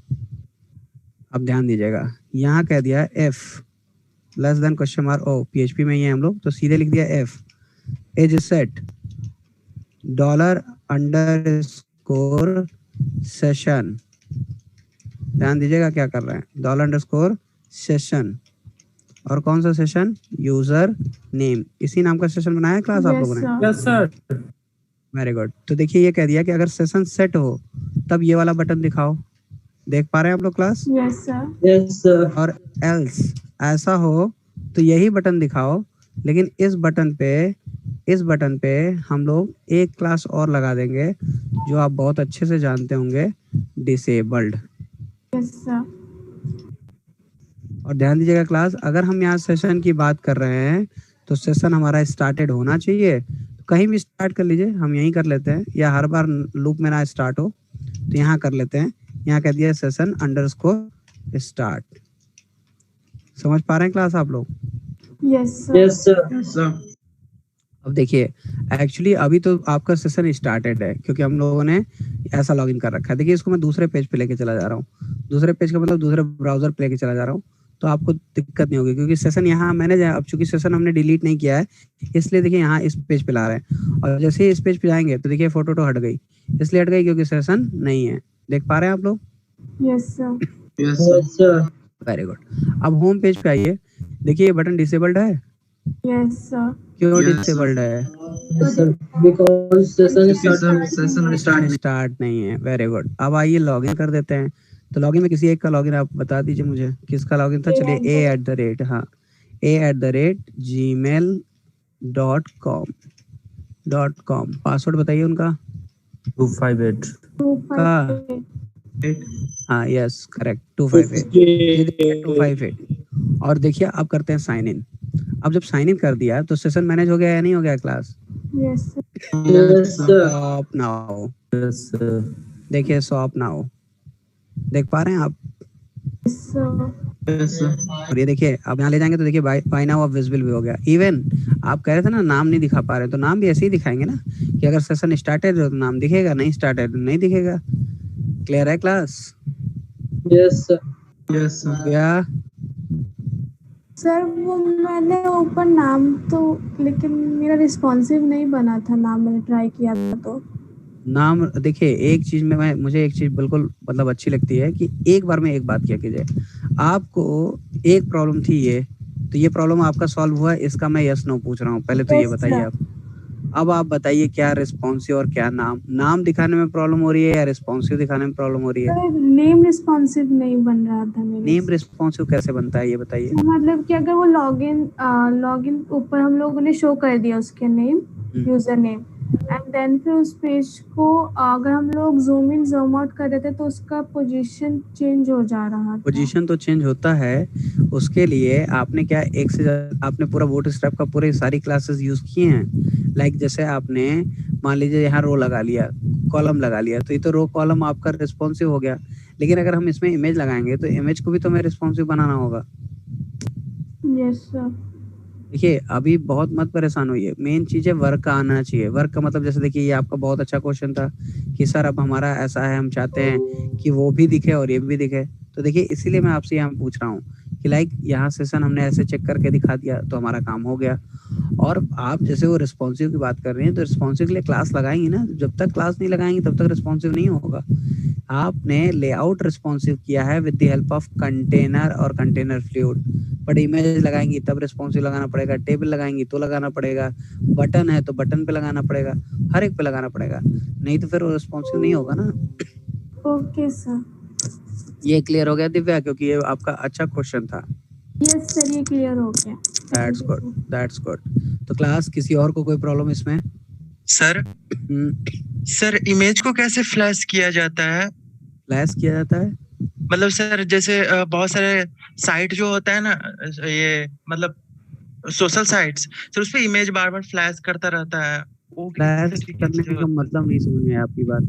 A: अब ध्यान दीजिएगा, यहाँ कह दिया F less than question mark, O PHP में ही है हम लोग, तो सीधे लिख दिया एफ एज सेट $_ सेशन। ध्यान दीजिएगा क्या कर रहे हैं, $_ सेशन, और कौन सा सेशन? User name. इसी नाम का सेशन बनाया है क्लास आप लोगों ने?
D: Yes sir.
A: Very good. तो देखिए ये कह दिया कि अगर सेशन सेट हो तब ये वाला बटन दिखाओ। देख पा रहे हैं आप लोग class?
B: Yes sir.
E: Yes sir.
A: और एल्स ऐसा हो तो यही बटन दिखाओ, लेकिन इस बटन पे हम लोग एक क्लास और लगा देंगे जो आप बहुत अच्छे से जानते होंगे, डिसेबल्ड।
B: Yes sir.
A: और ध्यान दीजिएगा क्लास, अगर हम यहाँ सेशन की बात कर रहे हैं तो सेशन हमारा स्टार्टेड होना चाहिए, कहीं भी स्टार्ट कर लीजिए, हम यहीं कर लेते हैं, या हर बार लूप में ना स्टार्ट हो तो यहाँ कर लेते हैं। यहाँ कह दिया सेशन अंडरस्कोर स्टार्ट। समझ पा रहे हैं क्लास आप लोग?
B: Yes sir.
E: Yes, sir.
C: Yes, sir.
A: अब देखिए, एक्चुअली अभी तो आपका सेशन स्टार्टेड है क्योंकि हम लोगों ने ऐसा लॉगिन कर रखा है। देखिए, इसको मैं दूसरे पेज पे लेके चला जा रहा हूँ। दूसरे पेज का मतलब दूसरे ब्राउजर पे लेके चला जा रहा हूँ, तो आपको दिक्कत नहीं होगी क्योंकि सेशन यहाँ मैंने अब चूंकि सेशन हमने डिलीट नहीं किया है, इसलिए देखिए यहाँ इस पेज पे ला रहे हैं। और जैसे ही इस पेज पे जाएंगे तो देखिए फोटो तो हट गई, इसलिए हट गई क्योंकि सेशन नहीं है। देख पा रहे हैं आप लोग?
B: Yes sir.
C: Yes, sir.
E: Yes, sir.
A: Very good. अब होम पेज पे आइए। देखिए, ये बटन डिसेबल्ड है।
B: Yes sir.
A: क्यों
C: Yes, sir.
A: डिसेबल्ड है?
E: Yes, sir. Because session is
C: Yes, sir. Session start.
A: Start नहीं है। Very good. अब आइए लॉगिन कर देते हैं। तो लॉगिन में किसी एक का लॉगिन आप बता दीजिए मुझे, किसका लॉगिन था? चलिए a@, हाँ, a@gmail.com। पासवर्ड बताइए उनका।
D: 258
C: Eight.
A: हाँ, यस करेक्ट, 258। ये देखिए 258। और देखिए अब करते हैं साइन इन। अब जब साइन इन कर दिया तो सेशन मैनेज हो गया या नहीं हो गया class?
B: Yes sir.
E: Yes, sir.
A: Shop now.
D: yes sir
A: देखिए शॉप नाउ, देख पा रहे हैं आप?
B: Yes sir.
C: Yes, sir.
A: और ये देखिए अब यहाँ ले जाएंगे तो देखिए बाय नाउ अब विजिबल भी हो गया। इवन आप कह रहे थे ना नाम नहीं दिखा पा रहे, तो नाम भी ऐसे ही दिखाएंगे ना कि अगर सेशन स्टार्टेड हो तो नाम दिखेगा, नहीं स्टार्टेड नहीं दिखेगा। क्लियर है class?
E: Yes, sir.
C: Yes, sir.
A: या
B: सर वो मैंने ऊपर नाम तो, लेकिन मेरा रिस्पॉन्सिव नहीं बना था नाम, मैंने ट्राई किया था तो।
A: नाम देखिए, एक चीज में मुझे एक चीज बिल्कुल मतलब अच्छी लगती है कि एक बार में एक बात किया कीजिए। आपको एक प्रॉब्लम थी ये, तो ये प्रॉब्लम आपका सॉल्व हुआ, इसका मैं यस नो पूछ रहा हूँ। पहले तो ये
B: Yes,
A: बताइए
B: sir.
A: आप। अब आप बताइए क्या रिस्पॉन्सिव और क्या नाम दिखाने में प्रॉब्लम हो रही है या रिस्पॉन्सिव दिखाने में प्रॉब्लम हो रही है?
B: सर नेम रिस्पॉन्सिव नहीं बन रहा था मेरे
A: नेम
B: से।
A: रिस्पॉन्सिव कैसे बनता है ये बताइए?
B: मतलब कि अगर वो लॉगिन ऊपर हम लोगों ने शो कर दिया उसके name, user name, and then फिर उस पेज को अगर हम लोग जूम इन जूम आउट कर रहे थे तो उसका पोजीशन चेंज हो जा रहा था।
A: पोजीशन तो चेंज होता है, उसके लिए आपने क्या एक से आपने पूरा बूटस्ट्रैप का पूरे सारी क्लासेस यूज किए हैं। लाइक जैसे आपने मान लीजिए यहाँ रो लगा लिया, कॉलम लगा लिया, तो ये तो रो कॉलम आपका रिस्पॉन्सिव हो गया। लेकिन अगर हम इसमें इमेज लगाएंगे तो इमेज को भी तो हमें रिस्पॉन्सिव बनाना होगा।
B: Yes sir.
A: देखिए अभी बहुत मत परेशान होइए, मेन चीज है वर्क का आना चाहिए। वर्क का मतलब जैसे देखिए ये आपका बहुत अच्छा क्वेश्चन था कि सर अब हमारा ऐसा है, हम चाहते हैं कि वो भी दिखे और ये भी दिखे। तो देखिए इसीलिए मैं आपसे यहाँ पूछ रहा हूँ कि लाइक यहाँ सेशन हमने ऐसे चेक करके दिखा दिया तो हमारा काम हो गया। और आप जैसे वो रिस्पॉन्सिव की बात कर रहे हैं तो रिस्पॉन्सिव के लिए क्लास लगाएंगे ना, जब तक क्लास नहीं लगाएंगे तब तक रिस्पॉन्सिव नहीं होगा। आपने लेआउट रिस्पॉन्सिव किया है with the help of container और कंटेनर फ्लूइड, बट इमेज लगाएंगी तब रिस्पॉन्सिव लगाना पड़ेगा, टेबल लगाएंगी तो लगाना पड़ेगा, बटन है तो बटन पे लगाना पड़ेगा, हर एक पे लगाना पड़ेगा, नहीं तो फिर वो रिस्पॉन्सिव नहीं होगा ना।
B: Okay sir.
A: ये क्लियर हो गया दिव्या? क्योंकि ये आपका अच्छा क्वेश्चन था।
B: यस सर, ये क्लियर हो गया।
A: That's good, that's good. तो क्लास किसी और को कोई प्रॉब्लम इसमें?
F: सर सर इमेज को कैसे फ्लैश किया जाता है?
A: फ्लैश किया जाता है
F: मतलब सर जैसे बहुत सारे साइट जो होता है ना, ये मतलब सोशल साइट्स सर, उस पे इमेज बार बार फ्लैश करता रहता है, वो
A: फ्लैश
F: किस तरीके
A: करने
F: से
A: का
F: होता है?
A: मतलब नहीं समझ में आया आपकी बात।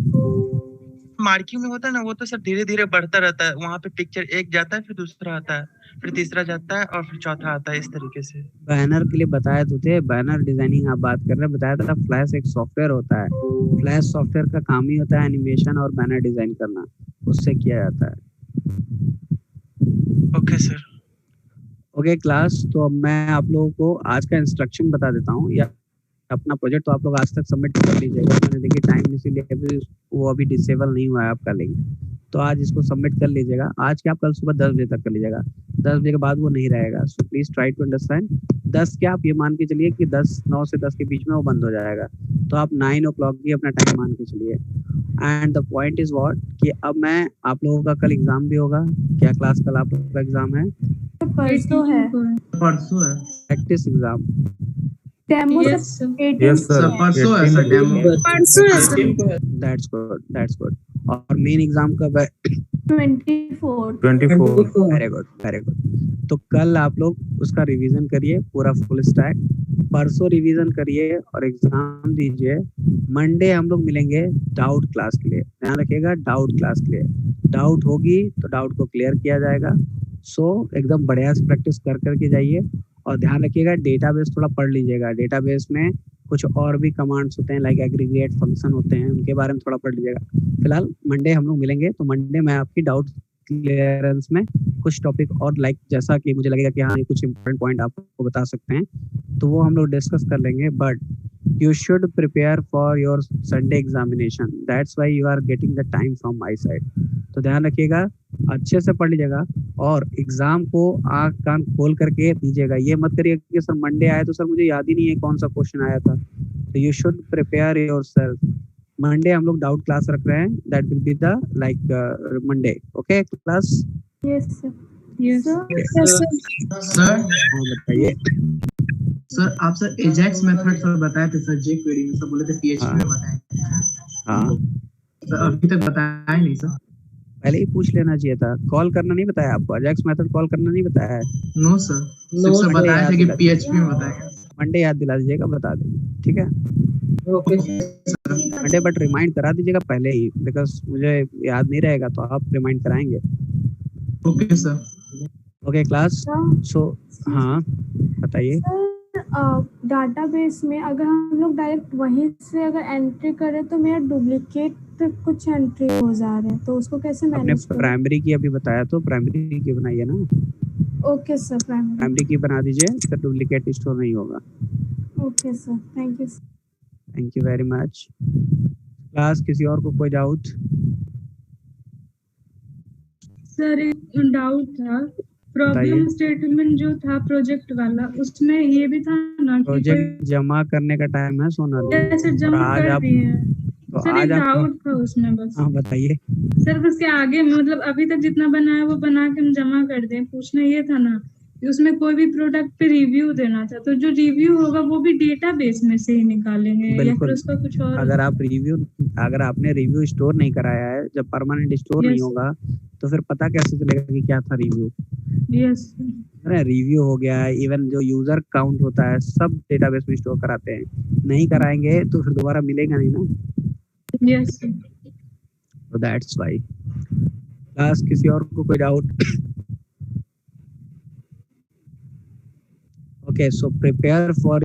F: मार्किंग में होता है ना, वो तो सर धीरे धीरे बढ़ता रहता है, वहां पे पिक्चर एक जाता है, फिर दूसरा आता है, फिर तीसरा जाता है, और फिर चौथा आता है, इस तरीके से।
A: बैनर के लिए बताया तो थे, बैनर डिजाइनिंग आप बात कर रहे हैं, बताया था फ्लैश एक सॉफ्टवेयर होता है। फ्लैश सॉफ्टवेयर का काम ही होता है एनिमेशन और बैनर डिजाइन करना, उससे किया जाता है।
F: Okay sir.
A: ओके क्लास, तो अब मैं आप लोगों को आज का इंस्ट्रक्शन बता देता हूँ। या अपना प्रोजेक्ट तो आप लोग आज तक सबमिट कर लीजिएगा। मैंने देखिए टाइम इसीलिए अभी वो अभी डिसेबल नहीं हुआ है आपका लिंक, तो आज इसको सबमिट कर लीजिएगा। आज क्या, आप कल सुबह 10 बजे तक कर लीजिएगा। 10 बजे के बाद वो नहीं रहेगा, so please try to understand. 10 क्या, आप ये मान के चलिए कि 9 से 10 के बीच में वो बंद हो जाएगा, तो आप 9 o'clock ही अपना टाइम मान के चलिए। And the point is what कि अब मैं आप लोगों का कल एग्जाम भी होगा। क्या क्लास कल आप लोगों का एग्जाम है?
B: परसों है
C: परसों है
A: practice exam.
B: Demo
D: Yes,
B: sir.
C: Sir, परसों है सर डेमो।
E: परसों है sir.
A: That's good, that's good. और मेन एग्जाम कब है?
B: 24।
D: 24
A: वेरी गुड, वेरी गुड। तो कल आप लोग उसका रिवीजन करिए पूरा फुल स्टैक। परसों रिवीजन करिए और एग्जाम दीजिए। मंडे हम लोग मिलेंगे डाउट क्लास के लिए। ध्यान रखिएगा, डाउट क्लास के लिए। डाउट होगी तो डाउट को क्लियर किया जाएगा। सो एकदम बढ़िया से प्रैक्टिस कर करके जाइए और ध्यान रखिएगा डेटाबेस थोड़ा पढ़ लीजिएगा। डेटाबेस में कुछ और भी कमांड्स होते हैं, लाइक एग्रीगेट फंक्शन होते हैं, उनके बारे में थोड़ा पढ़ लीजिएगा। फिलहाल मंडे हम लोग मिलेंगे, तो मंडे मैं आपकी डाउट क्लियरेंस में कुछ टॉपिक और लाइक जैसा कि मुझे लगेगा कि हाँ ये कुछ इंपॉर्टेंट पॉइंट आपको बता सकते हैं, तो वो हम लोग डिस्कस कर लेंगे। But you should prepare for your Sunday examination. That's why you are getting the time from my side. तो ध्यान रखिएगा, अच्छे से पढ़ लीजिएगा और एग्जाम को आँख कान खोल करके दीजिएगा। ये मत करिए कि सर मंडे आया तो सर मुझे याद ही नहीं है कौन सा क्वेश्चन आया था। तो you should prepare yourself. Monday हम लोग डाउट क्लास रख रहे हैं, that will be the like Monday. Okay class?
B: Yes sir.
E: Yes,
C: sir
A: बताइए।
C: सर आप सर एजेक्स मेथड सर बताए थे सर, जे क्वेरी में सर बोले थे पीएचपी में बताएं।
A: हाँ
C: सर अभी तक बताया नहीं सर।
A: पहले ही पूछ लेना चाहिए था। कॉल करना नहीं बताया आपको? अजैक्स मेथड कॉल करना नहीं बताया है?
C: नो सर, सिर्फ सर बताया था कि पीएचपी में बताएंगे।
A: मंडे याद दिला दीजिएगा, बता देंगे, ठीक है?
E: okay.
A: मंडे बट रिमाइंड करा दीजिएगा पहले ही, बिकॉज मुझे याद नहीं रहेगा तो आप रिमाइंड कराएंगे।
C: Okay sir.
A: Okay class? So हाँ बताइए।
B: डाटाबेस में अगर हम लोग डायरेक्ट वहीं से अगर एंट्री करें तो मेरा डुप्लीकेट कुछ एंट्री हो जा रहे हैं, तो उसको कैसे
A: आपने
B: मैनेज करें?
A: प्राइमरी की अभी बताया, तो प्राइमरी की बनाइए ना।
B: ओके सर,
A: प्राइमरी की बना दीजिए, तो डुप्लीकेट स्टोर नहीं होगा।
B: Okay sir, thank you.
A: Thank you very much. Class किसी और को कोई डाउट?
G: सर एक डाउट था, प्रॉब्लम स्टेटमेंट जो था प्रोजेक्ट वाला, उसमें ये भी था ना कि
A: प्रोजेक्ट जमा करने का टाइम है सोनल,
G: जैसे जमा
A: आज
G: कर
A: आप
G: दिए हैं।
A: तो
G: सर
A: आज
G: एक
A: आप
G: डाउट था उसमें बस।
A: हाँ बताइए।
G: सर उसके आगे में मतलब अभी तक जितना बना है वो बना के हम जमा कर दें, पूछना ये था ना कि उसमें कोई भी प्रोडक्ट पे रिव्यू देना था, तो जो रिव्यू होगा वो भी डेटाबेस में से ही निकालेंगे या फिर
A: बिल्कुल।
G: उसका कुछ और?
A: अगर आपने रिव्यू स्टोर नहीं कराया है, जब परमानेंट स्टोर नहीं होगा तो फिर पता कैसे चलेगा कि क्या था रिव्यू?
G: यस
A: रिव्यू हो गया, इवन जो यूजर काउंट होता है सब डेटाबेस में स्टोर कराते हैं। नहीं कराएंगे तो फिर दोबारा मिलेगा नहीं ना।
G: Yes
A: So that's why. Class किसी और को कोई doubt? Okay, so prepare for